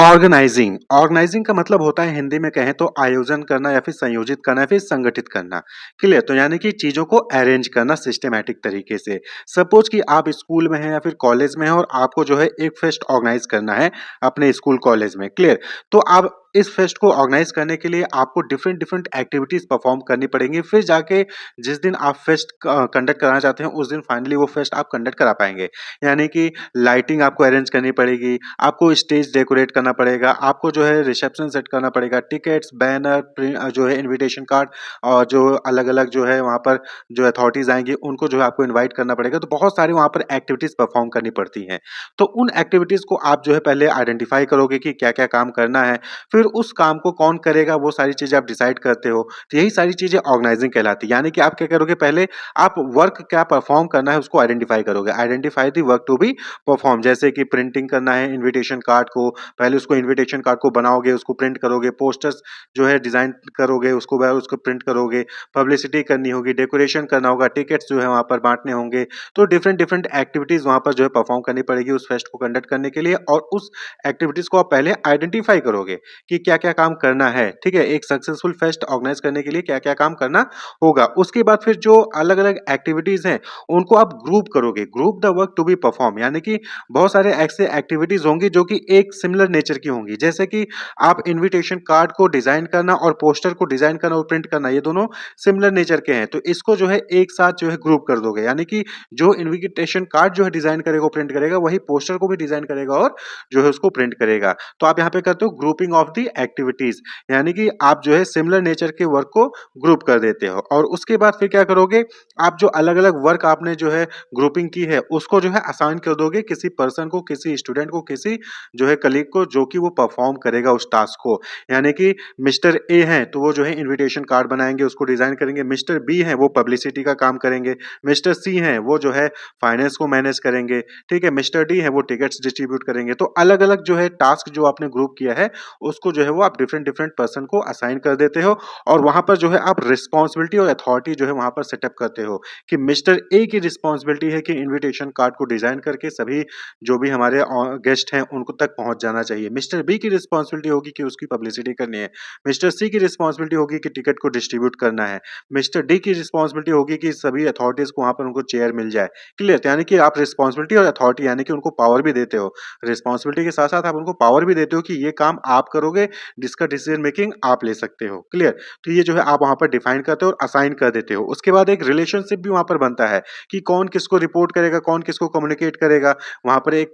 Organising organising का मतलब होता है हिंदी में कहें तो आयोजन करना या फिर संयोजित करना या फिर संगठित करना। क्लियर? तो यानी कि चीजों को अरेंज करना सिस्टमैटिक तरीके से। सपोज कि आप स्कूल में हैं या फिर कॉलेज में हैं और आपको जो है एक फेस्ट ऑर्गेनाइज करना है अपने स्कूल कॉलेज में। क्लियर? तो आप इस फेस्ट को ऑर्गेनाइज करने के लिए आपको डिफरेंट डिफरेंट एक्टिविटीज परफॉर्म करनी पड़ेंगी, फिर जाके जिस दिन आप फेस्ट कंडक्ट कराना चाहते हैं उस दिन फाइनली वो फेस्ट आप कंडक्ट करा पाएंगे। यानी कि लाइटिंग आपको अरेंज करनी पड़ेगी, आपको स्टेज डेकोरेट करना पड़ेगा, आपको जो है रिसेप्शन सेट करना पड़ेगा, टिकट्स, बैनर, जो है इनविटेशन कार्ड और जो अलग-अलग जो है वहाँ पर जो अथॉरिटीज़ आएँगी उनको जो है आपको इनवाइट करना पड़ेगा। तो बहुत सारी वहाँ पर एक्टिविटीज़ परफॉर्म करनी पड़ती हैं। तो उन एक्टिविटीज़ को आप जो है पहले आइडेंटिफाई करोगे कि क्या-क्या काम करना है, फिर उस काम को कौन करेगा वो सारी चीज़ें आप डिसाइड करते हो। तो यही सारी चीज़ें ऑर्गेनाइजिंग कहलाती है। यानी कि आप क्या करोगे, पहले आप वर्क क्या परफॉर्म करना है उसको आइडेंटिफाई करोगे। Identify the work to be perform, जैसे कि प्रिंटिंग करना है इनविटेशन कार्ड को, पहले उसको इनविटेशन कार्ड को बनाओगे, उसको प्रिंट करोगे, पोस्टर्स जो है डिज़ाइन करोगे, उसको बाद उसको प्रिंट करोगे, पब्लिसिटी करनी होगी, डेकोरेशन करना होगा, टिकट्स जो है वहाँ पर बाँटने होंगे। तो डिफरेंट डिफरेंट एक्टिविटीज़ वहाँ पर जो है परफॉर्म करनी पड़ेगी उस फेस्ट को कंडक्ट करने के लिए, और उस एक्टिविटीज़ को आप पहले आइडेंटिफाई करोगे कि क्या-क्या काम करना है, ठीक है? एक सक्सेसफुल फेस्ट ऑर्गेनाइज करने के लिए क्या-क्या काम करना होगा। उसके बाद फिर जो अलग-अलग एक्टिविटीज़ हैं, उनको आप ग्रुप करोगे, group the work to be perform, यानी कि बहुत सारे ऐसे एक्टिविटीज़ होंगी जो कि एक सिमिलर नेचर की होंगी। जैसे कि आप इन्विटेशन कार्ड को डिज़ाइन करना और पोस्टर को डिज़ाइन करना और प्रिंट करना, ये दोनों सिमिलर नेचर के हैं। तो इसको जो है एक साथ जो है ग्रुप कर दोगे। यानी कि जो इन्विटेशन कार्ड जो है डिज़ाइन करेगा, प्रिंट करेगा, वही पोस्टर को भी डिज़ाइन करेगा और जो है उसको प्रिंट करेगा। तो आप यहाँ पे करते हो ग्रुपिंग ऑफ द एक्टिविटीज़, यानी कि आप जो है सिमिलर नेचर के वर्क को ग्रुप कर देते हो। और उसके बाद फिर क्या करोगे, आप जो अलग-अलग वर्क आपने जो है ग्रुपिंग की है, उसको जो है असाइन कर दोगे किसी पर्सन को, किसी स्टूडेंट को, किसी जो है कलीग को, जो कि वो परफॉर्म करेगा उस टास्क को। यानी कि मिस्टर ए हैं, तो वो जो है इन्विटेशन कार्ड बनाएँगे, उसको डिज़ाइन करेंगे। मिस्टर बी हैं, वो पब्लिसिटी का काम करेंगे। मिस्टर सी हैं, वो जो है फाइनेंस को मैनेज करेंगे। ठीक है? मिस्टर डी हैं, वो टिकट्स डिस्ट्रीब्यूट करेंगे। तो अलग-अलग जो है टास्क जो आपने ग्रुप किया है, उसको जो है वो आप डिफरेंट डिफरेंट पर्सन को असाइन कर देते हो, और वहाँ पर जो है आप रिस्पॉन्सिबिलिटी और अथॉरिटी जो है वहाँ पर सेटअप करते हो कि मिस्टर ए की रिस्पॉन्सिबिलिटी है कि इन्विटेशन कार्ड को डिज़ाइन करके सभी जो भी हमारे गेस्ट हैं उनको तक पहुँच जाना चाहिए। मिस्टर बी की रिस्पॉन्सिबिलिटी होगी कि उसकी पब्लिसिटी करनी है। मिस्टर सी की रिस्पॉन्सिबिलिटी होगी कि टिकट को डिस्ट्रीब्यूट करना है। मिस्टर डी की रिस्पॉन्सिबिलिटी होगी कि सभी अथॉरिटीज़ को वहाँ पर उनको चेयर मिल जाए। क्लियर? तो यानी कि आप रिस्पॉन्सिबिलिटी और अथॉरिटी यानी कि उनको पावर भी देते हो। रिस्पॉन्सिबिलिटी के साथ-साथ आप उनको पावर भी देते हो कि ये काम आप करोगे, जिसका डिसीजन मेकिंग आप ले सकते हो। क्लियर? तो ये जो है आप वहाँ पर डिफाइन करते हो और असाइन कर देते हो। उसके बाद एक रिलेशनशिप भी वहाँ पर बनता है कि कौन किसको रिपोर्ट करेगा, कौन किसको कम्युनिकेट करेगा। वहाँ पर एक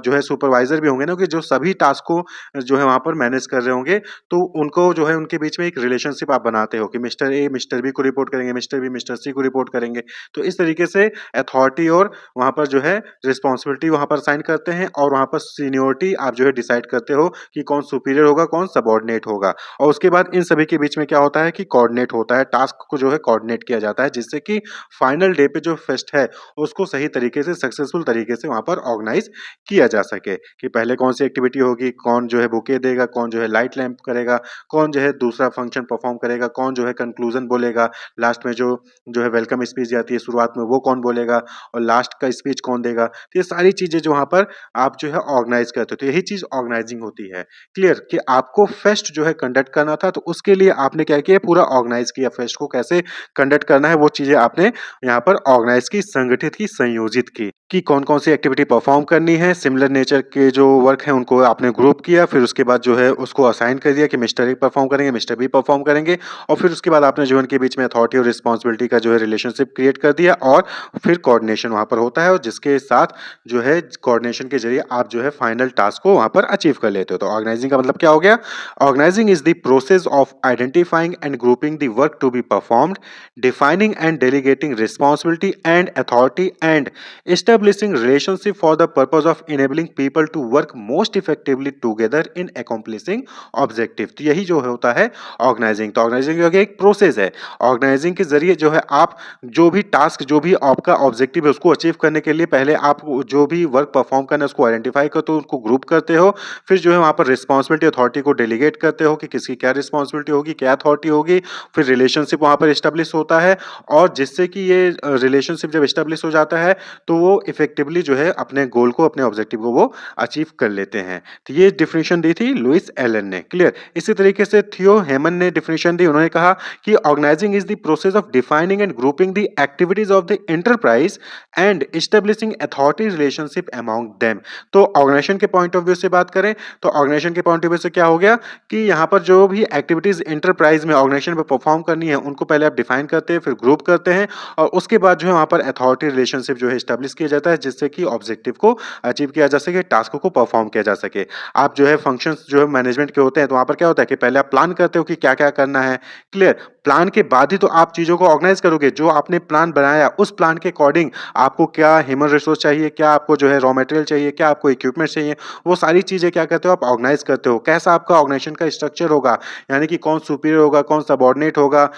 जो है सुपरवाइज़र भी होंगे ना, कि जो सभी टास्क को जो है वहाँ पर मैनेज कर रहे होंगे, तो उनको जो है उनके बीच में एक रिलेशनशिप आप बनाते हो कि मिस्टर ए मिस्टर बी को रिपोर्ट करेंगे, मिस्टर बी मिस्टर सी को रिपोर्ट करेंगे। तो इस तरीके से अथॉरिटी और वहाँ पर जो है रिस्पॉन्सिबिलिटी वहाँ पर असाइन करते हैं, और वहाँ पर सीनियरिटी आप जो है डिसाइड करते हो कि कौन सुपीरियर होगा, कौन सबऑर्डिनेट होगा। और उसके बाद इन सभी के बीच में क्या होता है कि कोऑर्डिनेट होता है, टास्क को जो है कोऑर्डिनेट किया जाता है, जिससे कि फाइनल डे पे जो फेस्ट है उसको सही तरीके से सक्सेसफुल तरीके से वहाँ पर ऑर्गेनाइज किया जा सके कि पहले कौन-सी एक्टिविटी होगी, कौन जो है बुके देगा, कौन जो है लाइट लैंप करेगा, कौन जो है दूसरा फंक्शन परफॉर्म करेगा, कौन जो है कंक्लूजन बोलेगा, लास्ट में जो है वेलकम स्पीच जाती है शुरुआत में वो कौन बोलेगा, और लास्ट का स्पीच कौन देगा। तो ये सारी चीज़ें जो वहाँ पर आप जो है ऑर्गेनाइज करते हो, तो यही चीज़ ऑर्गेनाइजिंग होती है। क्लियर? कि आपको फेस्ट जो है कंडक्ट करना था, तो उसके लिए आपने क्या किया, पूरा ऑर्गेनाइज किया, फेस्ट को कैसे कंडक्ट करना है वो चीज़ें आपने यहाँ पर ऑर्गेनाइज की, संगठित की, संयोजित की कि कौन-कौन सी एक्टिविटी परफॉर्म करनी है। सिमिलर नेचर के जो वर्क हैं उनको आपने ग्रुप किया, फिर उसके बाद जो है उसको असाइन कर दिया कि मिस्टर ए परफॉर्म करेंगे, मिस्टर बी परफॉर्म करेंगे, और फिर उसके बाद आपने जो है उनके बीच में अथॉरिटी और रिस्पॉन्सिबिलिटी का जो है रिलेशनशिप क्रिएट कर दिया, और फिर कोऑर्डिनेशन वहाँ पर होता है, और जिसके साथ जो है कोऑर्डिनेशन के ज़रिए आप जो है फाइनल टास्क को वहाँ पर अचीव कर लेते हो। तो ऑर्गेनाइजिंग का मतलब क्या हो गया? Organising is the process of identifying and grouping the work to be performed, defining and delegating responsibility and authority, and establishing relationship for the purpose of enabling people to work most effectively together in accomplishing objective। तो यही जो होता है organising. तो organising जो है एक process है। ऑर्गेनाइजिंग के जरिए जो है आप जो भी टास्क, जो भी आपका ऑब्जेक्टिव है, उसको अचीव करने के लिए पहले आप जो भी वर्क परफॉर्म करना है उसको आइडेंटिफाई करते हो, उसको ग्रुप करते हो, फिर जो है वहाँ पर रिस्पॉन्सिबिलिटी अथॉरिटी को डेलीगेट करते हो कि किसकी क्या रिस्पॉन्सिबिलिटी होगी, क्या अथॉरिटी होगी, फिर रिलेशनशिप वहाँ पर एस्टेब्लिश होता है, और जिससे कि ये रिलेशनशिप जब एस्टेब्लिश हो जाता है तो वो इफेक्टिवली जो है अपने गोल को, अपने ऑब्जेक्टिव को वो अचीव कर लेते हैं। तो ये डेफिनेशन दी थी लुइस एलन ने। क्लियर? इसी तरीके से थियो हेमन ने डेफिनेशन दी। उन्होंने कहा कि organising is the process of defining and grouping the activities of the enterprise and establishing authority relationship among them. तो ऑर्गेनाइजेशन के पॉइंट ऑफ व्यू से बात करें तो ऑर्गेनाइजेशन के पॉइंट ऑफ व्यू से क्या हो गया कि यहाँ पर जो भी एक्टिविटीज एंटरप्राइज में ऑर्गेनाइजेशन में परफॉर्म करनी है उनको पहले आप डिफाइन करते हैं, फिर ग्रुप करते हैं और उसके बाद जो है वहाँ पर अथॉरिटी रिलेशनशिप जो है एस्टेब्लिश किया जाता है जिससे कि ऑब्जेक्टिव को अचीव किया जा सके, टास्क को परफॉर्म किया जा सके। आप जो है फंक्शंस जो है मैनेजमेंट के होते हैं तो वहाँ पर क्या होता है कि पहले आप प्लान करते हो कि क्या-क्या करना है। क्लियर? प्लान के बाद ही तो आप चीज़ों को ऑर्गेनाइज करोगे। जो आपने प्लान बनाया उस प्लान के अकॉर्डिंग आपको क्या ह्यूमन रिसोर्स चाहिए, क्या आपको जो है रॉ मटेरियल चाहिए, क्या आपको इक्विपमेंट चाहिए, वो सारी चीज़ें क्या करते हो आप ऑर्गेनाइज करते हो। कैसा आपका ऑर्गेनाइजेशन का स्ट्रक्चर होगा, यानी कि कौन सुपीरियर होगा, कौन सबऑर्डिनेट होगा,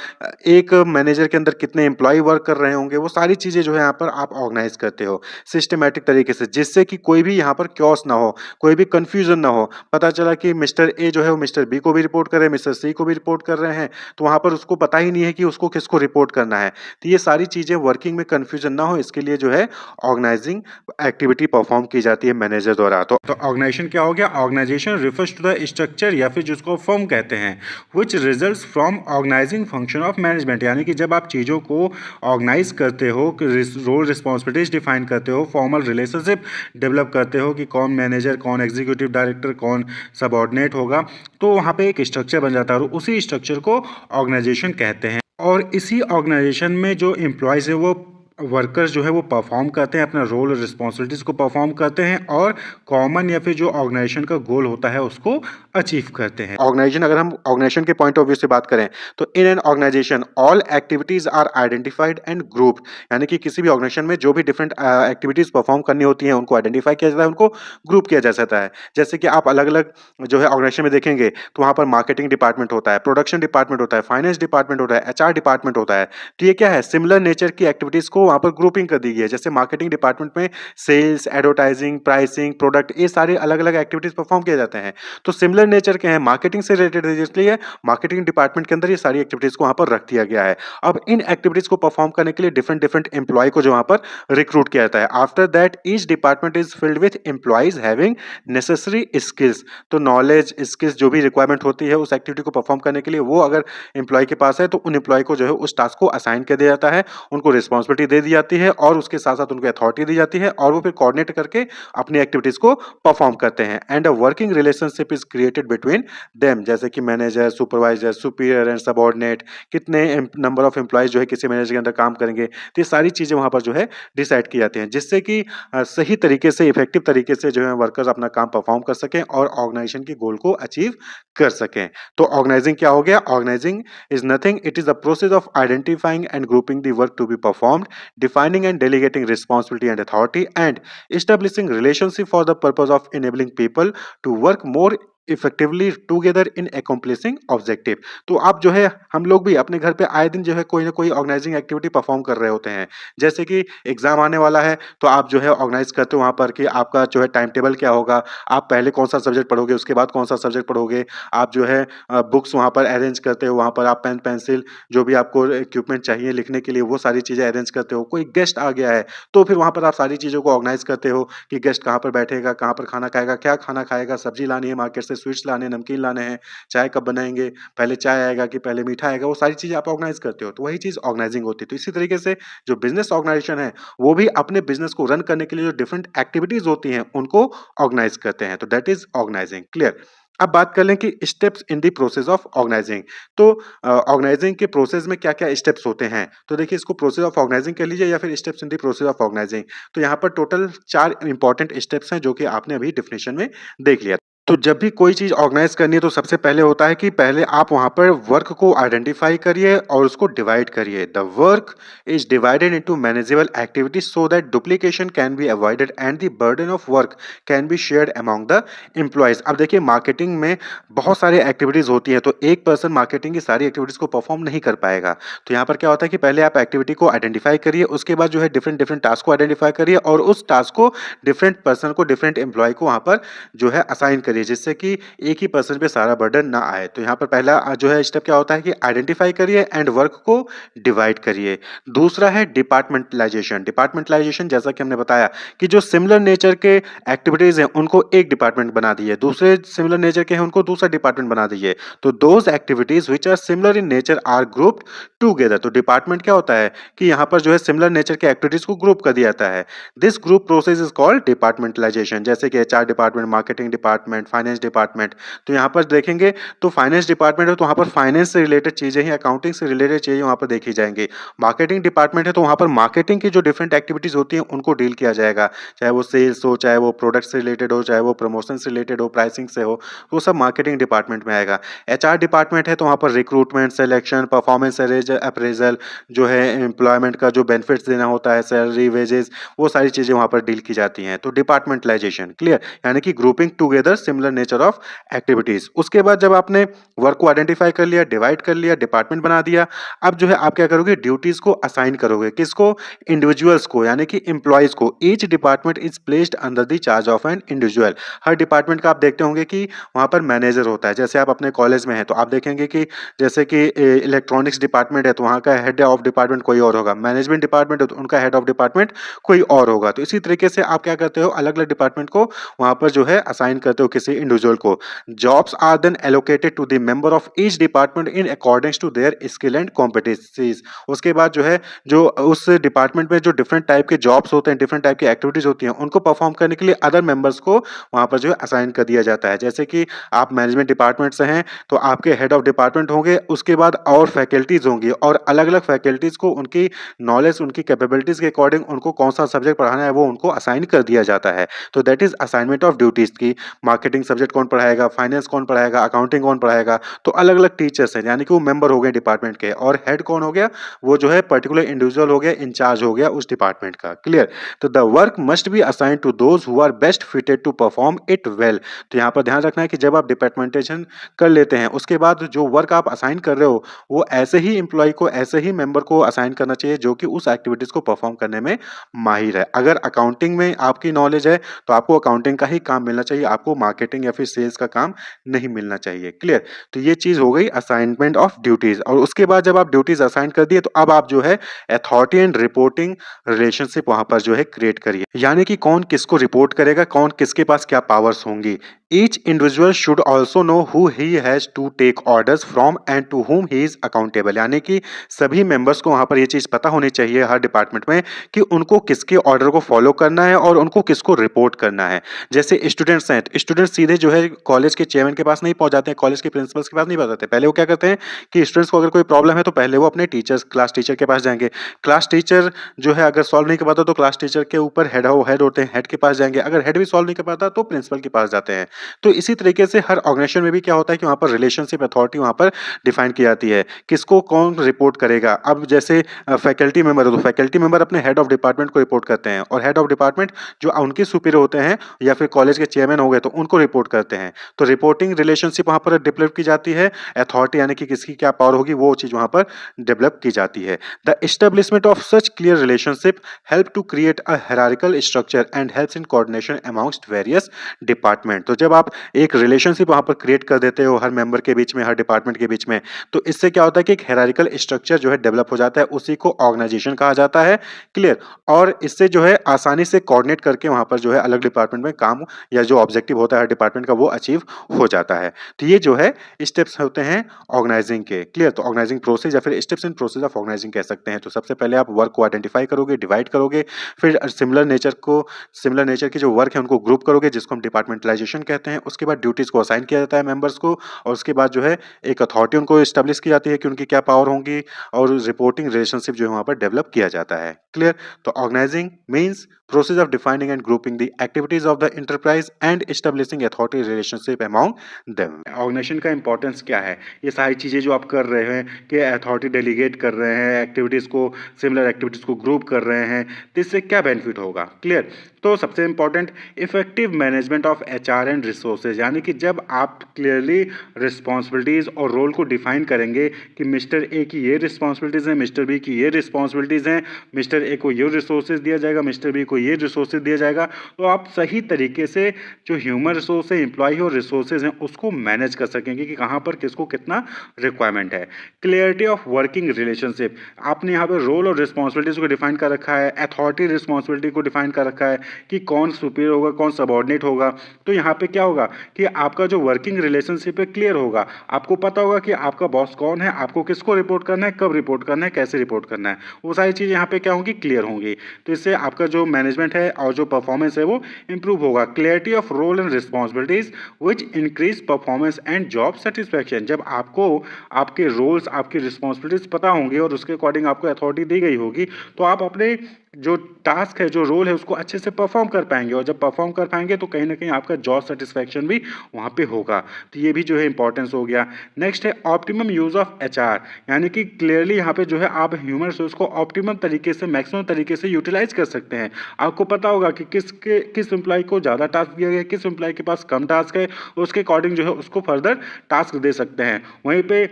एक मैनेजर के अंदर कितने एम्प्लॉयी वर्क कर रहे होंगे, वो सारी चीज़ें जो है यहाँ पर आप ऑर्गेनाइज करते हो सिस्टमैटिक तरीके से, जिससे कि कोई भी यहाँ पर क्योस ना हो, कोई भी कंफ्यूजन ना हो। पता चला कि मिस्टर ए जो है वो मिस्टर बी को भी रिपोर्ट कर रहे हैं, मिस्टर सी को भी रिपोर्ट कर रहे हैं, तो वहाँ पर उसको पता ही नहीं है कि उसको किसको रिपोर्ट करना है। तो ये सारी चीज़ें वर्किंग में कंफ्यूजन ना हो इसके लिए जो है ऑर्गेनाइजिंग एक्टिविटी परफॉर्म की जाती है मैनेजर द्वारा। तो ऑर्गेनाइजेशन क्या हो गया? Organisation refers to the structure या फिर जिसको फर्म कहते हैं which results from organising function of management, यानी कि जब आप चीज़ों को ऑर्गेनाइज करते हो, रोल रिस्पॉन्सिबिलिटीज डिफाइन करते हो, फॉर्मल रिलेशनशिप डेवलप करते हो कि कौन मैनेजर, कौन एग्जीक्यूटिव डायरेक्टर, कौन सबऑर्डिनेट होगा, तो वहाँ पे एक स्ट्रक्चर बन जाता है और उसी स्ट्रक्चर को ऑर्गेनाइजेशन कहते हैं। और इसी ऑर्गेनाइजेशन में जो एम्प्लॉयज़ है वो वर्कर्स जो है वो परफॉर्म करते हैं, अपना रोल और रिस्पॉन्सिबिलिटीज़ को परफॉर्म करते हैं और कॉमन या फिर जो ऑर्गेनाइजेशन का गोल होता है उसको अचीव करते हैं। ऑर्गेनाइजेशन, अगर हम ऑर्गेनाइजेशन के पॉइंट ऑफ व्यू से बात करें तो in an organisation all activities are identified and grouped, यानी कि किसी भी ऑर्गेनाइजेशन में जो भी डिफरेंट एक्टिविटीज परफॉर्म करनी होती हैं उनको आइडेंटिफाई किया जाता है, उनको ग्रुप किया जा सकता है। जैसे कि आप अलग अलग जो है ऑर्गेनाइजेशन में देखेंगे तो वहाँ पर मार्केटिंग डिपार्टमेंट होता है, प्रोडक्शन डिपार्टमेंट होता है, फाइनेंस डिपार्टमेंट होता है, एचआर डिपार्टमेंट होता है। तो ये क्या है, सिमिलर नेचर की एक्टिविटीज को वहाँ पर ग्रुपिंग कर दी गई है। जैसे मार्केटिंग डिपार्टमेंट में सेल्स, एडवर्टाइजिंग, प्राइसिंग, प्रोडक्ट, ये सारे अलग अलग एक्टिविटीज परफॉर्म किए जाते हैं। तो सिमिलर नेचर के हैं, मार्केटिंग से रिलेटेड है, इसलिए मार्केटिंग डिपार्टमेंट के अंदर ये सारी एक्टिविटीज को वहाँ पर रख दिया गया है। अब इन एक्टिविटीज को परफॉर्म करने के लिए डिफरेंट डिफरेंट एम्प्लॉय को जो वहाँ पर रिक्रूट किया जाता है। After that each department is filled with employees having necessary skills. तो नॉलेज, स्किल्स जो भी रिक्वायरमेंट होती है उस एक्टिविटी को परफॉर्म करने के लिए, वो अगर एम्प्लॉय के पास है तो उन एम्प्लॉय को जो है उस टास्क को असाइन कर दिया जाता है, उनको रिस्पॉन्सिबिलिटी दे दी जाती है और उसके साथ साथ उनको अथॉरिटी दी जाती है और वो फिर कोऑर्डिनेट करके अपनी एक्टिविटीज को परफॉर्म करते हैं। And a working relationship is created between them, जैसे कि manager, supervisor, superior and subordinate, कितने नंबर ऑफ एम्प्लॉयज जो है किसी मैनेजर के अंदर काम करेंगे, तो ये सारी चीजें वहां पर जो है डिसाइड की जाती हैं, जिससे कि सही तरीके से, इफेक्टिव तरीके से जो है वर्कर्स अपना काम परफॉर्म कर सकें और ऑर्गेनाइजेशन के गोल को अचीव कर सकें। तो ऑर्गेनाइजिंग क्या हो गया? Organising is nothing, it is the process of identifying and grouping the work to be performed, defining and delegating responsibility and authority, and establishing relationship for the purpose of enabling people to work more effectively together in accomplishing objective. तो आप जो है, हम लोग भी अपने घर पे आए दिन जो है कोई ना कोई ऑर्गेनाइजिंग एक्टिविटी परफॉर्म कर रहे होते हैं। जैसे कि एग्जाम आने वाला है तो आप जो है ऑर्गेनाइज करते हो वहाँ पर कि आपका जो है टाइम टेबल क्या होगा, आप पहले कौन सा सब्जेक्ट पढ़ोगे, उसके बाद कौन सा सब्जेक्ट पढ़ोगे, आप जो है बुक्स वहाँ पर अरेंज करते हो, वहाँ पर आप पेन पेंसिल जो भी आपको इक्विपमेंट चाहिए लिखने के लिए वो सारी चीज़ें अरेंज करते हो। कोई गेस्ट आ गया है तो फिर वहाँ पर आप सारी चीज़ों को ऑर्गेनाइज करते हो कि गेस्ट कहाँ पर बैठेगा, कहाँ पर खाना खाएगा, क्या खाना खाएगा, सब्जी लानी है मार्केट से, स्वीट्स लाने, नमकीन लाने हैं, चाय कब बनाएंगे, पहले चाय आएगा कि पहले मीठा आएगा, वो सारी चीज़ें आप ऑर्गेनाइज करते हो। तो वही चीज़ ऑर्गेनाइजिंग होती है। तो इसी तरीके से जो बिजनेस ऑर्गेनाइजेशन है वो भी अपने बिजनेस को रन करने के लिए जो डिफरेंट एक्टिविटीज होती हैं उनको ऑर्गेनाइज करते हैं। तो दैट इज ऑर्गेनाइजिंग। क्लियर? अब बात कर लें कि steps in the process of organising. तो ऑर्गेनाइजिंग के प्रोसेस में क्या-क्या स्टेप्स होते हैं? तो देखिए, इसको प्रोसेस ऑफ ऑर्गेनाइजिंग कह लीजिए या फिर steps in the process of organising. तो यहाँ पर टोटल 4 इंपॉर्टेंट स्टेप्स हैं जो कि आपने अभी डेफिनिशन में देख लिया। तो जब भी कोई चीज़ ऑर्गेनाइज़ करनी है तो सबसे पहले होता है कि पहले आप वहाँ पर वर्क को आइडेंटिफ़ाई करिए और उसको डिवाइड करिए। The work is divided into manageable activities so that duplication can be avoided and the burden of work can be shared among the employees. अब देखिए, मार्केटिंग में बहुत सारी एक्टिविटीज़ होती हैं तो एक पर्सन मार्केटिंग की सारी एक्टिविटीज़ को परफॉर्म नहीं कर पाएगा। तो यहाँ पर क्या होता है कि पहले आप एक्टिविटी को आइडेंटिफ़ाई करिए, उसके बाद जो है डिफरेंट डिफरेंट टास्क को आइडेंटिफ़ाई करिए और उस टास्क को डिफरेंट पर्सन को, डिफरेंट एम्प्लॉय को वहाँ पर जो है असाइन करिए। करिए जिससे कि एक ही पर्सन पे सारा बर्डन ना आए। तो यहाँ पर पहला जो है स्टेप क्या होता है कि आइडेंटिफाई करिए एंड वर्क को डिवाइड करिए। दूसरा है डिपार्टमेंटलाइजेशन। डिपार्टमेंटलाइजेशन जैसा कि हमने बताया कि जो सिमिलर नेचर के एक्टिविटीज़ हैं उनको एक डिपार्टमेंट बना दिए, दूसरे सिमिलर नेचर के हैं उनको दूसरा डिपार्टमेंट बना दिए। तो those activities which are similar in nature are grouped together. तो डिपार्टमेंट क्या होता है कि यहाँ पर जो है सिमिलर नेचर के एक्टिविटीज़ को ग्रुप कर दिया जाता है। This group process is called departmentalisation. जैसे कि HR department, marketing department, finance department. तो यहाँ पर देखेंगे तो फाइनेंस डिपार्टमेंट है तो वहाँ पर फाइनेंस से रिलेटेड चीज़ें ही, अकाउंटिंग से रिलेटेड चीज़ें वहाँ पर देखी जाएंगी। मार्केटिंग डिपार्टमेंट है तो वहाँ पर मार्केटिंग की जो डिफरेंट एक्टिविटीज़ होती हैं उनको डील किया जाएगा, चाहे वो सेल्स हो, चाहे वो प्रोडक्ट से रिलेटेड हो, चाहे वो प्रमोशन से रिलेटेड हो, प्राइसिंग से हो, तो वो सब मार्केटिंग डिपार्टमेंट में आएगा। एचआर डिपार्टमेंट है तो वहाँ पर रिक्रूटमेंट, सिलेक्शन, परफॉर्मेंस अप्रेजल जो है, एम्प्लॉयमेंट का जो बेनिफिट्स देना होता है, सैलरी, वेजेस, वो सारी चीज़ें वहाँ पर डील की जाती हैं। तो डिपार्टमेंटलाइजेशन क्लियर, यानी कि grouping together similar nature of activities. उसके बाद जब आपने वर्क को आइडेंटिफाई कर लिया, डिवाइड कर लिया, डिपार्टमेंट बना दिया, अब जो है आप क्या करोगे, ड्यूटीज़ को असाइन करोगे। किसको? इंडिविजुअल्स को, यानी कि एम्प्लॉइज़ को। Each department is placed under the charge of an individual. Her department का आप देखते होंगे कि वहाँ पर मैनेजर होता है। जैसे आप अपने कॉलेज में हैं तो आप देखेंगे कि जैसे कि इलेक्ट्रॉनिक्स डिपार्टमेंट है तो वहाँ का हेड ऑफ डिपार्टमेंट कोई और होगा, मैनेजमेंट डिपार्टमेंट है तो उनका हेड ऑफ डिपार्टमेंट कोई और होगा। तो इसी तरीके से आप क्या करते हो, अलग अलग डिपार्टमेंट को वहाँ पर जो है असाइन करते हो किसी इंडिविजुअल को। Jobs are then allocated to the member of each department in accordings to their skill and competencies. उसके बाद जो है जो उस डिपार्टमेंट में जो डिफरेंट टाइप के जॉब्स होते हैं, डिफरेंट टाइप की एक्टिविटीज होती हैं, उनको परफॉर्म करने के लिए अदर मेंबर्स को वहाँ पर जो है असाइन कर दिया जाता है। जैसे कि आप मैनेजमेंट डिपार्टमेंट से हैं तो आपके हेड ऑफ डिपार्टमेंट होंगे, उसके बाद और फैकल्टीज होंगी और अलग अलग फैकल्टीज को उनकी नॉलेज, उनकी कैपेबिलिटीज के अकॉर्डिंग उनको कौन सा सब्जेक्ट पढ़ाना है वो उनको असाइन कर दिया जाता है। तो that is assignment of duties की मार्केटिंग सब्जेक्ट कौन पढ़ाएगा, फाइनेंस कौन पढ़ाएगा, अकाउंटिंग कौन पढ़ाएगा। तो अलग अलग टीचर्स हैं, यानी कि वो मेंबर हो गए डिपार्टमेंट के, और हेड कौन हो गया, वो जो है पर्टिकुलर इंडिविजुअल हो गया, इंचार्ज हो गया उस डिपार्टमेंट का। क्लियर? तो the work must be assign to those who are best fitted to perform it well. तो यहाँ पर ध्यान रखना है कि जब आप डिपार्टमेंटेशन कर लेते हैं उसके बाद जो वर्क आप असाइन कर रहे हो वो ऐसे ही एम्प्लॉय को, ऐसे ही मेंबर को असाइन करना चाहिए जो कि उस एक्टिविटीज को परफॉर्म करने में माहिर है। अगर अकाउंटिंग में आपकी नॉलेज है तो आपको अकाउंटिंग का ही काम मिलना चाहिए, आपको मार्केटिंग या फिर सेल्स का काम नहीं मिलना चाहिए। क्लियर? तो ये चीज हो गई असाइनमेंट ऑफ ड्यूटीज। और उसके बाद जब आप ड्यूटीज असाइन कर दिए तो अब आप जो है अथॉरिटी एंड रिपोर्टिंग रिलेशनशिप वहां पर जो है क्रिएट करिए, यानी कि कौन किसको रिपोर्ट करेगा, कौन किसके पास क्या पावर्स होंगी। Each individual should also know who he has to take orders from and to whom he is accountable। यानी कि सभी मेंबर्स को वहां पर ये चीज पता होनी चाहिए हर डिपार्टमेंट में कि उनको किसके ऑर्डर को फॉलो करना है और उनको किसको रिपोर्ट करना है। जैसे स्टूडेंट्स हैं तो स्टूडेंट्स सीधे जो है कॉलेज के चेयरमैन के पास नहीं पहुंच जाते हैं, कॉलेज के प्रिंसिपल्स के पास नहीं पहुंच जाते। पहले वो क्या करते हैं कि स्टूडेंट्स को अगर कोई प्रॉब्लम है तो पहले वो अपने टीचर्स, क्लास टीचर के पास जाएंगे। क्लास टीचर जो है अगर सॉल्व नहीं कर पाता तो क्लास टीचर के ऊपर हेड होते हैं, हेड के पास जाएंगे। अगर हेड भी सॉल्व नहीं कर पाता तो प्रिंसिपल के पास जाते हैं। तो इसी तरीके से हर ऑर्गेनाइजेशन में भी क्या होता है कि वहाँ पर रिलेशनशिप अथॉरिटी वहाँ पर डिफाइन की जाती है, किसको कौन रिपोर्ट करेगा। अब जैसे फैकल्टी मेंबर हो तो फैकल्टी मेंबर अपने हेड ऑफ डिपार्टमेंट को रिपोर्ट करते हैं, और हेड ऑफ डिपार्टमेंट जो उनके सुपीरियर होते हैं या फिर कॉलेज के चेयरमैन हो गए तो उनको रिपोर्ट करते हैं। तो रिपोर्टिंग रिलेशनशिप वहाँ पर डेवलप की जाती है। अथॉरिटी यानी कि किसकी क्या पावर होगी वो चीज़ वहाँ पर डेवलप की जाती है। The establishment of such clear relationship help to create a hierarchical structure and helps in coordination amongst various department. तो जब आप एक रिलेशनशिप वहाँ पर क्रिएट कर देते हो हर मेंबर के बीच में, हर डिपार्टमेंट के बीच में, तो इससे क्या होता है कि एक हायरार्किकल स्ट्रक्चर जो है डेवलप हो जाता है, उसी को ऑर्गेनाइजेशन कहा जाता है। क्लियर? और इससे जो है आसानी से कोऑर्डिनेट करके वहाँ पर जो है अलग डिपार्टमेंट में काम या जो ऑब्जेक्टिव होता है हर डिपार्टमेंट का वो अचीव हो जाता है। तो ये जो है स्टेप्स होते हैं ऑर्गेनाइजिंग के। क्लियर? तो ऑर्गेनाइजिंग प्रोसेस या फिर steps in process of organising कह सकते हैं। तो सबसे पहले आप वर्क को आइडेंटिफाई करोगे, डिवाइड करोगे, फिर सिमिलर नेचर की जो वर्क है उनको ग्रुप करोगे जिसको हम डिपार्टमेंटलाइजेशन कहते हैं। उसके बाद ड्यूटीज को असाइन किया जाता है मेंबर्स को, और उसके बाद जो है एक अथॉरिटी उनको एस्टेब्लिश की जाती है कि उनकी क्या पावर होंगी, और रिपोर्टिंग रिलेशनशिप जो है वहाँ पर डेवलप किया जाता है। क्लियर? तो organising means process of defining and grouping the activities of the enterprise and establishing authority relationship among them। Organisation का इंपॉर्टेंस क्या है, ये सारी चीज़ें जो आप कर रहे हैं कि अथॉरिटी डेलीगेट कर रहे हैं, एक्टिविटीज़ को, सिमिलर एक्टिविटीज़ को ग्रुप कर रहे हैं, तो इससे क्या बेनिफिट होगा। क्लियर? तो सबसे important effective management of HR and and resources, यानी कि जब आप क्लियरली रिस्पॉन्सिबिलिटीज़ और रोल को डिफाइन करेंगे कि मिस्टर ए की ये रिस्पॉन्सिबिलिटीज़ हैं, मिस्टर बी की ये रिस्पॉन्सिबिलिटीज़ हैं, मिस्टर ए को ये रिसोर्सेज दिया जाएगा, मिस्टर बी को ये रिसोर्सेज दिया जाएगा, तो आप सही तरीके से जो ह्यूमन रिसोर्स है, एम्प्लॉय और रिसोर्सेज हैं, उसको मैनेज कर सकेंगे कि कहाँ पर किसको कितना रिक्वायरमेंट है। क्लियरिटी ऑफ वर्किंग रिलेशनशिप, आपने यहाँ पर रोल और रिस्पॉन्सिबिलिटीज़ को डिफाइन कर रखा है, अथॉरिटी रिस्पॉन्सिबिलिटी को डिफाइन कर रखा है कि कौन सुपीरियर होगा, कौन सबॉर्डिनेट होगा। तो यहाँ पे क्या होगा कि आपका जो वर्किंग रिलेशनशिप है क्लियर होगा, आपको पता होगा कि आपका बॉस कौन है, आपको किसको रिपोर्ट करना है, कब रिपोर्ट करना है, कैसे रिपोर्ट करना है, वो सारी चीज़ें यहाँ पे क्या होंगी, क्लियर होंगी। तो इससे आपका जो मैनेजमेंट है और जो परफॉर्मेंस है वो इंप्रूव होगा। Clarity of role and responsibilities which increase performance and job satisfaction, जब आपको आपके रोल्स, आपकी रिस्पॉन्सिबिलिटीज पता होंगी और उसके अकॉर्डिंग आपको अथॉरिटी दी गई होगी, तो आप अपने जो टास्क है, जो रोल है, उसको अच्छे से परफॉर्म कर पाएंगे, और जब परफॉर्म कर पाएंगे तो कहीं ना कहीं आपका जॉब सेटिस्फैक्शन भी वहाँ पे होगा। तो ये भी जो है इंपॉर्टेंस हो गया। नेक्स्ट है ऑप्टिमम यूज़ ऑफ एचआर, यानी कि क्लियरली यहाँ पे जो है आप ह्यूमन रिसोर्स को ऑप्टिमम तरीके से, मैक्सिमम तरीके से यूटिलाइज कर सकते हैं। आपको पता होगा कि किस एम्प्लॉय को ज़्यादा टास्क दिया गया, किस एम्प्लॉय के पास कम टास्क है, उसके अकॉर्डिंग जो है उसको फर्दर टास्क दे सकते हैं। वहीं पे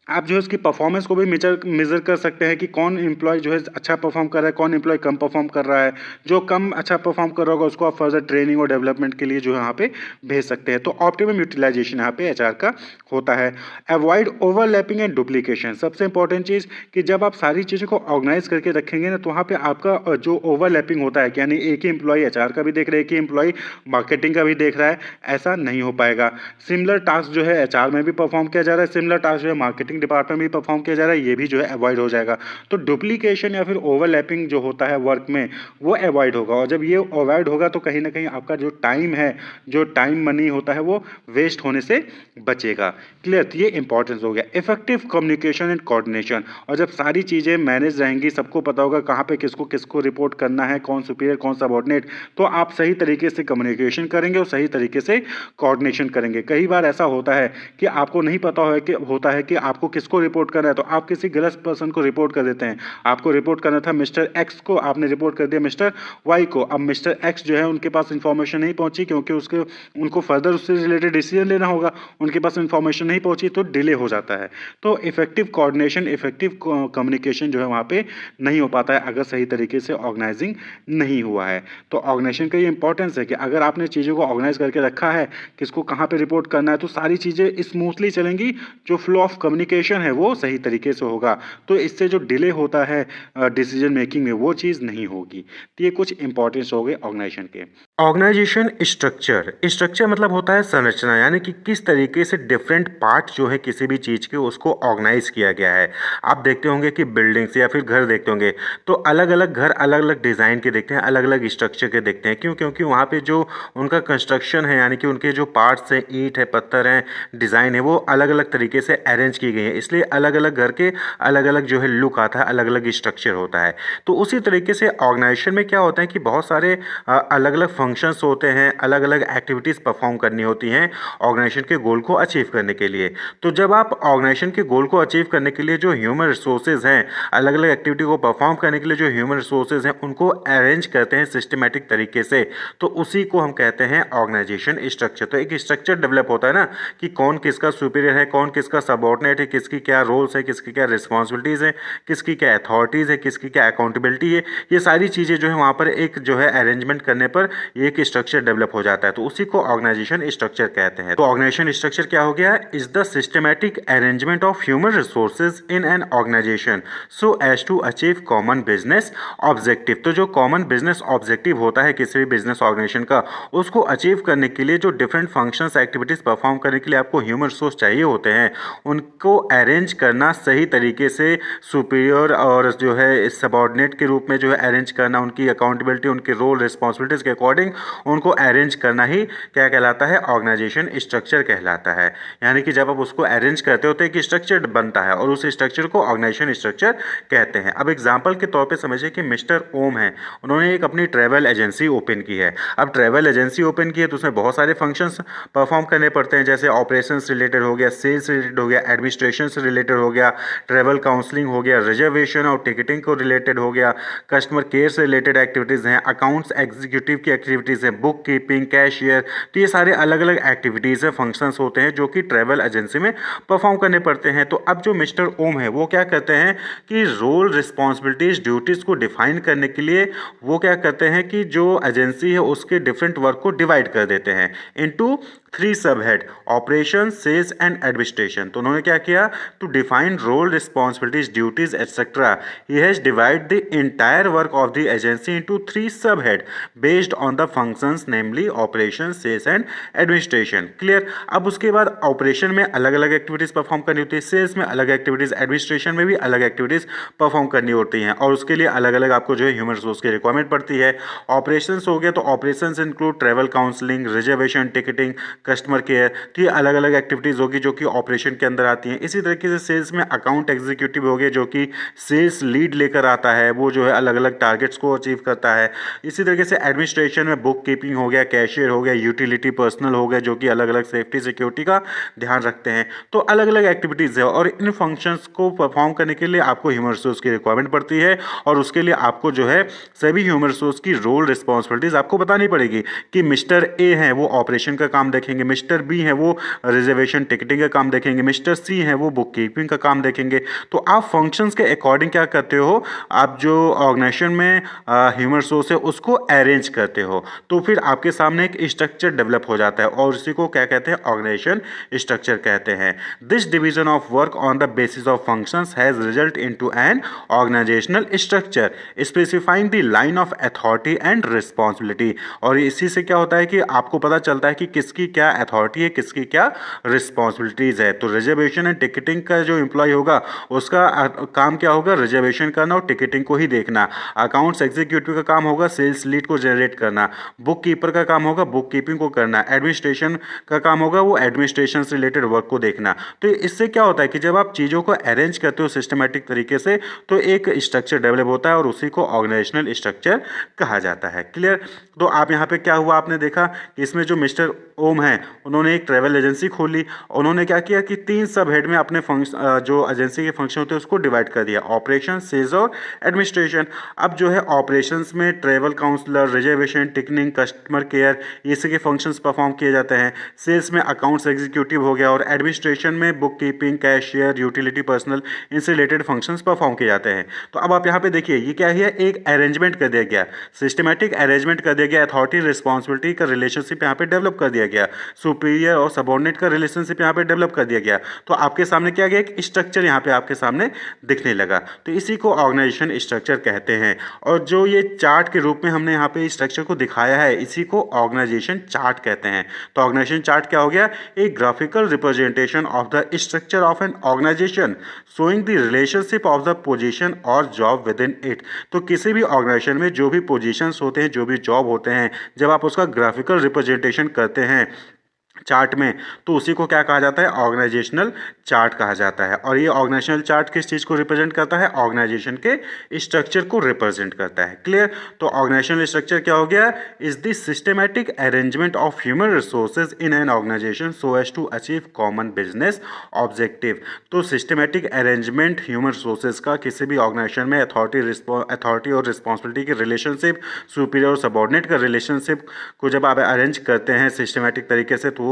आप जो है उसकी परफॉर्मेंस को भी मेजर कर सकते हैं कि कौन एम्प्लॉय जो है अच्छा परफॉर्म कर रहा है, कौन एम्प्लॉय कम परफॉर्म कर रहा है। जो कम अच्छा परफॉर्म कर रहा होगा उसको आप फर्दर ट्रेनिंग और डेवलपमेंट के लिए जो है यहाँ पे भेज सकते हैं। तो ऑप्टिमम यूटिलाइजेशन यहाँ पे एचआर का होता है। अवॉइड ओवरलैपिंग एंड डुप्लीकेशन, सबसे इंपॉर्टेंट चीज़ कि जब आप सारी चीज़ों को ऑर्गेनाइज करके रखेंगे ना, तो वहाँ पे आपका जो ओवरलैपिंग होता है, यानी एक ही एम्प्लॉय एचआर का भी देख रहा है, एक ही एम्प्लॉय मार्केटिंग का भी देख रहा है, ऐसा नहीं हो पाएगा। सिमिलर टास्क जो है एचआर में भी परफॉर्म किया जा रहा है, सिमिलर टास्क जो है मार्केटिंग डिपार्टमेंट में परफॉर्म किया जा रहा है, ये भी जो है अवॉइड हो जाएगा। तो डुप्लीकेशन या फिर ओवरलैपिंग जो होता है वर्क में, वो अवॉइड होगा, और जब ये अवॉइड होगा तो कहीं ना कहीं आपका जो टाइम है, जो टाइम मनी होता है, वो वेस्ट होने से बचेगा। क्लियर, तो ये इंपॉर्टेंस हो गया। इफेक्टिव कम्युनिकेशन एंड कोऑर्डिनेशन, और जब सारी चीज़ें मैनेज रहेंगी, सबको पता होगा कहाँ पे किसको किसको रिपोर्ट करना है, कौन सुपीरियर कौन सबऑर्डिनेट, तो आप सही तरीके से कम्युनिकेशन करेंगे और सही तरीके से कोऑर्डिनेशन करेंगे। कई बार ऐसा होता है कि आपको नहीं पता होता है कि आपको किसको रिपोर्ट करना है, तो आप किसी गलत पर्सन को रिपोर्ट कर देते हैं। आपको रिपोर्ट करना था मिस्टर एक्स को, आपने रिपोर्ट कर दिया मिस्टर वाई को। अब मिस्टर एक्स जो है उनके पास इंफॉर्मेशन नहीं पहुंची, क्योंकि उनको फर्दर उससे रिलेटेड डिसीजन लेना होगा, उनके पास इंफॉर्मेशन नहीं पहुंची, तो डिले हो जाता है। तो इफेक्टिव कोऑर्डिनेशन, इफेक्टिव कम्युनिकेशन जो है वहाँ पे नहीं हो पाता है अगर सही तरीके से ऑर्गेनाइजिंग नहीं हुआ है। तो ऑर्गेनाइजेशन का ये इंपॉर्टेंस है कि अगर आपने चीज़ों को ऑर्गेनाइज करके रखा है, किसको कहाँ पे रिपोर्ट करना है, तो सारी चीज़ें स्मूथली चलेंगी, जो फ्लो ऑफ कम्युनिकेशन है वो सही तरीके से होगा, तो इससे जो डिले होता है डिसीजन मेकिंग में, वो चीज़ नहीं होगी। तो ये कुछ इंपॉर्टेंस हो गए ऑर्गेनाइजेशन के। ऑर्गेनाइजेशन स्ट्रक्चर, स्ट्रक्चर मतलब होता है संरचना, यानी कि किस तरीके से डिफरेंट पार्ट जो है किसी भी चीज़ के, उसको ऑर्गेनाइज किया गया है। आप देखते होंगे कि बिल्डिंग्स या फिर घर देखते होंगे, तो अलग अलग घर अलग अलग डिज़ाइन के देखते हैं, अलग अलग स्ट्रक्चर के देखते हैं। क्यों? क्योंकि वहाँ पे जो उनका कंस्ट्रक्शन है, यानी कि उनके जो पार्ट्स हैं, ईंट है, पत्थर हैं, डिज़ाइन है, वो अलग अलग तरीके से अरेंज की गई है, इसलिए अलग अलग घर के अलग अलग जो है लुक आता है, अलग अलग स्ट्रक्चर होता है। तो उसी तरीके से ऑर्गेनाइजेशन में क्या होता है कि बहुत सारे अलग अलग फंक्शंस होते हैं, अलग अलग एक्टिविटीज़ परफॉर्म करनी होती हैं ऑर्गेनाइजेशन के गोल को अचीव करने के लिए। तो जब आप ऑर्गेनाइजेशन के गोल को अचीव करने के लिए जो ह्यूमन रिसोर्सेज हैं, अलग अलग एक्टिविटी को परफॉर्म करने के लिए जो ह्यूमन रिसोर्सेज हैं, उनको अरेंज करते हैं सिस्टमेटिक तरीके से, तो उसी को हम कहते हैं ऑर्गेनाइजेशन स्ट्रक्चर। तो एक स्ट्रक्चर डेवलप होता है ना कि कौन किसका सुपीरियर है, कौन किसका सबऑर्डिनेट है, किसकी क्या रोल्स है, किसकी क्या रिस्पॉन्सिबिलिटीज़ है, किसकी क्या अथॉरिटीज़ है, किसकी क्या अकाउंटेबिलिटी है, ये सारी चीज़ें जो है वहाँ पर एक जो है अरेंजमेंट करने पर एक स्ट्रक्चर डेवलप हो जाता है। तो उसी को ऑर्गेनाइजेशन स्ट्रक्चर कहते हैं। तो ऑर्गेनाइजेशन स्ट्रक्चर क्या हो गया? Is the systematic arrangement of human resources in an organisation so as to achieve common business objective. तो जो कॉमन बिजनेस ऑब्जेक्टिव होता है किसी भी बिजनेस ऑर्गेनाइजेशन का, उसको अचीव करने के लिए जो डिफरेंट फंक्शंस एक्टिविटीज़ परफॉर्म करने के लिए आपको ह्यूमन रिसोर्स चाहिए होते हैं, उनको अरेंज करना सही तरीके से, सुपीरियर और जो है सबऑर्डिनेट के रूप में जो है अरेंज करना, उनकी अकाउंटेबिलिटी, उनके रोल रिस्पॉन्सिबिलिटीज़ के अकॉर्डिंग उनको अरेंज करना ही क्या कहलाता है? ऑर्गेनाइजेशन स्ट्रक्चर कहलाता है। यानी कि जब आप उसको अरेंज करते हो तो एक स्ट्रक्चर बनता है, और उस स्ट्रक्चर को ऑर्गेनाइजेशन स्ट्रक्चर कहते हैं। अब एग्जांपल के तौर पे समझिए कि मिस्टर ओम है, उन्होंने एक अपनी ट्रैवल एजेंसी ओपन की है। अब ट्रैवल एजेंसी ओपन की है तो उसमें बहुत सारे फंक्शंस परफॉर्म करने पड़ते हैं, जैसे ऑपरेशन से रिलेटेड हो गया, सेल्स रिलेटेड हो गया, एडमिनिस्ट्रेशन से रिलेटेड हो गया, ट्रैवल काउंसलिंग हो गया, रिजर्वेशन और टिकटिंग को रिलेटेड हो गया, कस्टमर केयर से रिलेटेड एक्टिविटीज़ हैं, अकाउंट्स एग्जीक्यूटिव की एक्टिविटीज़ है, बुक कीपिंग, कैशियर, तो ये सारे अलग अलग एक्टिविटीज़ है, फंक्शंस होते हैं जो कि ट्रैवल एजेंसी में परफॉर्म करने पड़ते हैं। तो अब जो मिस्टर ओम है वो क्या कहते हैं कि रोल, रिस्पॉन्सिबिलिटीज़, ड्यूटीज़ को डिफाइन करने के लिए वो क्या करते हैं कि जो एजेंसी है उसके डिफरेंट वर्क को डिवाइड कर देते हैं into 3 sub head, operation, sales and administration. तो उन्होंने क्या किया, to define role, responsibilities, duties etcetera, he has divide the entire work of the agency into 3 sub head based on the functions namely operation, sales and administration. Clear. अब उसके बाद operation में अलग अलग एक्टिविटीज परफॉर्म करनी होती है, sales में अलग एक्टिविटीज, एडमिनिस्ट्रेशन में भी अलग एक्टिविटीज परफॉर्म करनी होती हैं और उसके लिए अलग अलग आपको जो है ह्यूमन रिसोर्स की रिक्वायरमेंट पड़ती है। ऑपरेशंस हो गया तो operations include travel counselling, reservation, ticketing, customer care, तो ये अलग अलग एक्टिविटीज़ होगी जो कि ऑपरेशन के अंदर आती हैं। इसी तरीके से सेल्स में अकाउंट एग्जीक्यूटिव हो गया जो कि सेल्स लीड लेकर आता है, वो जो है अलग अलग टारगेट्स को अचीव करता है। इसी तरीके से एडमिनिस्ट्रेशन में बुक कीपिंग हो गया, कैशियर हो गया, यूटिलिटी पर्सनल हो गया जो कि अलग अलग सेफ्टी सिक्योरिटी का ध्यान रखते हैं। तो अलग अलग एक्टिविटीज़ है और इन फंक्शंस को परफॉर्म करने के लिए आपको ह्यूमन रिसोर्स की रिक्वायरमेंट पड़ती है और उसके लिए आपको जो है सभी ह्यूमन रिसोर्स की रोल, रिस्पॉन्सिबिलिटीज़ आपको बतानी पड़ेगी कि मिस्टर ए है वो ऑपरेशन का काम देखेंगे, मिस्टर बी है वो रिजर्वेशन टिकटिंग का काम देखेंगे, मिस्टर सी है वो बुक कीपिंग का काम देखेंगे। तो आप फंक्शंस के अकॉर्डिंग क्या करते हो, आप जो ऑर्गेनाइजेशन में ह्यूमन रिसोर्स है उसको अरेंज करते हो, तो फिर आपके सामने एक स्ट्रक्चर डेवलप हो जाता है और उसी को क्या कहते हैं, ऑर्गेनाइजेशन स्ट्रक्चर कहते हैं। This division of work on the basis of functions has result into an organisational structure specifying the line of authority and responsibility. और इसी से क्या होता है कि आपको पता चलता है कि किसकी क्या अथॉरिटी है, किसकी क्या रिस्पॉन्सिबिलिटीज है। तो रिजर्वेशन एंड टिकटिंग का जो एम्प्लॉय होगा उसका काम क्या होगा, रिजर्वेशन करना और टिकटिंग को ही देखना। अकाउंट्स एग्जीक्यूटिव का काम होगा सेल्स लीड को जनरेट करना, बुक कीपर का काम होगा बुक कीपिंग को करना, एडमिनिस्ट्रेशन का काम होगा वो एडमिनिस्ट्रेशन से रिलेटेड वर्क को देखना। तो इससे क्या होता है कि जब आप चीज़ों को अरेंज करते हो सिस्टमेटिक तरीके से तो एक स्ट्रक्चर डेवलप होता है और उसी को ऑर्गेनाइजेशनल स्ट्रक्चर कहा जाता है। क्लियर। तो आप यहाँ पे क्या हुआ, आपने देखा कि इसमें जो मिस्टर ओम है उन्होंने एक ट्रैवल एजेंसी खोली, उन्होंने क्या किया कि 3 सब हेड में अपने जो एजेंसी के फंक्शन होते हैं उसको डिवाइड कर दिया, ऑपरेशन, सेल्स और एडमिनिस्ट्रेशन। अब जो है ऑपरेशंस में travel counsellor, reservation, ticketing, customer care, इसी के फंक्शंस परफॉर्म किए जाते हैं। सेल्स में अकाउंट्स एग्जीक्यूटिव हो गया और एडमिनिस्ट्रेशन में book keeping, cashier, utility personal, इनसे रिलेटेड फंक्शंस परफॉर्म किए जाते हैं। तो अब आप यहाँ पे देखिए ये क्या है, एक अरेंजमेंट कर दिया गया, सिस्टमैटिक अरेंजमेंट कर दिया गया, अथॉरिटी रिस्पॉन्सिबिलिटी का रिलेशनशिप यहाँ पे डेवलप कर दिया गया, सुपीरियर और सबऑर्डिनेट का रिलेशनशिप यहाँ पे डेवलप कर दिया गया। तो आपके सामने क्या गया, एक स्ट्रक्चर यहाँ पे आपके सामने दिखने लगा। तो इसी को ऑर्गेनाइजेशन स्ट्रक्चर कहते हैं और जो ये चार्ट के रूप में हमने यहाँ पे स्ट्रक्चर को दिखाया है इसी को ऑर्गेनाइजेशन चार्ट कहते हैं। तो ऑर्गेनाइजेशन चार्ट क्या हो गया, एक graphical representation of the structure of an organisation showing the relationship of the position और जॉब विद इन इट। तो किसी भी ऑर्गेनाइजेशन में जो भी पोजीशंस होते हैं, जो भी जॉब होते हैं, जब आप उसका ग्राफिकल रिप्रेजेंटेशन करते हैं चार्ट में तो उसी को क्या कहा जाता है, ऑर्गेनाइजेशनल चार्ट कहा जाता है। और ये ऑर्गेनाइजेशनल चार्ट किस चीज़ को रिप्रेजेंट करता है, ऑर्गेनाइजेशन के स्ट्रक्चर को रिप्रेजेंट करता है। क्लियर। तो ऑर्गेनाइजेशनल स्ट्रक्चर क्या हो गया, is the systematic arrangement of human resources in an organisation so as to achieve common business objective. तो सिस्टमैटिक अरेंजमेंट ह्यूमन रिसोर्सेज का किसी भी ऑर्गेनाइजेशन में अथॉरिटी और रिस्पॉन्सिबिलिटी के रिलेशनशिप, सुपीरियर और सबऑर्डिनेट का रिलेशनशिप को जब आप अरेंज करते हैं सिस्टमैटिक तरीके से तो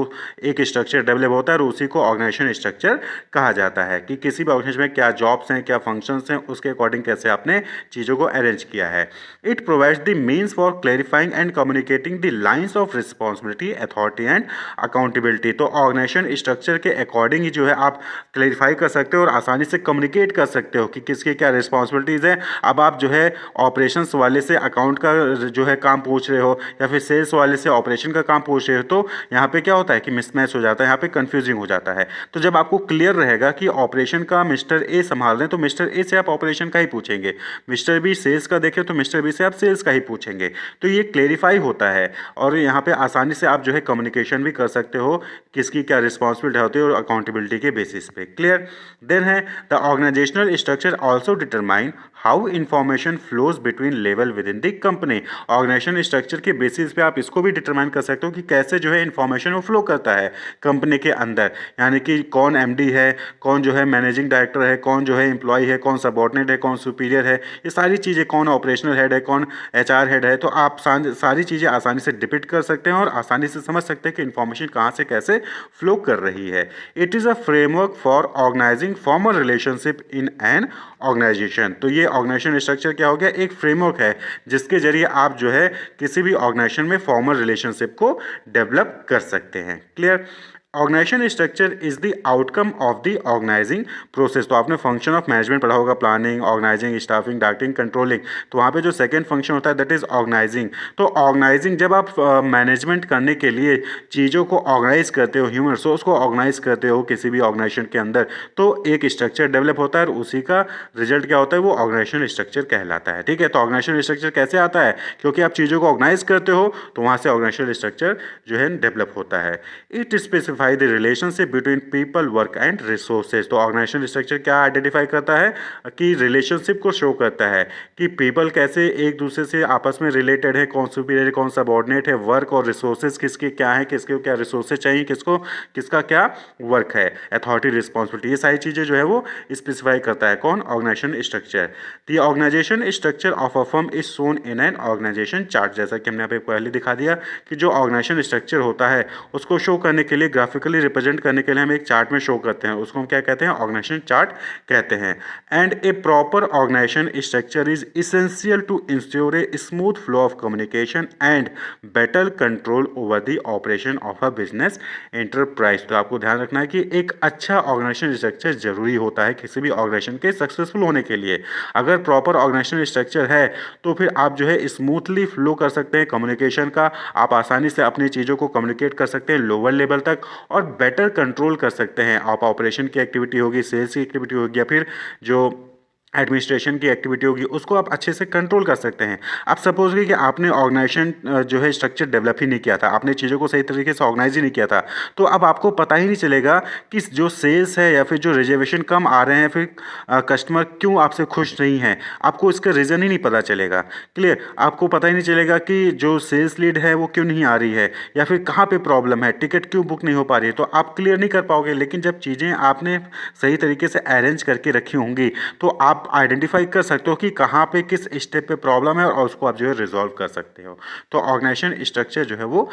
एक स्ट्रक्चर डेवलप होता है और उसी को ऑर्गेनाइजेशन स्ट्रक्चर कहा जाता है कि किसी भी ऑर्गेनाइजेशन में क्या जॉब्स हैं, क्या फंक्शंस हैं, उसके अकॉर्डिंग कैसे आपने चीज़ों को अरेंज किया है। It provides the means for clarifying and communicating the lines of responsibility, authority and accountability. तो ऑर्गेनाइजेशन स्ट्रक्चर के अकॉर्डिंग ही जो है आप क्लैरिफाई कर सकते हो और आसानी से कम्युनिकेट कर सकते हो कि किसकी क्या रिस्पॉन्सिबिलिटीज़ है। अब आप जो है ऑपरेशंस वाले से अकाउंट का जो है काम पूछ रहे हो या फिर सेल्स वाले से ऑपरेशन का काम पूछ रहे हो तो यहाँ पे क्या होता है कि मिसमैच हो जाता है, यहाँ पे कंफ्यूजिंग हो जाता है। तो जब आपको क्लियर रहेगा कि ऑपरेशन का मिस्टर ए संभाल रहे हैं तो मिस्टर ए से आप ऑपरेशन का ही पूछेंगे, मिस्टर बी सेल्स का देखें तो मिस्टर बी से आप सेल्स का ही पूछेंगे। तो ये क्लेरिफाई होता है और यहाँ पे आसानी से आप जो है कम्युनिकेशन भी कर सकते हो किसकी क्या रिस्पॉन्सिबिलिटी होती है और अकाउंटेबिलिटी के बेसिस पे। क्लियर। देन है the organisational structure also determine how information flows between level within the company. Organisation structure के बेसिस पे आप इसको भी डिटरमाइन कर सकते हो कि कैसे जो है इंफॉर्मेशन वो फ्लो करता है कंपनी के अंदर, यानी कि कौन एमडी है, कौन जो है मैनेजिंग डायरेक्टर है, कौन जो है एम्प्लॉय है, कौन सबॉर्डिनेट है, कौन सुपीरियर है, ये सारी चीज़ें, कौन ऑपरेशनल हेड है, कौन एचआर हेड है। तो आप सारी चीज़ें आसानी से डिपिक्ट कर सकते हैं और आसानी से समझ सकते हैं कि इंफॉर्मेशन कहाँ से कैसे फ्लो कर रही है। It is a framework for organising formal relationship in an organisation. तो ये ऑर्गेनाइजेशन स्ट्रक्चर क्या हो गया, एक फ्रेमवर्क है जिसके जरिए आप जो है किसी भी ऑर्गेनाइजेशन में फॉर्मल रिलेशनशिप को डेवलप कर सकते हैं। Clear. Organisation structure is the outcome of the organising process. तो आपने फंक्शन ऑफ मैनेजमेंट पढ़ा होगा, planning, organising, staffing, directing, controlling. तो वहाँ पे जो सेकंड फंक्शन होता है दैट इज ऑर्गेनाइजिंग। तो ऑर्गेनाइजिंग, जब आप मैनेजमेंट करने के लिए चीज़ों को ऑर्गेनाइज करते हो, ह्यूमन रिसोर्स को ऑर्गेनाइज करते हो किसी भी ऑर्गेनाइजेशन के अंदर, तो एक स्ट्रक्चर डेवलप होता है और उसी का रिजल्ट क्या होता है, वो ऑर्गेनाइजेशन स्ट्रक्चर कहलाता है। ठीक है। तो ऑर्गेनाइजेशन स्ट्रक्चर कैसे आता है, क्योंकि आप चीज़ों को ऑर्गेनाइज करते हो तो वहाँ से ऑर्गेनाइजेशन स्ट्रक्चर जो है डेवलप होता है। It specify the relationship between people, work and resources. तो ऑर्गेनाइजेशन स्ट्रक्चर क्या आइडेंटिफाई करता है कि रिलेशनशिप को शो करता है कि पीपल कैसे एक दूसरे से आपस में रिलेटेड है, कौन सुपीरियर है, कौन सबऑर्डिनेट है, वर्क और रिसोर्सेज किसके क्या है, किसके क्या रिसोर्सेज चाहिए, किसको किसका क्या वर्क है, अथॉरिटी, रिस्पॉन्सिबिलिटी, ये सारी चीज़ें जो है वो स्पेसिफाई करता है कौन, organisation structure. The organisation structure of a firm is shown in an organisation chart. जैसा कि हमने यहाँ पे पहले दिखा दिया कि जो ऑर्गेनाइजेशन स्ट्रक्चर होता है उसको शो करने के लिए, ग्राफिकली रिप्रेजेंट करने के लिए हम एक चार्ट में शो करते हैं, उसको हम क्या कहते हैं, ऑर्गेनाइजेशन चार्ट कहते हैं। And a proper organisation structure is essential to ensure a smooth flow of communication and better control over the operation of a business enterprise. तो आपको ध्यान रखना है कि एक अच्छा ऑर्गेनाइजेशन स्ट्रक्चर जरूरी होता है किसी भी ऑर्गेनाइजेशन के सक्सेसफुल होने के लिए। अगर प्रॉपर ऑर्गेनाइजेशन स्ट्रक्चर है तो फिर आप जो है स्मूथली फ्लो कर सकते हैं कम्युनिकेशन का, आप आसानी से अपनी चीज़ों को कम्युनिकेट कर सकते हैं लोअर लेवल तक और बेटर कंट्रोल कर सकते हैं। आप ऑपरेशन की एक्टिविटी होगी, सेल्स की एक्टिविटी होगी या फिर जो एडमिनिस्ट्रेशन की एक्टिविटी होगी उसको आप अच्छे से कंट्रोल कर सकते हैं। आप सपोज करिए कि आपने ऑर्गेनाइजेशन जो है स्ट्रक्चर डेवलप ही नहीं किया था, आपने चीज़ों को सही तरीके से ऑर्गेनाइज ही नहीं किया था, तो अब आपको पता ही नहीं चलेगा कि जो सेल्स है या फिर जो रिजर्वेशन कम आ रहे हैं, फिर कस्टमर क्यों आपसे खुश नहीं है, आपको इसका रीज़न ही नहीं पता चलेगा। क्लियर। आपको पता ही नहीं चलेगा कि जो सेल्स लीड है वो क्यों नहीं आ रही है या फिर कहाँ पे प्रॉब्लम है, टिकट क्यों बुक नहीं हो पा रही है, तो आप क्लियर नहीं कर पाओगे। लेकिन जब चीज़ें आपने सही तरीके से अरेंज करके रखी होंगी तो आप आइडेंटिफाई कर सकते हो कि कहाँ पे किस स्टेप पे प्रॉब्लम है और उसको आप जो है रिजॉल्व कर सकते हो। तो ऑर्गेनाइजेशन स्ट्रक्चर जो है वो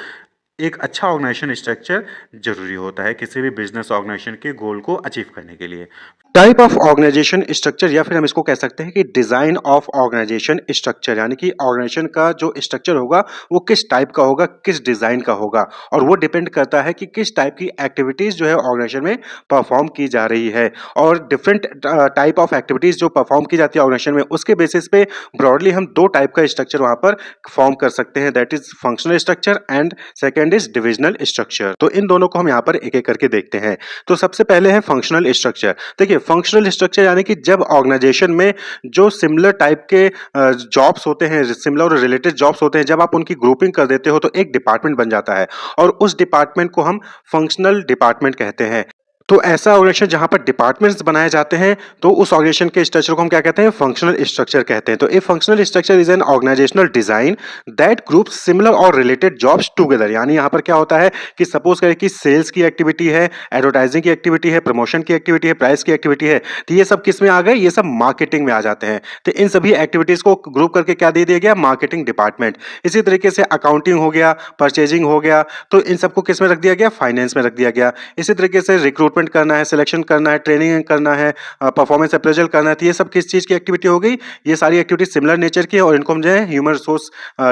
एक अच्छा ऑर्गेनाइजेशन स्ट्रक्चर जरूरी होता है किसी भी बिजनेस ऑर्गेनाइजेशन के गोल को अचीव करने के लिए। टाइप ऑफ ऑर्गेनाइजेशन स्ट्रक्चर या फिर हम इसको कह सकते हैं कि डिजाइन ऑफ ऑर्गेनाइजेशन स्ट्रक्चर, यानी कि ऑर्गेनाइजेशन का जो स्ट्रक्चर होगा वो किस टाइप का होगा, किस डिजाइन का होगा, और वो डिपेंड करता है कि किस टाइप की एक्टिविटीज जो है ऑर्गेनाइजेशन में परफॉर्म की जा रही है। और डिफरेंट टाइप ऑफ एक्टिविटीज जो परफॉर्म की जाती है ऑर्गेनाइजेशन में उसके बेसिस पे ब्रॉडली हम दो टाइप का स्ट्रक्चर वहां पर फॉर्म कर सकते हैं, that is functional structure and second is divisional structure. तो इन दोनों को हम यहाँ पर एक एक करके देखते हैं। तो सबसे पहले है फंक्शनल स्ट्रक्चर। देखिए फंक्शनल स्ट्रक्चर यानी कि जब ऑर्गेनाइजेशन में जो सिमिलर टाइप के जॉब्स होते हैं, सिमिलर और रिलेटेड जॉब्स होते हैं, जब आप उनकी ग्रुपिंग कर देते हो तो एक डिपार्टमेंट बन जाता है और उस डिपार्टमेंट को हम फंक्शनल डिपार्टमेंट कहते हैं। तो ऐसा ऑर्गेनाइजेशन जहां पर डिपार्टमेंट्स बनाए जाते हैं तो उस ऑर्गेनाइजेशन के स्ट्रक्चर को हम क्या कहते हैं, फंक्शनल स्ट्रक्चर कहते हैं। तो a functional structure is an organisational design that groups similar और रिलेटेड जॉब्स टुगेदर। यानी यहां पर क्या होता है कि सपोज करें कि सेल्स की एक्टिविटी है, एडवर्टाइजिंग की एक्टिविटी है, प्रमोशन की एक्टिविटी है, प्राइस की एक्टिविटी है, तो ये सब किस में आ गए, ये सब मार्केटिंग में आ जाते हैं। तो इन सभी एक्टिविटीज को ग्रुप करके क्या दे दिया गया, मार्केटिंग डिपार्टमेंट। इसी तरीके से अकाउंटिंग हो गया, परचेजिंग हो गया, तो इन सबको किस में रख दिया गया, फाइनेंस में रख दिया गया। इसी तरीके से रिक्रूटमेंट करना है, सिलेक्शन करना है, ट्रेनिंग करना है, परफॉर्मेंस अप्रेजल करना है, तो ये सब किस चीज की एक्टिविटी हो गई, ये सारी एक्टिविटी सिमिलर नेचर की है और इनको हम जो है ह्यूमन रिसोर्स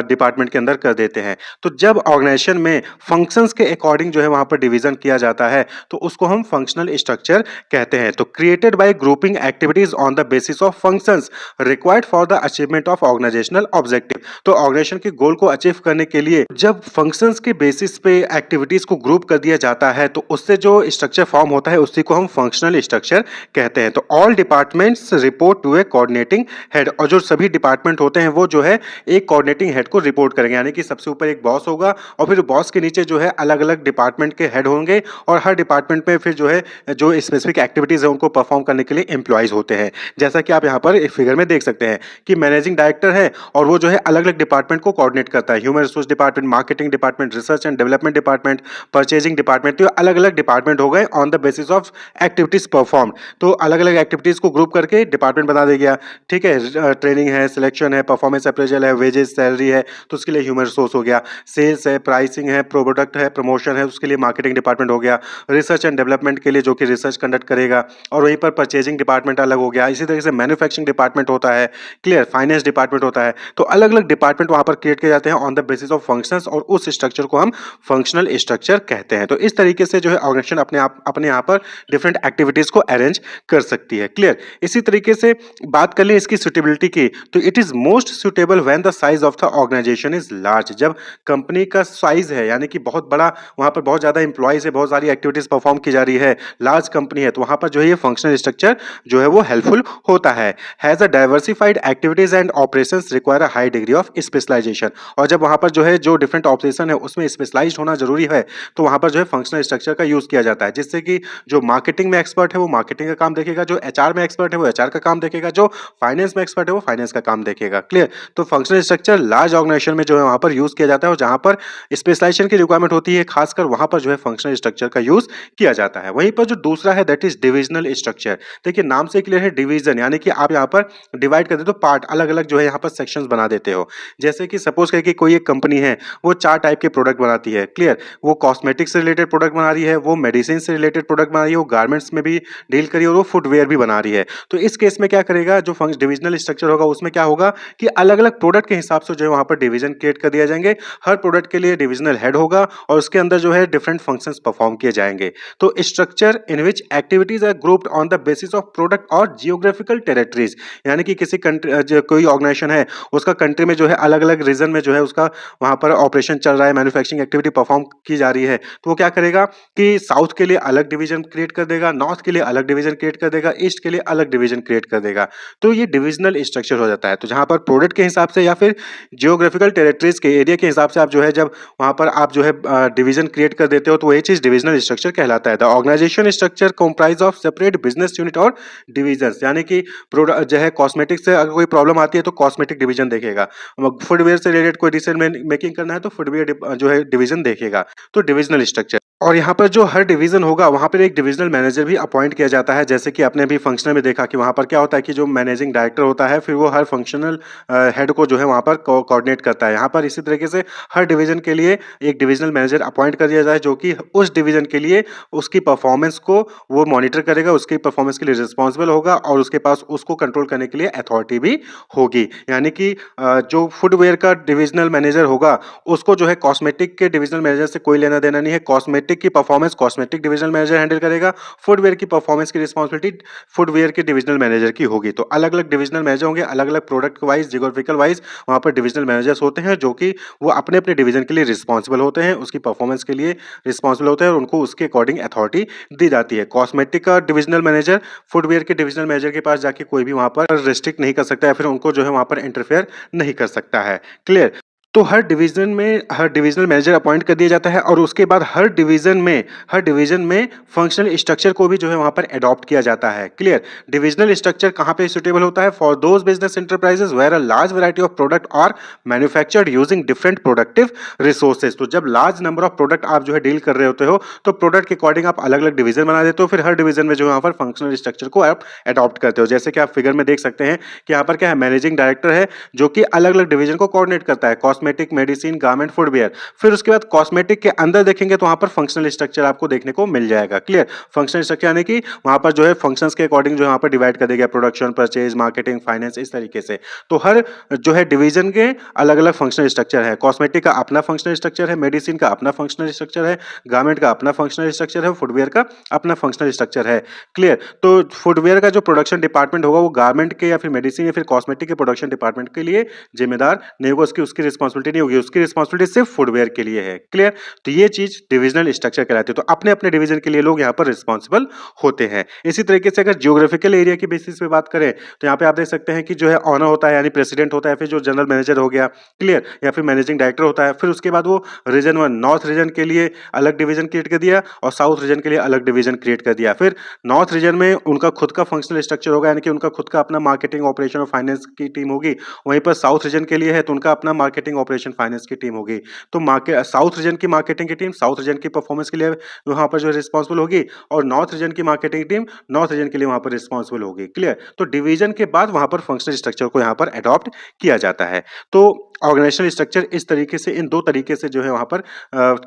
डिपार्टमेंट के अंदर कर देते हैं। तो जब ऑर्गेनाइजेशन में फंक्शंस के अकॉर्डिंग जो है वहां पर डिवीजन किया जाता है तो उसको हम फंक्शनल स्ट्रक्चर कहते हैं। तो created by grouping activities on the basis of functions required for the achievement of organisational objective. तो ऑर्गेनाइजेशन के गोल को अचीव करने के लिए जब फंक्शंस के बेसिस पे एक्टिविटीज को ग्रुप कर दिया जाता है तो उससे जो स्ट्रक्चर फॉर्म परफॉर्म होता है उसी को हम फंक्शनल स्ट्रक्चर कहते हैं। तो all departments report to a coordinating head, और जो सभी डिपार्टमेंट होते हैं वो जो है एक कोऑर्डिनेटिंग हेड को रिपोर्ट करेंगे, यानी कि सबसे ऊपर एक बॉस होगा और फिर बॉस के नीचे जो है अलग-अलग डिपार्टमेंट के हेड होंगे और हर डिपार्टमेंट में फिर जो है जो स्पेसिफिक एक्टिविटीज़ है उनको परफॉर्म करने के लिए एम्प्लॉइज़ होते हैं। जैसा कि आप यहाँ पर एक फिगर में देख सकते हैं कि मैनेजिंग डायरेक्टर है और वो जो है अलग-अलग डिपार्टमेंट को कोऑर्डिनेट करता है। Human resource department, marketing department, research and development department, purchasing department, तो अलग-अलग डिपार्टमेंट हो गए on the basis of activities performed. तो अलग-अलग एक्टिविटीज़ को ग्रुप करके डिपार्टमेंट बना दिया गया, ठीक है? ट्रेनिंग है, सिलेक्शन है, परफॉर्मेंस अप्रेजल है, वेजेस, सैलरी है, तो उसके लिए ह्यूमन रिसोर्स हो गया। सेल्स है, प्राइसिंग है, प्रोडक्ट है, प्रमोशन है, उसके लिए मार्केटिंग डिपार्टमेंट हो गया। रिसर्च एंड डेवलपमेंट के लिए जो कि रिसर्च कंडक्ट करेगा, और वहीं पर परचेजिंग डिपार्टमेंट अलग हो गया। इसी तरीके से मैन्युफैक्चरिंग डिपार्टमेंट होता है, क्लियर? फाइनेंस डिपार्टमेंट होता है। तो अलग-अलग डिपार्टमेंट वहाँ पर क्रिएट किए जाते हैं on the basis of functions, और उस स्ट्रक्चर को हम फंक्शनल स्ट्रक्चर कहते हैं। तो इस तरीके से जो है ऑर्गेनाइजेशन अपने यहाँ पर डिफरेंट एक्टिविटीज़ को अरेंज कर सकती है, क्लियर? इसी तरीके से बात कर लें इसकी सूटेबिलिटी की, तो it is most suitable when the size of the organisation is large. जब कंपनी का साइज है, यानी कि बहुत बड़ा, वहाँ पर बहुत ज़्यादा एम्प्लॉइज़ है, बहुत सारी एक्टिविटीज़ परफॉर्म की जा रही है, लार्ज कंपनी है, तो वहाँ पर जो है ये फंक्शनल स्ट्रक्चर जो है वो हेल्पफुल होता है। Has a diversified activities and operations require a high degree of specialisation, और जब वहाँ पर जो है जो डिफरेंट ऑपरेशन है उसमें स्पेशलाइज्ड होना जरूरी है, तो वहाँ पर जो है फंक्शनल स्ट्रक्चर का यूज़ किया जाता है, जिससे कि जो मार्केटिंग में एक्सपर्ट है वो मार्केटिंग का काम देखेगा, जो एचआर में एक्सपर्ट है वो एचआर का काम देखेगा, जो फाइनेंस में एक्सपर्ट है वो फाइनेंस का काम देखेगा, क्लियर? तो फंक्शनल स्ट्रक्चर लार्ज ऑर्गेनाइजेशन में जो है वहाँ पर यूज़ किया जाता है, और जहाँ पर स्पेशलाइजेशन की रिक्वायरमेंट होती है खासकर वहाँ पर जो है फंक्शनल स्ट्रक्चर का यूज़ किया जाता है। वहीं पर जो दूसरा है दैट इज डिविजनल स्ट्रक्चर। देखिए नाम से क्लियर है डिवीजन, यानी कि आप यहाँ पर डिवाइड कर देते हो पार्ट, अलग-अलग जो है यहाँ पर सेक्शंस बना देते हो। जैसे कि सपोज करिए कि कोई एक कंपनी है, वो 4 टाइप के प्रोडक्ट बनाती है, क्लियर? वो कॉस्मेटिक्स से रिलेटेड प्रोडक्ट बना रही है, वो मेडिसिन से रिलेटेड प्रोडक्ट बना रही है, वो गारमेंट्स में भी डील करी और वो फुटवियर भी बना रही है। तो इस केस में क्या करेगा, जो डिविजनल स्ट्रक्चर होगा उसमें क्या होगा कि अलग-अलग प्रोडक्ट के हिसाब से जो है वहाँ पर डिवीजन क्रिएट कर दिया जाएंगे। हर प्रोडक्ट के लिए डिविजनल हेड होगा और उसके अंदर जो है डिफरेंट फंक्शंस परफॉर्म किए जाएंगे। तो structure in which activities are grouped on the basis of product और जियोग्राफिकल टेरिटरीज, यानी कि किसी कंट्री, कोई ऑर्गेनाइजेशन है उसका कंट्री में जो है अलग-अलग रीजन में जो है उसका वहाँ पर ऑपरेशन चल रहा है, मैन्युफैक्चरिंग एक्टिविटी परफॉर्म की जा रही है, तो वो क्या करेगा कि साउथ के लिए अलग डिवीजन क्रिएट कर देगा, नॉर्थ के लिए अलग डिवीजन क्रिएट कर देगा, ईस्ट के लिए अलग डिवीजन क्रिएट कर देगा। तो ये डिविजनल स्ट्रक्चर हो जाता है। तो जहाँ पर प्रोडक्ट के हिसाब से या फिर जियोग्राफिकल टेरिटरीज के एरिया के हिसाब से आप जो है जब वहाँ पर आप जो है डिवीजन क्रिएट कर देते हो, तो वही चीज डिविजनल स्ट्रक्चर कहलाता है। The organisation structure comprise of separate business unit और डिविजन्स, यानी कि प्रोडक्ट जो है कॉस्मेटिक्स से अगर कोई प्रॉब्लम आती है तो कॉस्मेटिक डिवीजन देखेगा, फुटवेयर से रिलेटेड कोई डिसीजन मेकिंग करना है तो फुटवेयर जो है डिवीजन देखेगा। तो डिविजनल स्ट्रक्चर, और यहाँ पर जो हर डिवीजन होगा वहाँ पर एक डिविजनल मैनेजर भी अपॉइंट किया जाता है। जैसे कि आपने भी फंक्शनल में देखा कि वहाँ पर क्या होता है कि जो मैनेजिंग डायरेक्टर होता है फिर वो हर फंक्शनल हेड को जो है वहाँ पर कोऑर्डिनेट करता है। यहाँ पर इसी तरीके से हर डिवीजन के लिए एक डिविजनल मैनेजर अपॉइंट कर दिया जाए, जो कि उस डिवीजन के लिए उसकी परफॉर्मेंस को वो मॉनिटर करेगा, उसकी परफॉर्मेंस के लिए रिस्पॉन्सिबल होगा और उसके पास उसको कंट्रोल करने के लिए अथॉरिटी भी होगी। यानी कि जो फुटवेयर का डिविजनल मैनेजर होगा उसको जो है कॉस्मेटिक के डिविजनल मैनेजर से कोई लेना देना नहीं है। कॉस्मेटिक की performance cosmetic divisional manager handle करेगा, फुटवेयर की परफॉर्मेंस की रिस्पॉन्सिबिलिटी फुटवेयर के डिविजनल मैनेजर की होगी। तो अलग-अलग डिविजनल मैनेजर होंगे, अलग-अलग प्रोडक्ट वाइज, जियोग्राफिकल वाइज वहाँ पर डिविजनल मैनेजर्स होते हैं, जो कि वो अपने-अपने डिवीजन के लिए रिस्पॉन्सिबल होते हैं, उसकी परफॉर्मेंस के लिए रिस्पॉन्सिबल होते हैं और उनको उसके अकॉर्डिंग अथॉरिटी दी जाती है। कॉस्मेटिक का डिविजनल मैनेजर फुटवेयर के डिविजनल मैनेजर के पास जाके कोई भी वहाँ पर रिस्ट्रिक्ट नहीं कर सकता है, फिर उनको जो है वहाँ पर इंटरफेयर नहीं कर सकता है। क्लियर? तो हर डिवीजन में हर डिविजनल मैनेजर अपॉइंट कर दिया जाता है और उसके बाद हर डिवीजन में फंक्शनल स्ट्रक्चर को भी जो है वहाँ पर अडॉप्ट किया जाता है। क्लियर? डिविजनल स्ट्रक्चर कहाँ पे सुटेबल होता है? For those business enterprises where a large variety of product are manufactured using different productive resources. तो जब लार्ज नंबर ऑफ प्रोडक्ट आप जो है डील कर रहे होते हो, तो प्रोडक्ट के अकॉर्डिंग आप अलग-अलग डिवीजन बना देते हो, फिर हर डिवीजन में जो है वहाँ पर फंक्शनल स्ट्रक्चर को आप अडॉप्ट करते हो। जैसे कि आप फिगर में देख सकते हैं कि यहाँ पर क्या है, मैनेजिंग डायरेक्टर है जो कि अलग-अलग डिवीजन को कोऑर्डिनेट करता है, कॉस्मेटिक, मेडिसिन, गारमेंट, फुटवियर। फिर उसके बाद कॉस्मेटिक के अंदर देखेंगे तो वहां पर फंक्शनल स्ट्रक्चर आपको देखने को मिल जाएगा। क्लियर? फंक्शनल स्ट्रक्चर यानी कि वहां पर जो है फंक्शंस के अकॉर्डिंग जो वहां पर डिवाइड कर दिया गया, प्रोडक्शन, परचेज, मार्केटिंग, फाइनेंस, इस तरीके से। तो हर जो है डिवीजन के अलग-अलग फंक्शनल स्ट्रक्चर है। कॉस्मेटिक का अपना फंक्शनल स्ट्रक्चर है, मेडिसिन का अपना फंक्शनल स्ट्रक्चर है, गारमेंट का अपना फंक्शनल स्ट्रक्चर है, फुटवियर का अपना फंक्शनल स्ट्रक्चर है। क्लियर? तो फुटवियर का जो प्रोडक्शन डिपार्टमेंट होगा वो गारमेंट के या फिर मेडिसिन या फिर कॉस्मेटिक के प्रोडक्शन डिपार्टमेंट के लिए जिम्मेदार नहीं होगा, उसकी उसकी रिस्पॉन्सिबिलिटी रिस्पॉन्सिबिलिटी नहीं होगी, उसकी रिस्पॉन्सिबिलिटी सिर्फ फुटवियर के लिए है। क्लियर? तो ये चीज डिविजनल स्ट्रक्चर कहलाती है। तो अपने अपने डिवीजन के लिए लोग यहाँ पर रिस्पॉन्सिबल होते हैं। इसी तरीके से अगर जियोग्राफिकल एरिया की बेसिस पे बात करें तो यहाँ पे आप देख सकते हैं कि जो है ऑनर होता है यानी प्रेसिडेंट होता है, फिर जो जनरल मैनेजर हो गया, क्लियर, या फिर मैनेजिंग डायरेक्टर होता है। फिर उसके बाद वो रीजन 1 नॉर्थ रीजन के लिए अलग डिवीजन क्रिएट कर दिया और साउथ रीजन के लिए अलग डिवीजन क्रिएट कर दिया। फिर नॉर्थ रीजन में उनका खुद का फंक्शनल स्ट्रक्चर होगा, यानी कि उनका खुद का अपना मार्केटिंग ऑपरेशन और फाइनेंस की टीम होगी। वहीं पर साउथ रीजन के लिए है तो उनका अपना मार्केटिंग ऑपरेशन फाइनेंस की टीम होगी। तो साउथ रीजन की मार्केटिंग की टीम साउथ रीजन की परफॉर्मेंस के लिए वहां पर जो रिस्पॉन्सिबल होगी, और नॉर्थ रीजन की मार्केटिंग टीम नॉर्थ रीजन के लिए वहां पर रिस्पॉन्सिबल होगी। क्लियर? तो डिवीजन के बाद वहां पर फंक्शनल स्ट्रक्चर को यहाँ पर अडॉप्ट किया जाता है। तो ऑर्गेनाइजेशनल स्ट्रक्चर इस तरीके से, इन दो तरीके से जो है वहां पर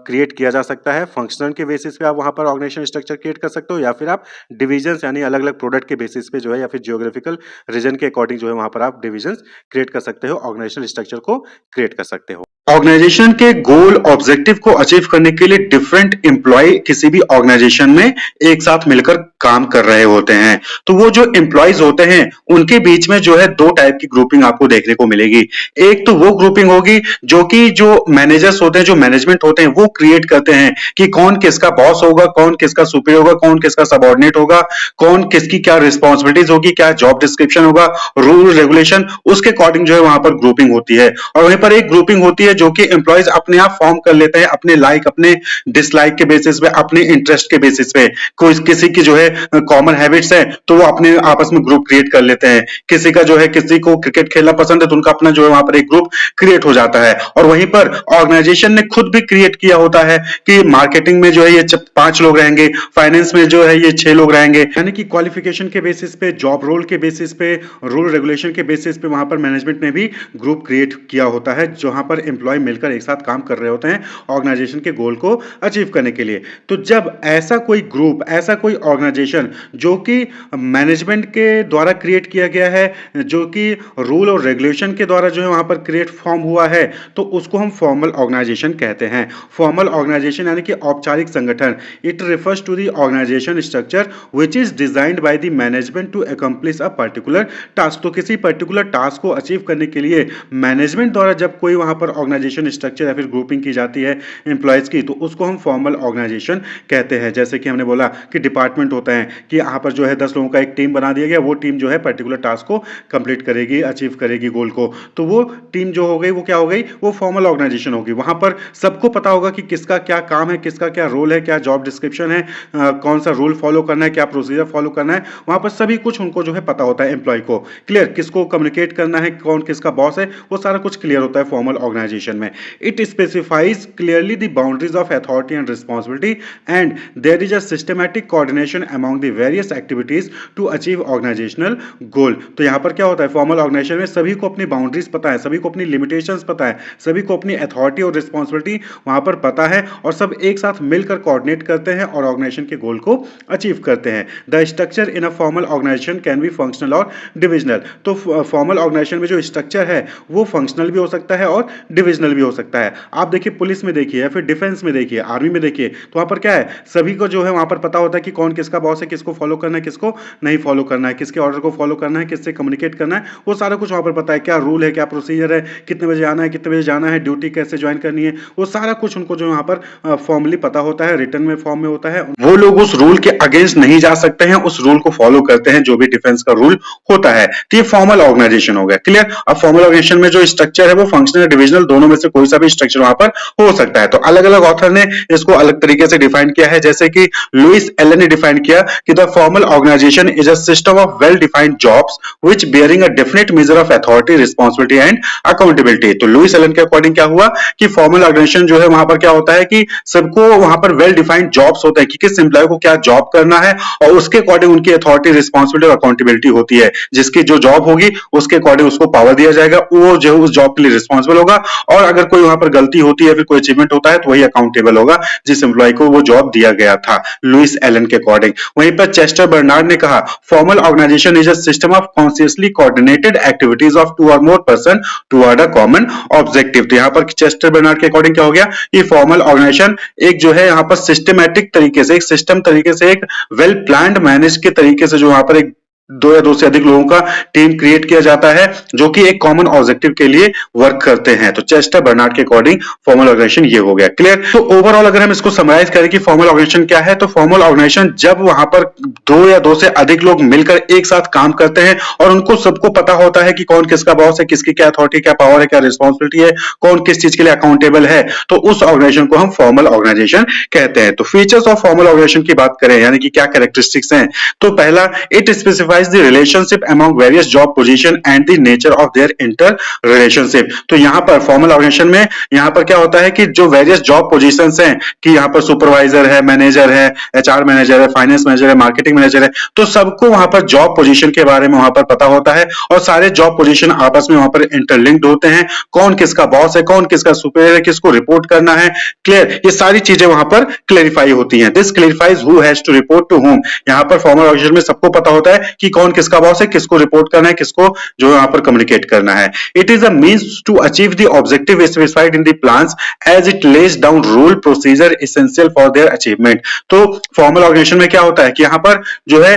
क्रिएट किया जा सकता है। फंक्शनल के बेसिस पे आप वहां पर ऑर्गेनाइजेशनल स्ट्रक्चर क्रिएट कर सकते हो, या फिर आप डिविजन्स यानी अलग अलग प्रोडक्ट के बेसिस पे जो है, या फिर जियोग्राफिकल रीजन के अकॉर्डिंग जो है वहां पर आप डिविजन्स क्रिएट कर सकते हो, ऑर्गेनाइजेशनल स्ट्रक्चर को क्रिएट कर सकते हो। ऑर्गेनाइजेशन के गोल ऑब्जेक्टिव को अचीव करने के लिए डिफरेंट एम्प्लॉय किसी भी ऑर्गेनाइजेशन में एक साथ मिलकर काम कर रहे होते हैं। तो वो जो एम्प्लॉयज होते हैं उनके बीच में जो है दो टाइप की ग्रुपिंग आपको देखने को मिलेगी। एक तो वो ग्रुपिंग होगी जो कि जो मैनेजर्स होते हैं, जो मैनेजमेंट होते हैं, वो क्रिएट करते हैं कि कौन किसका बॉस होगा, कौन किसका सुपीरियर होगा, कौन किसका सबऑर्डिनेट होगा, कौन किसकी क्या रिस्पॉन्सिबिलिटीज होगी, क्या जॉब डिस्क्रिप्शन होगा, रूल रेगुलेशन, उसके अकॉर्डिंग जो है वहां पर ग्रुपिंग होती है। और वहीं पर एक ग्रुपिंग होती है जो कि एम्प्लॉयज अपने आप फॉर्म कर लेते हैं, अपने लाइक अपने डिसलाइक के बेसिस पे, अपने इंटरेस्ट के बेसिस पे। कोई किसी की जो है कॉमन हैबिट्स है तो वो अपने आपस में ग्रुप क्रिएट कर लेते हैं। किसी का जो है, किसी को क्रिकेट खेलना पसंद है तो उनका अपना जो है वहां पर एक ग्रुप क्रिएट हो जाता है। और वहीं पर ऑर्गेनाइजेशन ने खुद भी क्रिएट किया होता है कि मार्केटिंग में जो है ये 5 लोग रहेंगे, फाइनेंस में जो है ये 6 लोग रहेंगे, यानी कि क्वालिफिकेशन के बेसिस पे, जॉब रोल के बेसिस पे, रूल रेगुलेशन के बेसिस पे वहां पर मैनेजमेंट ने भी ग्रुप क्रिएट किया होता है, जहां पर एम्प्लॉय मिलकर एक साथ काम कर रहे होते हैं ऑर्गेनाइजेशन के गोल को अचीव करने के लिए। तो जब ऐसा कोई ग्रुप, ऐसा कोई ऑर्गेनाइजेशन जो कि मैनेजमेंट के द्वारा क्रिएट किया गया है, जो कि रूल और रेगुलेशन के द्वारा जो है वहां पर क्रिएट फॉर्म हुआ है, तो उसको हम फॉर्मल ऑर्गेनाइजेशन कहते हैं। फॉर्मल ऑर्गेनाइजेशन यानी कि औपचारिक संगठन। It refers to the organisation structure which is designed by the management to accomplish a particular task. तो किसी पर्टिकुलर टास्क को अचीव करने के लिए मैनेजमेंट द्वारा जब कोई वहां पर ऑर्गेनाइजेशन स्ट्रक्चर या फिर ग्रुपिंग की जाती है एम्प्लॉयज की, तो उसको हम फॉर्मल ऑर्गेनाइजेशन कहते हैं। जैसे कि हमने बोला कि डिपार्टमेंट होता है कि यहाँ पर जो है 10 लोगों का एक टीम बना दिया गया, वो टीम जो है पर्टिकुलर टास्क को कंप्लीट करेगी, अचीव करेगी गोल को। तो वो टीम जो हो गई वो क्या हो गई, वो फॉर्मल ऑर्गेनाइजेशन होगी। वहां पर सबको पता होगा कि किसका क्या काम है, किसका क्या रोल है, क्या जॉब डिस्क्रिप्शन है, कौन सा रूल फॉलो करना है, क्या प्रोसीजर फॉलो करना है, वहां पर सभी कुछ उनको जो है पता होता है एम्प्लॉय को। क्लियर? किसको कम्युनिकेट करना है, कौन किसका बॉस है, वो सारा कुछ क्लियर होता है फॉर्मल ऑर्गेनाइजेशन में। It specifies clearly the boundaries of authority and responsibility and there is a systematic coordination among the various activities to achieve organisational goal. तो यहां पर क्या होता है, फॉर्मल ऑर्गेनाइजेशन में सभी को अपनी बाउंड्रीज पता है, सभी को अपनी लिमिटेशंस पता है, सभी को अपनी अथॉरिटी और रिस्पॉन्सिबिलिटी वहां पर पता है, और सब एक साथ मिलकर कोऑर्डिनेट करते हैं और ऑर्गेनाइजेशन के गोल को अचीव करते हैं। The structure in a formal organisation can be functional और डिविजनल। तो फॉर्मल ऑर्गेनाइजेशन में जो स्ट्रक्चर है वो फंक्शनल भी हो सकता है और डिविजनल भी हो सकता है। आप देखिए पुलिस में देखिए, या फिर डिफेंस में देखिए, आर्मी में देखिए, तो वहां पर क्या है, सभी को जो है वहां पर पता होता है कि कौन किसका बॉस है, किसको फॉलो करना है, किसको नहीं फॉलो करना है, किसके ऑर्डर को फॉलो करना है, किससे कम्युनिकेट करना है, वो सारा कुछ वहां पर पता है। क्या रूल है, क्या प्रोसीजर है, कितने बजे आना है, कितने बजे जाना है, ड्यूटी कैसे ज्वाइन करनी है, वो सारा कुछ उनको जो वहां पर फॉर्मली पता होता है, रिटर्न में फॉर्म में होता है। वो लोग उस रूल के अगेंस्ट नहीं जा सकते हैं, उस रूल को फॉलो करते हैं जो भी डिफेंस का रूल होता है। तो ये फॉर्मल ऑर्गेनाइजेशन हो गया। क्लियर? अब फॉर्मल ऑर्गेनाइजेशन में जो स्ट्रक्चर है वो फंक्शनल, डिविजनल, दोनों में से कोई सा भी स्ट्रक्चर वहां पर हो सकता है। तो अलग अलग ऑथर ने इसको अलग तरीके से डिफाइन किया है। जैसे कि लुइस एलन ने डिफाइन किया कि the formal organisation is a system of well defined jobs which bearing a definite measure of authority, responsibility and accountability. तो लुइस एलन के अकॉर्डिंग क्या हुआ कि फॉर्मल ऑर्गेनाइजेशन जो है वहां पर क्या होता है कि सबको वहां पर वेल डिफाइंड जॉब्स होते हैं कि किस एम्प्लॉय को क्या जॉब करना है, और उसके अकॉर्डिंग उनकी अथॉरिटी, रिस्पांसिबिलिटी और अकाउंटेबिलिटी होती है। जिसकी जो जॉब होगी उसके अकॉर्डिंग उसको पावर दिया जाएगा, वो जो है उस जॉब के लिए रिस्पांसिबल होगा, और अगर कोई वहां पर गलती होती है, फिर कोई अचीवमेंट होता है, तो वही अकाउंटेबल होगा जिस एम्प्लॉय को वो जॉब दिया गया था, लुइस एलन के अकॉर्डिंग। वहीं पर चेस्टर बर्नार्ड ने कहा formal organisation is a system of consciously coordinated activities of 2 और more person toward a common objective. तो यहां पर चेस्टर बर्नार्ड के अकॉर्डिंग क्या हो गया, ये फॉर्मल ऑर्गेनाइजेशन एक जो है यहां पर सिस्टमैटिक तरीके से, एक सिस्टम तरीके से, एक वेल प्लान्ड मैनेज के तरीके से जो वहां पर एक दो या दो से अधिक लोगों का टीम क्रिएट किया जाता है जो कि एक कॉमन ऑब्जेक्टिव के लिए वर्क करते हैं। तो चेस्टर बर्नार्ड के अकॉर्डिंग फॉर्मल ऑर्गेनाइजेशन ये हो गया। क्लियर? तो ओवरऑल अगर हम इसको समराइज करें कि फॉर्मल ऑर्गेनाइजेशन क्या है, तो फॉर्मल ऑर्गेनाइजेशन जब वहां पर दो या दो से अधिक लोग मिलकर एक साथ काम करते हैं और उनको सबको पता होता है कि कौन किसका बॉस है, किसकी क्या अथॉरिटी, क्या पावर है, क्या रिस्पॉन्सिबिलिटी है, कौन किस चीज के लिए अकाउंटेबल है, तो उस ऑर्गेनाइजेशन को हम फॉर्मल ऑर्गेनाइजेशन कहते हैं। तो फीचर्स ऑफ फॉर्मल ऑर्गेनाइजेशन की बात करें, यानी कि क्या कैरेक्टरिस्टिक्स हैं, तो पहला, it specifies the relationship among various job position and the nature of their inter relationship। तो यहां पर फॉर्मल ऑर्गेनाइजेशन में यहां पर क्या होता है कि जो वेरियस जॉब पोजीशंस हैं, कि यहां पर सुपरवाइजर है, मैनेजर है, एचआर मैनेजर है, फाइनेंस मैनेजर है, मार्केटिंग मैनेजर है, तो सबको वहां पर जॉब पोजीशन के बारे में वहां पर पता होता है और सारे जॉब पोजीशन आपस में वहां पर इंटरलिंक्ड होते हैं। कौन किसका बॉस है, कौन किसका सुपीरियर है, किसको रिपोर्ट करना है, क्लियर, ये सारी चीजें वहां पर क्लेरिफाई होती हैं। This clarifies who has to report to whom। यहां पर फॉर्मल ऑर्गेनाइजेशन में सबको पता होता है कि कौन किसका बॉस है, किसको रिपोर्ट करना है, किसको जो यहां पर कम्युनिकेट करना है। It is a means to achieve the objective specified in the plans as it lays down rule procedure essential for their achievement. तो फॉर्मल ऑर्गेनाइजेशन में क्या होता है कि यहां पर जो है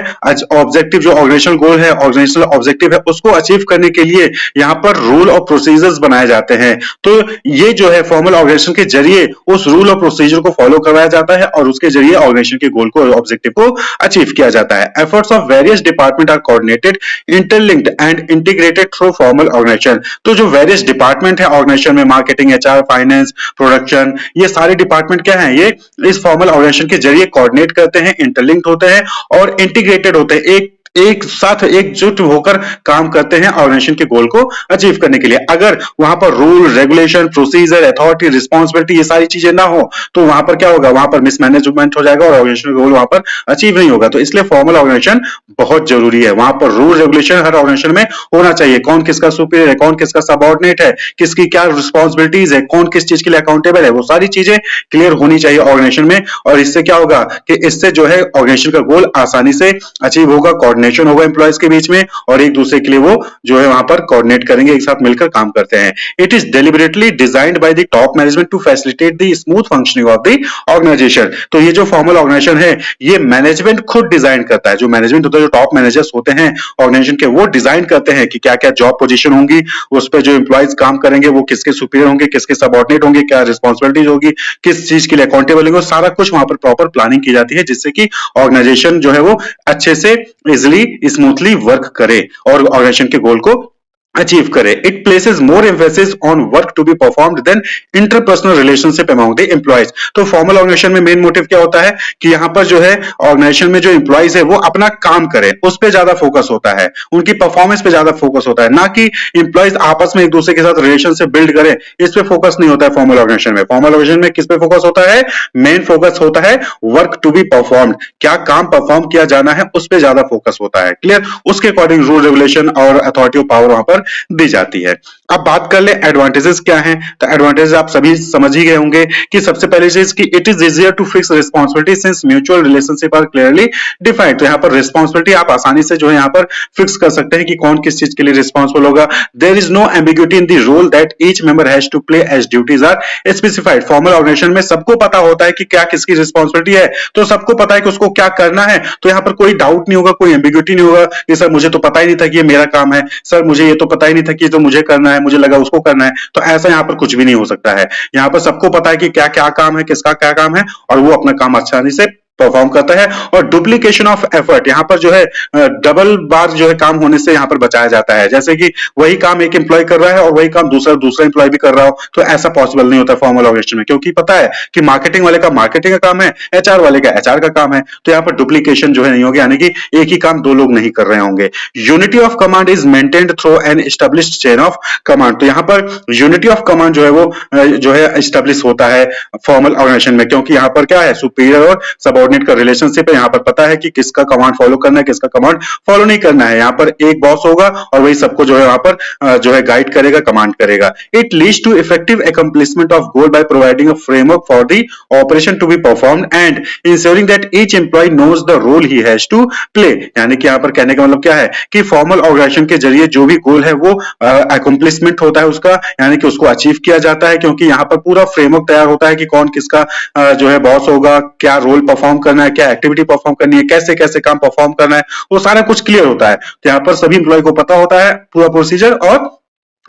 ऑब्जेक्टिव, जो ऑर्गेनाइजेशनल गोल है, ऑर्गेनाइजेशनल ऑब्जेक्टिव है, उसको अचीव करने के लिए यहां पर रूल और प्रोसीजर्स बनाए जाते हैं। तो ये जो है फॉर्मल ऑर्गेनाइजेशन के जरिए उस रूल और प्रोसीजर को फॉलो करवाया जाता है और उसके जरिए ऑर्गेनाइजेशन के गोल को, ऑब्जेक्टिव को अचीव किया जाता है। Efforts of various department are coordinated, interlinked and integrated through formal organisation. तो जो वेरियस डिपार्टमेंट है ऑर्गेनाइजेशन में, मार्केटिंग, एचआर, फाइनेंस, प्रोडक्शन, ये सारे डिपार्टमेंट क्या हैं, ये इस फॉर्मल ऑर्गेनाइजेशन के जरिए कोऑर्डिनेट करते हैं, इंटरलिंक्ड होते हैं और इंटीग्रेटेड होते हैं, एक साथ एकजुट होकर काम करते हैं ऑर्गेनाइजेशन के गोल को अचीव करने के लिए। अगर वहां पर rule, regulation, procedure, authority, responsibility, ये सारी चीजें ना हो तो वहां पर क्या होगा, वहां पर मिसमैनेजमेंट हो जाएगा और ऑर्गेनाइजेशन का गोल वहां पर अचीव नहीं होगा। तो इसलिए फॉर्मल ऑर्गेनाइजेशन बहुत जरूरी है। वहां पर रूल रेगुलेशन हर ऑर्गेनाइजेशन में होना चाहिए, कौन किसका सुपीरियर है, कौन किसका सबऑर्डिनेट है, किसकी क्या रिस्पॉन्सिबिलिटीज है, कौन किस चीज के लिए अकाउंटेबल है, वो सारी चीजें क्लियर होनी चाहिए ऑर्गेनाइजेशन में। और इससे क्या होगा कि इससे जो है ऑर्गेनाइजेशन का गोल आसानी से अचीव होगा, कोऑर्डिनेशन होगा एम्प्लॉयज के बीच में और एक दूसरे के लिए वो जो है वहां पर कोऑर्डिनेट करेंगे, एक साथ मिलकर काम करते हैं। It is deliberately designed by the top management to facilitate the smooth functioning of the organisation. तो ये जो फॉर्मल ऑर्गेनाइजेशन है, ये मैनेजमेंट खुद डिजाइन करता है। जो मैनेजमेंट होता है, जो टॉप मैनेजर्स होते हैं ऑर्गेनाइजेशन के, वो डिजाइन करते हैं कि क्या क्या जॉब पोजीशन होंगी, उस पर जो एम्प्लॉयज काम करेंगे वो किसके सुपीरियर होंगे, किसके सबऑर्डिनेट होंगे, क्या रिस्पॉन्सिबिलिटीज होगी, किस चीज के लिए अकाउंटेबल होंगे, सारा कुछ वहां पर प्रॉपर प्लानिंग की जाती है जिससे कि ऑर्गेनाइजेशन जो है वो अच्छे से इजिली स्मूथली वर्क करे और ऑर्गेनाइजेशन के गोल को अचीव करे। It places more emphasis on work to be performed than interpersonal relationship among the employees. तो फॉर्मल ऑर्गेनाइजेशन में मेन मोटिव क्या होता है कि यहां पर जो है ऑर्गेनाइजेशन में जो एम्प्लॉयज है वो अपना काम करें, उस पर ज्यादा फोकस होता है, उनकी परफॉर्मेंस पे ज्यादा फोकस होता है, ना कि एम्प्लॉयज आपस में एक दूसरे के साथ रिलेशनशिप बिल्ड करें, इस पे फोकस नहीं होता है फॉर्मल ऑर्गेनाइजेशन में। फॉर्मल ऑर्गेनाइजेशन में किस पे फोकस होता है, मेन फोकस होता है वर्क टू बी परफॉर्म्ड, क्या काम परफॉर्म किया जाना है उस पर ज्यादा फोकस होता है। क्लियर? उसके अकॉर्डिंग रूल रेगुलेशन और अथॉरिटी ऑफ पावर वहां पर दी जाती है। अब बात कर ले एडवांटेजेस क्या हैं, तो एडवांटेजेस आप सभी समझ ही गए होंगे कि सबसे पहली चीज कि it is easier to fix responsibility since mutual relationship are clearly defined. तो यहां पर रिस्पांसिबिलिटी आप आसानी से जो है यहां पर फिक्स कर सकते हैं कि कौन किस चीज के लिए रिस्पांसिबल होगा। There is no ambiguity in the role that each member has to play as duties are specified. Formal organisation में सबको पता होता है कि क्या किसकी रिस्पांसिबिलिटी है, तो सबको पता है कि उसको क्या करना है, तो यहां पर कोई डाउट नहीं होगा, कोई एम्बिग्यूटी नहीं होगा कि सर मुझे तो पता ही नहीं था कि ये मेरा काम है, सर मुझे ये तो पता ही नहीं था कि तो मुझे करना है, मुझे लगा उसको करना है। तो ऐसा यहाँ पर कुछ भी नहीं हो सकता है। यहाँ पर सबको पता है कि क्या क्या काम है, किसका क्या काम है और वो अपना काम आसानी से परफॉर्म करता है। और डुप्लीकेशन ऑफ एफर्ट, यहाँ पर जो है डबल बार जो है काम होने से यहाँ पर बचाया जाता है। जैसे कि वही काम एक एम्प्लॉय कर रहा है और वही काम दूसरा एम्प्लॉय भी कर रहा हो, तो ऐसा पॉसिबल नहीं होता फॉर्मल ऑर्गेनाइजेशन में, क्योंकि पता है कि मार्केटिंग वाले का मार्केटिंग का काम है, एचआर वाले का एचआर का काम है, तो यहाँ पर डुप्लीकेशन जो है नहीं होगी, यानी कि एक ही काम दो लोग नहीं कर रहे होंगे। Unity of command is maintained through an established chain of command. तो यहाँ पर यूनिटी ऑफ कमांड जो है वो जो है एस्टेब्लिश होता है फॉर्मल ऑर्गेनाइजेशन में, क्योंकि यहाँ पर क्या है, सुपीरियर और सबऑर्डिनेट का रिलेशनशिप है। यहाँ पर पता है कि किसका कमांड फॉलो करना है, किसका कमांड फॉलो नहीं करना है। यहाँ पर एक बॉस होगा और वही सबको जो है वहां पर जो है गाइड करेगा, कमांड करेगा। It leads to effective accomplishment of goal by providing a framework for the operation to be performed and ensuring that each employee knows the role he has to play. यानी कि यहाँ पर कहने का मतलब क्या है कि फॉर्मल ऑर्गेनाइजेशन के जरिए जो भी गोल है वो अकम्प्लिशमेंट होता है उसका, यानी कि उसको अचीव किया जाता है, क्योंकि यहाँ पर पूरा फ्रेमवर्क तैयार होता है कि कौन किसका जो है बॉस होगा, क्या रोल परफॉर्म परफॉर्म करना है, क्या एक्टिविटी परफॉर्म करनी है, कैसे कैसे काम परफॉर्म करना है, वो सारा कुछ क्लियर होता है। तो यहाँ पर सभी इंप्लॉय को पता होता है पूरा प्रोसीजर और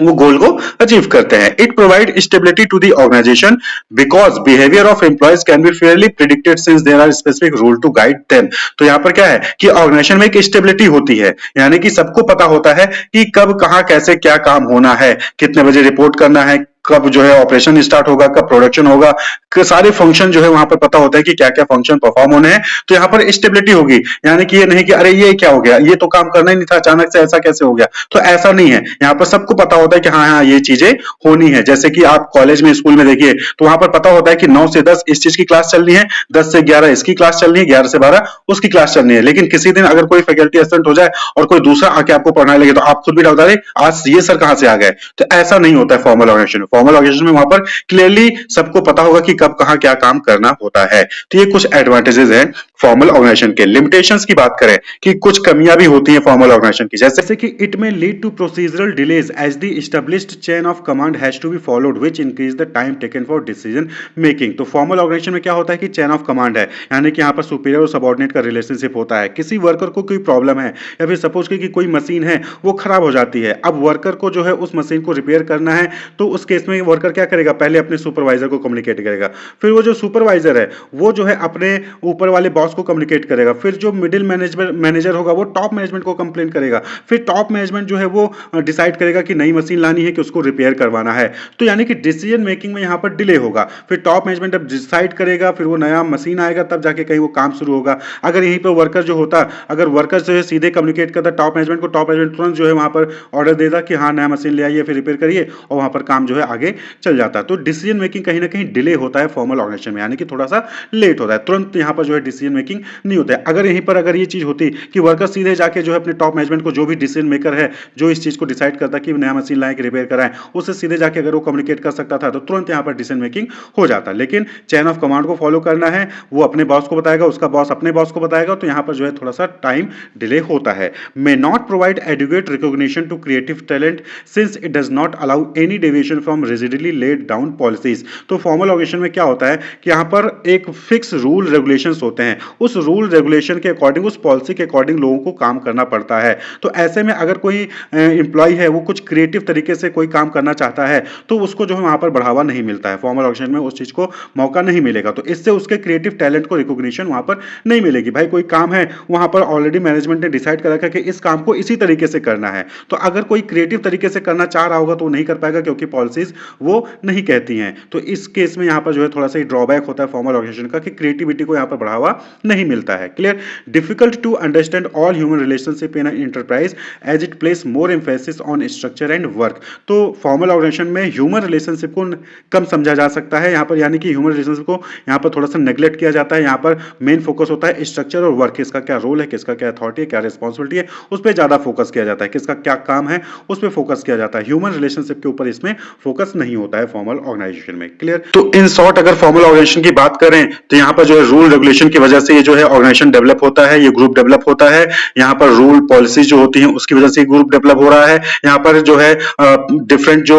वो गोल को अचीव करते हैं। It provide stability to the organisation because behaviour of employees can be fairly predicted since there are specific rule to guide them. तो यहाँ पर क्या है कि ऑर्गेनाइजेशन में एक स्टेबिलिटी होती है, यानी कि सबको पता होता है कि कब कहाँ कैसे क्या काम होना है, कितने बजे रिपोर्ट करना है, कब जो है ऑपरेशन स्टार्ट होगा, कब प्रोडक्शन होगा, सारे फंक्शन जो है वहां पर पता होता है कि क्या क्या फंक्शन परफॉर्म होने हैं। तो यहाँ पर स्टेबिलिटी होगी, यानी कि ये नहीं कि अरे ये क्या हो गया, ये तो काम करना ही नहीं था, अचानक से ऐसा कैसे हो गया। तो ऐसा नहीं है, यहाँ पर सबको पता होता है कि हाँ हाँ ये चीजें होनी है। जैसे कि आप कॉलेज में स्कूल में देखिए तो वहां पर पता होता है कि 9 से 10 इस चीज की क्लास चलनी है, 10 से 11 इसकी क्लास चलनी है, 11 से 12 उसकी क्लास चलनी है। लेकिन किसी दिन अगर कोई फैकल्टी एब्सेंट हो जाए और कोई दूसरा आके आपको पढ़ाने लगे तो आप खुद भी डाउट आ रहे आज ये सर कहाँ से आ गए। तो ऐसा नहीं होता है फॉर्मल ऑर्गेनाइजेशन में। फॉर्मल ऑर्गेनाइजेशन में वहां पर क्लियरली सबको पता होगा कि कब कहां क्या काम करना होता है। तो ये कुछ एडवांटेजेस हैं फॉर्मल ऑर्गेनाइजेशन के। लिमिटेशंस की बात करें कि कुछ कमियां भी होती हैं फॉर्मल ऑर्गेनाइजेशन की, जैसे कि it may lead to procedural delays as the established chain of command has to be followed which increase the time taken for decision making. तो फॉर्मल ऑर्गेनाइजेशन में क्या होता है कि चेन ऑफ कमांड है, यानी कि यहाँ पर सुपीरियर और सबऑर्डिनेट का रिलेशनशिप होता है। किसी वर्कर को कोई प्रॉब्लम है या फिर सपोज कि कोई मशीन है वो खराब हो जाती है, अब वर्कर को जो है उस मशीन को रिपेयर करना है, तो उस केस में वर्कर क्या करेगा, पहले अपने सुपरवाइजर को कम्युनिकेट करेगा, फिर वो जो सुपरवाइजर है वो जो है अपने ऊपर वाले बॉस को कम्युनिकेट करेगा, फिर जो मिडिल मैनेजर होगा वो टॉप मैनेजमेंट को कंप्लेन करेगा, फिर टॉप मैनेजमेंट जो है वो डिसाइड करेगा कि नई मशीन लानी है कि उसको रिपेयर करवाना है। तो यानी कि डिसीजन मेकिंग में यहाँ पर डिले होगा, फिर टॉप मैनेजमेंट अब डिसाइड करेगा, फिर वो नया मशीन आएगा तब जाके कहीं वो काम शुरू होगा। अगर यहीं पर वर्कर जो होता, अगर वर्कर जो है सीधे कम्युनिकेट करता टॉप मैनेजमेंट को, टॉप मैनेजमेंट तुरंत जो है वहां पर ऑर्डर देता कि हाँ नया मशीन ले आइए फिर रिपेयर करिए और वहां पर काम जो है आगे चल जाता है। तो डिसीजन मेकिंग कहीं ना कहीं डिले होता है फॉर्मल ऑर्गेनाइजेशन में, यानी कि थोड़ा सा लेट होता है, तुरंत यहाँ पर जो है डिसीजन मेकिंग नहीं होता है। अगर यहीं पर अगर ये चीज होती कि वर्कर सीधे जाके जो है अपने टॉप मैनेजमेंट को, जो भी डिसीजन मेकर है जो इस चीज को डिसाइड करता कि नया मशीन लाए कि रिपेयर कराएं, उससे सीधे जाके अगर वो कम्युनिकेट कर सकता था तो तुरंत यहाँ पर डिसीजन मेकिंग हो जाता। लेकिन चेन ऑफ कमांड को फॉलो करना है, वो अपने बॉस को बताएगा, उसका बॉस अपने बॉस को बताएगा, तो यहाँ पर जो है थोड़ा सा टाइम डिले होता है। May not provide adequate recognition to creative talent since it does not allow any deviation from rigidly laid down policies. तो फॉर्मल ऑर्गेनाइजेशन में क्या होता है कि यहाँ पर एक फिक्स रूल रेगुलेशंस होते हैं, उस रूल रेगुलेशन के अकॉर्डिंग, उस पॉलिसी के अकॉर्डिंग लोगों को काम करना पड़ता है। तो ऐसे में अगर कोई एम्प्लॉय है वो कुछ क्रिएटिव तरीके से कोई काम करना चाहता है तो उसको जो है वहां पर बढ़ावा नहीं मिलता है, फॉर्मल ऑर्गेनाइजेशन में उस चीज को मौका नहीं मिलेगा, तो इससे उसके क्रिएटिव टैलेंट को रिकॉग्निशन वहां पर नहीं मिलेगी। भाई कोई काम है वहां पर ऑलरेडी मैनेजमेंट ने डिसाइड कर रखा है कि इस काम को इसी तरीके से करना है, तो अगर कोई क्रिएटिव तरीके से करना चाह रहा होगा तो वो नहीं कर पाएगा क्योंकि पॉलिसीज वो नहीं कहती हैं। तो इस केस में यहाँ पर जो है थोड़ा सा ड्रॉबैक होता है फॉर्मल ऑर्गेनाइजेशन का कि क्रिएटिविटी को यहाँ पर बढ़ावा नहीं मिलता है। Clear. Difficult to understand all human relationship in enterprise as it place more emphasis on structure and work. तो फॉर्मल ऑर्गेनाइजेशन में ह्यूमन रिलेशनशिप को कम समझा जा सकता है यहाँ पर, यानी कि ह्यूमन रिलेशनशिप को यहाँ पर थोड़ा सा नेग्लेक्ट किया जाता है। यहाँ पर मेन फोकस होता है स्ट्रक्चर और वर्क, किसका क्या रोल है, किसका क्या अथॉरिटी है, क्या रिस्पॉन्सिबिलिटी है, उस पर ज्यादा फोकस किया जाता है, किसका क्या काम है उस पर फोकस किया जाता है। ह्यूमन रिलेशनशिप के ऊपर इसमें फोकस नहीं होता है फॉर्मल ऑर्गेनाइजेशन में। क्लियर। तो इन शॉर्ट अगर फॉर्मल ऑर्गेनाइजेशन की बात करें तो यहाँ पर जो है रूल रेगुलेशन की वजह से ये जो है ऑर्गेनाइजेशन डेवलप होता है, ये ग्रुप डेवलप होता है। यहाँ पर रूल पॉलिसीज जो होती हैं उसकी वजह से ग्रुप डेवलप हो रहा है। यहाँ पर जो है डिफरेंट जो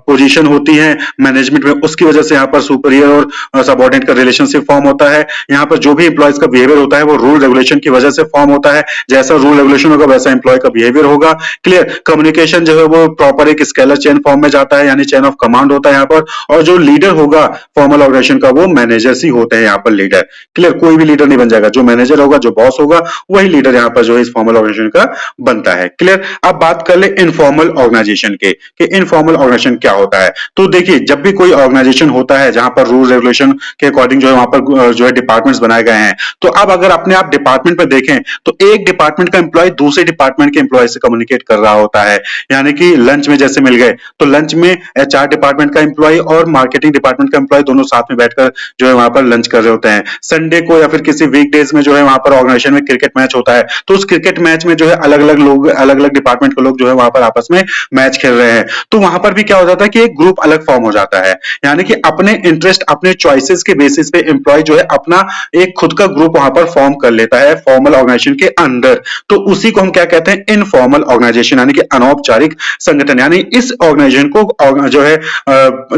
पोजीशन होती है मैनेजमेंट में उसकी वजह से यहाँ पर सुपीरियर और सबऑर्डिनेट का रिलेशनशिप फॉर्म होता है। यहाँ पर जो भी एम्प्लॉयज का बिहेवियर होता है वो रूल रेगुलेशन की वजह से फॉर्म होता है, जैसा रूल रेगुलेशन होगा वैसा एम्प्लॉय का बिहेवियर होगा। क्लियर। कम्युनिकेशन जो है वो प्रॉपर एक स्केलर चेन फॉर्म में जाता है, यानी चेन ऑफ कमांड होता है यहाँ पर, और जो लीडर होगा फॉर्मल ऑर्गेनाइजेशन का वो मैनेजर्स ही होते हैं यहाँ पर लीडर। क्लियर। कोई भी लीडर नहीं बन जाएगा, जो मैनेजर होगा जो बॉस होगा वही लीडर यहाँ पर जो है इस फॉर्मल ऑर्गेनाइजेशन का बनता है। क्लियर। अब बात कर ले इनफॉर्मल ऑर्गेनाइजेशन के कि इनफॉर्मल ऑर्गेनाइजेशन क्या होता है। तो देखिए जब भी कोई ऑर्गेनाइजेशन होता है जहां पर रूल रेगुलेशन के अकॉर्डिंग जो है वहां पर जो है डिपार्टमेंट्स बनाए गए हैं, तो अब अगर अपने आप डिपार्टमेंट में देखें तो एक डिपार्टमेंट का एम्प्लॉय दूसरे डिपार्टमेंट के एम्प्लॉय से कम्युनिकेट कर रहा होता है, यानी कि लंच में जैसे मिल गए तो लंच में एचआर डिपार्टमेंट का एम्प्लॉय और मार्केटिंग डिपार्टमेंट का एम्प्लॉय दोनों साथ में बैठकर जो है वहां पर लंच कर रहे होते हैं। संडे को या फिर किसी वीक डेज में जो है वहां पर ऑर्गेनाइजेशन में क्रिकेट मैच होता है, तो उस क्रिकेट मैच में जो है अलग अलग लोग, अलग अलग डिपार्टमेंट के लोग जो है वहां पर आपस में मैच खेल रहे हैं, तो वहां पर भी क्या हो जाता है कि एक ग्रुप अलग फॉर्म हो जाता है, यानी कि अपने इंटरेस्ट अपने चॉइसेस के बेसिस पे एम्प्लॉय जो है अपना एक खुद का ग्रुप वहां पर फॉर्म कर लेता है फॉर्मल ऑर्गेनाइजेशन के अंदर। तो उसी को हम क्या कहते हैं, इनफॉर्मल ऑर्गेनाइजेशन, यानी कि अनौपचारिक संगठन। यानी इस ऑर्गेनाइजेशन को जो है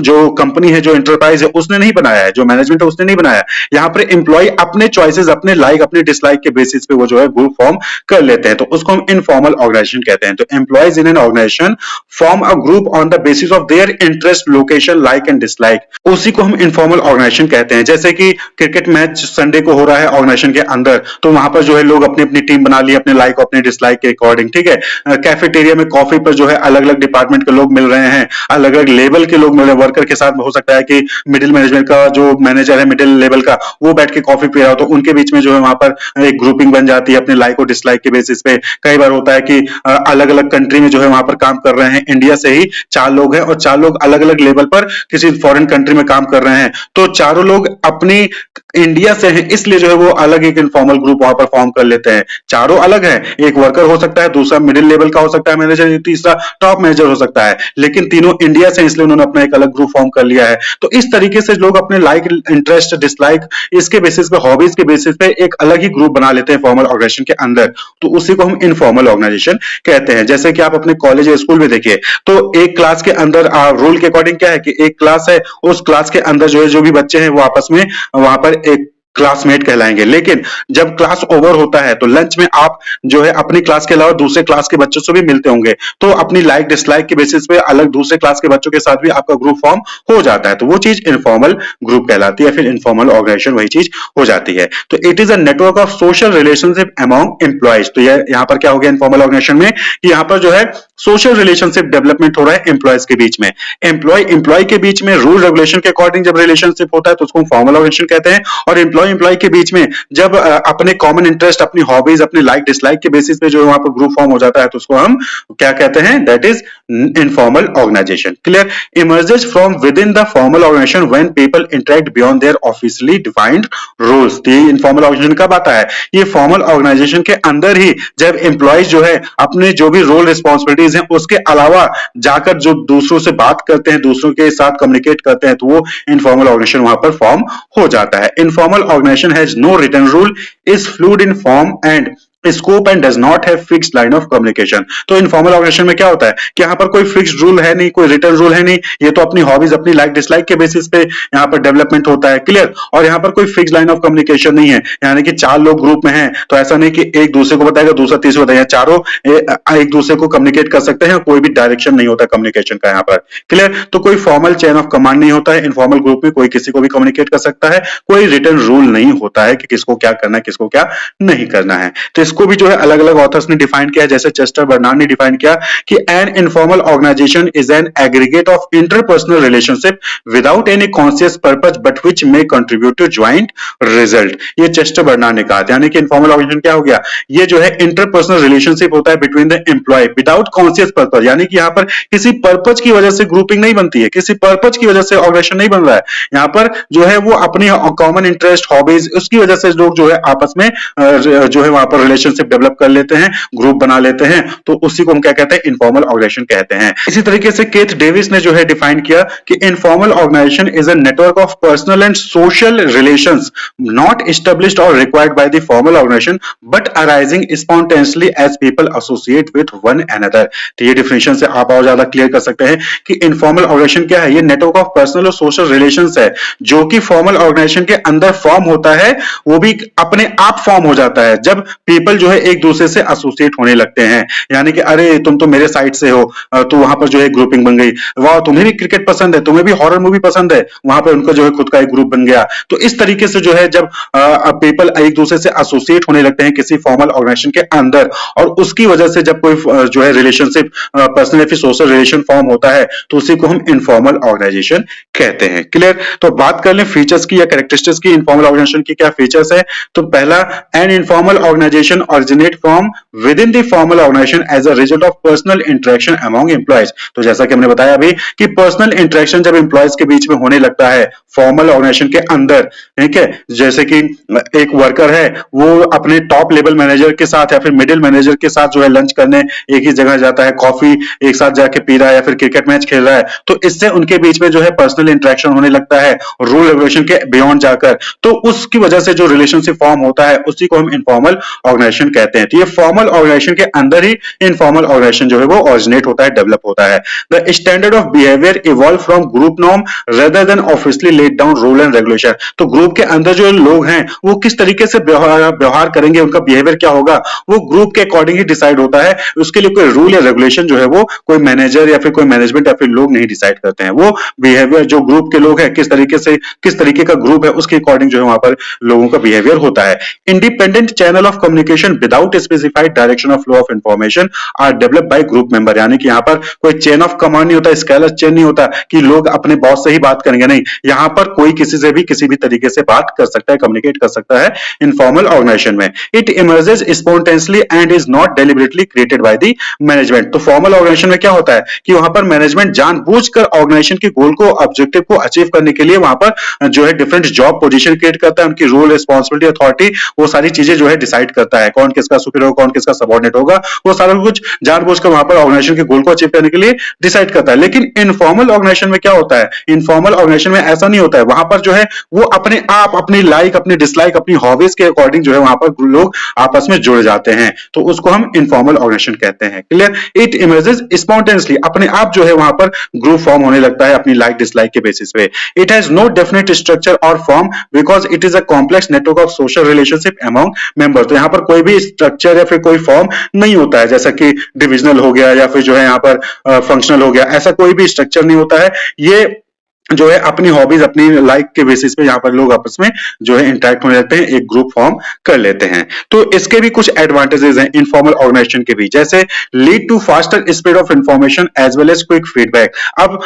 जो कंपनी है, जो एंटरप्राइज है उसने नहीं बनाया है, जो मैनेजमेंट है उसने नहीं बनाया, यहाँ पर एम्प्लॉय अपने चॉइस चॉइसेस अपने लाइक अपने डिसलाइक के बेसिस पे वो जो है ग्रुप फॉर्म कर लेते हैं, तो उसको हम इनफॉर्मल ऑर्गेनाइजेशन कहते हैं। तो employees in an organisation form a group on the basis of their interest, location, like and dislike. उसी को हम इनफॉर्मल ऑर्गेनाइजेशन कहते हैं। जैसे कि क्रिकेट मैच संडे को हो रहा है ऑर्गेनाइजेशन के अंदर, तो वहां पर जो है लोग अपनी अपनी टीम बना ली अपने लाइक अपने डिसलाइक के अकॉर्डिंग, ठीक है। कैफेटेरिया में कॉफी पर जो है अलग अलग डिपार्टमेंट के लोग मिल रहे हैं, अलग अलग लेवल के लोग मिल रहे हैं। वर्कर के साथ हो सकता है कि मिडिल मैनेजमेंट का जो मैनेजर है मिडिल लेवल का, वो बैठ के कॉफी पी रहा हो, तो उनके बीच में जो है वहां पर एक ग्रुपिंग बन जाती है अपने लाइक और डिसलाइक के बेसिस पे। कई बार होता है कि अलग अलग कंट्री में जो है वहां पर काम कर रहे हैं, इंडिया से ही 4 लोग हैं और 4 लोग अलग अलग लेवल पर किसी फॉरेन कंट्री में काम कर रहे हैं, तो चारों लोग अपनी इंडिया से हैं, इसलिए जो है वो अलग एक इनफॉर्मल ग्रुप वहां पर फॉर्म कर लेते हैं। चारों अलग हैं, एक वर्कर हो सकता है, दूसरा मिडिल लेवल का हो सकता है मैनेजर, तीसरा टॉप मैनेजर हो सकता है, लेकिन तीनों इंडिया से, इसलिए उन्होंने अपना एक अलग ग्रुप फॉर्म कर लिया है। तो इस तरीके से लोग अपने लाइक इंटरेस्ट डिसलाइक इसके बेसिस पे, हॉबीज के बेसिस पे एक अलग ही ग्रुप बना लेते हैं फॉर्मल ऑर्गेनाइजेशन के अंदर, तो उसी को हम इनफॉर्मल ऑर्गेनाइजेशन कहते हैं। जैसे कि आप अपने कॉलेज या स्कूल में देखिए, तो एक क्लास के अंदर रूल के अकॉर्डिंग क्या है कि एक क्लास है, उस क्लास के अंदर जो है जो भी बच्चे हैं वो आपस में वहां पर एक क्लासमेट कहलाएंगे। लेकिन जब क्लास ओवर होता है तो लंच में आप जो है अपनी क्लास के अलावा दूसरे क्लास के बच्चों से भी मिलते होंगे, तो अपनी लाइक डिसलाइक के बेसिस पे अलग दूसरे क्लास के बच्चों के साथ भी आपका ग्रुप फॉर्म हो जाता है, तो वो चीज इनफॉर्मल ग्रुप कहलाती है, फिर इनफॉर्मल ऑर्गेनाइजेशन वही चीज हो जाती है। तो it is a network of social relationship among employees. तो यह यहाँ पर क्या हो गया इनफॉर्मल ऑर्गेनाइजेशन में कि यहाँ पर जो है सोशल रिलेशनशिप डेवलपमेंट हो रहा है एम्प्लॉयज के बीच में, एम्प्लॉय के बीच में रूल रेगुलेशन के अकॉर्डिंग जब रिलेशनशिप होता है तो उसको फॉर्मल ऑर्गेनाइजेशन कहते हैं। और एम्प्लॉय के बीच में जब अपने कॉमन इंटरेस्ट, अपनी हॉबीज, अपने लाइक डिसलाइक के बेसिस पे जो वहां पर ग्रुप फॉर्म हो जाता है तो उसको हम क्या कहते हैं, that is informal organisation. Clear. Emerges from within the formal organisation when people interact beyond their officially defined rules. ये इनफॉर्मल ऑर्गेनाइजेशन कब आता है, ये फॉर्मल ऑर्गेनाइजेशन के अंदर ही, जब एम्प्लॉयज जो है अपने जो भी रोल रिस्पॉन्सिबिलिटीज हैं उसके अलावा जाकर जो दूसरों से बात करते हैं, दूसरों के साथ कम्युनिकेट करते हैं, तो वो इनफॉर्मल ऑर्गेनाइजेशन वहां पर फॉर्म हो जाता है। Informal organisation has no written rule, is fluid in form and scope and does not have fixed line of communication. तो इनफॉर्मल ऑर्गेनाइजेशन में क्या होता है कि यहाँ पर कोई फिक्स्ड रूल है नहीं, कोई रिटर्न रूल है नहीं, ये तो अपनी हॉबीज, अपनी लाइक डिसलाइक के बेसिस पे यहाँ पर डेवलपमेंट होता है। क्लियर। और यहाँ पर कोई फिक्स्ड लाइन ऑफ कम्युनिकेशन नहीं है, यानी कि 4 लोग ग्रुप में हैं तो ऐसा नहीं कि एक दूसरे को बताएगा दूसरा तीसरे को बताएगा, चारों एक दूसरे को कम्युनिकेट कर सकते हैं, कोई भी डायरेक्शन नहीं होता कम्युनिकेशन का यहाँ पर। क्लियर। तो कोई फॉर्मल चेन ऑफ कमांड नहीं होता है इनफॉर्मल ग्रुप में, कोई किसी को भी कम्युनिकेट कर सकता है, कोई रिटर्न रूल नहीं होता है कि किसको क्या करना है किसको क्या नहीं करना है। तो इसको भी जो है अलग अलग ऑथर्स ने डिफाइन किया, जैसे चेस्टर बर्नार्ड ने डिफाइन किया कि an informal organisation is an aggregate of interpersonal relationship without any conscious purpose but which may contribute to joint result. ये चेस्टर बर्नार्ड ने कहा, यानी कि इनफॉर्मल ऑर्गेनाइजेशन क्या हो गया, ये जो है इंटरपर्सनल रिलेशनशिप होता है between the employee without conscious purpose, यानी कि यहाँ पर किसी पर्पज की वजह से ग्रुपिंग नहीं बनती है, किसी पर्पज की वजह से ऑर्गेनाइजेशन नहीं बन रहा है, यहाँ पर जो है वो अपनी कॉमन इंटरेस्ट, हॉबीज, उसकी वजह से लोग जो है आपस में जो है वहां पर रिलेशनशिप डेवलप कर लेते हैं, ग्रुप बना लेते हैं, तो उसी को हम क्या कहते हैं, इनफॉर्मल ऑर्गेनाइजेशन कहते हैं। इसी तरीके से केथ डेविस ने जो है डिफाइन किया कि informal organisation is a network of personal and social relations not established और required by the formal organisation but arising spontaneously as people associate with one another. तो ये डिफिनेशन से आप और ज्यादा क्लियर कर सकते हैं कि इनफॉर्मल ऑर्गेनाइजेशन क्या है, ये नेटवर्क ऑफ पर्सनल और सोशल रिलेशंस है जो कि फॉर्मल ऑर्गेनाइजेशन के अंदर फॉर्म होता है, वो भी अपने आप फॉर्म हो जाता है जब पीपल जो है एक दूसरे से एसोसिएट होने लगते हैं, यानी कि अरे तुम तो मेरे साइड से हो, तो वहां पर जो है ग्रुपिंग बन गई, वाह तुम्हें भी क्रिकेट पसंद है, तुम्हें भी हॉरर मूवी पसंद है, वहां पर उनका जो है खुद का एक ग्रुप बन गया। तो इस तरीके से जो है जब पीपल एक दूसरे से एसोसिएट होने लगते हैं किसी फॉर्मल ऑर्गेनाइजेशन के अंदर, और उसकी वजह से जब कोई जो है रिलेशनशिप, पर्सनल या सोशल रिलेशन फॉर्म होता है, तो उसी को हम इनफॉर्मल ऑर्गेनाइजेशन कहते हैं। क्लियर। तो बात कर लें फीचर्स की या कैरेक्टरिस्टिक्स की, इनफॉर्मल ऑर्गेनाइजेशन की क्या फीचर्स है। तो पहला, an informal organisation originate from within the formal organisation as a result of personal interaction among employees. तो जैसा कि हमने बताया अभी कि पर्सनल इंटरेक्शन जब एम्प्लॉयज के बीच में होने लगता है फॉर्मल ऑर्गेनाइजेशन के अंदर, ठीक है, जैसे कि एक वर्कर है वो अपने टॉप लेवल मैनेजर के साथ या फिर मिडिल मैनेजर के साथ जो है लंच करने एक ही जगह जाता है, कॉफी एक साथ जाके पी रहा है या फिर क्रिकेट मैच खेल रहा है, तो इससे उनके बीच में जो है पर्सनल इंटरेक्शन होने लगता है रूल रेगुलेशन के बियॉन्ड जाकर, तो उसकी वजह से जो रिलेशनशिप फॉर्म होता है उसी को हम इनफॉर्मल ऑर्गेनाइजेशन ऑर्गेनाइजेशन कहते हैं। तो ये फॉर्मल ऑर्गेनाइजेशन के अंदर ही इनफॉर्मल ऑर्गेनाइजेशन जो है वो ओरिजिनेट होता है, डेवलप होता है। The standard of behaviour evolve from group norm rather than officially laid down rule and regulation. तो ग्रुप के अंदर जो लोग हैं वो किस तरीके से व्यवहार करेंगे, उनका बिहेवियर क्या होगा, वो ग्रुप के अकॉर्डिंग ही डिसाइड होता है। उसके लिए कोई रूल या रेगुलेशन जो है वो कोई मैनेजर या फिर कोई मैनेजमेंट या फिर लोग नहीं डिसाइड करते हैं। वो बिहेवियर जो ग्रुप के लोग हैं किस तरीके का ग्रुप है उसके अकॉर्डिंग जो है वहां पर लोगों का बिहेवियर होता है। Independent channel of communication without specified direction of flow of information are develop by group member. यानी कि यहाँ पर कोई चेन ऑफ कमांड नहीं होता, स्केलर चेन नहीं होता कि लोग अपने बॉस से ही बात करेंगे, नहीं, यहाँ पर कोई किसी से भी किसी भी तरीके से बात कर सकता है, कम्युनिकेट कर सकता है इनफॉर्मल ऑर्गेनाइजेशन में। It emerges spontaneously and is not deliberately created by the management. तो फॉर्मल ऑर्गेनाइजेशन में क्या होता है कि वहां पर मैनेजमेंट जानबूझकर ऑर्गेनाइजेशन के गोल को, ऑब्जेक्टिव को अचीव करने के लिए वहां पर जो है डिफरेंट जॉब पोजीशन क्रिएट करता है, उनकी रोल, रिस्पॉन्सिबिलिटी, अथॉरिटी, वो सारी चीजें जो है डिसाइड करता है, कौन किसका सुपीरियर होगा, कौन किसका सबऑर्डिनेट होगा, वो सारा कुछ जानबूझकर वहां पर ऑर्गेनाइजेशन के गोल को अचीव करने के लिए डिसाइड करता है। लेकिन इनफॉर्मल ऑर्गेनाइजेशन में क्या होता है, इनफॉर्मल ऑर्गेनाइजेशन में ऐसा नहीं होता है। वहां पर जो है वो अपने आप अपनी लाइक, अपनी डिसलाइक, अपनी हॉबीज के अकॉर्डिंग जो है वहां पर लोग आपस में जुड़ जाते हैं, तो उसको हम इनफॉर्मल ऑर्गेनाइजेशन कहते हैं। क्लियर? इट इमर्जेस स्पॉन्टेनियसली, अपने आप जो है वहां पर ग्रुप फॉर्म होने लगता है अपनी लाइक डिसलाइक के बेसिस पे। It has no definite structure और form because it is a complex network of social relationship among member. तो यहाँ पर कोई भी स्ट्रक्चर या फिर कोई फॉर्म नहीं होता है, जैसा कि डिविजनल हो गया या फिर जो है यहाँ पर फंक्शनल हो गया, ऐसा कोई भी स्ट्रक्चर नहीं होता है। ये जो है अपनी हॉबीज, अपनी लाइक के बेसिस पे यहाँ पर लोग आपस में जो है इंटरेक्ट होने लगते हैं, एक ग्रुप फॉर्म कर लेते हैं। तो इसके भी कुछ एडवांटेजेस हैं इनफॉर्मल ऑर्गेनाइजेशन के भी, जैसे lead to faster spread of information as well as quick feedback. अब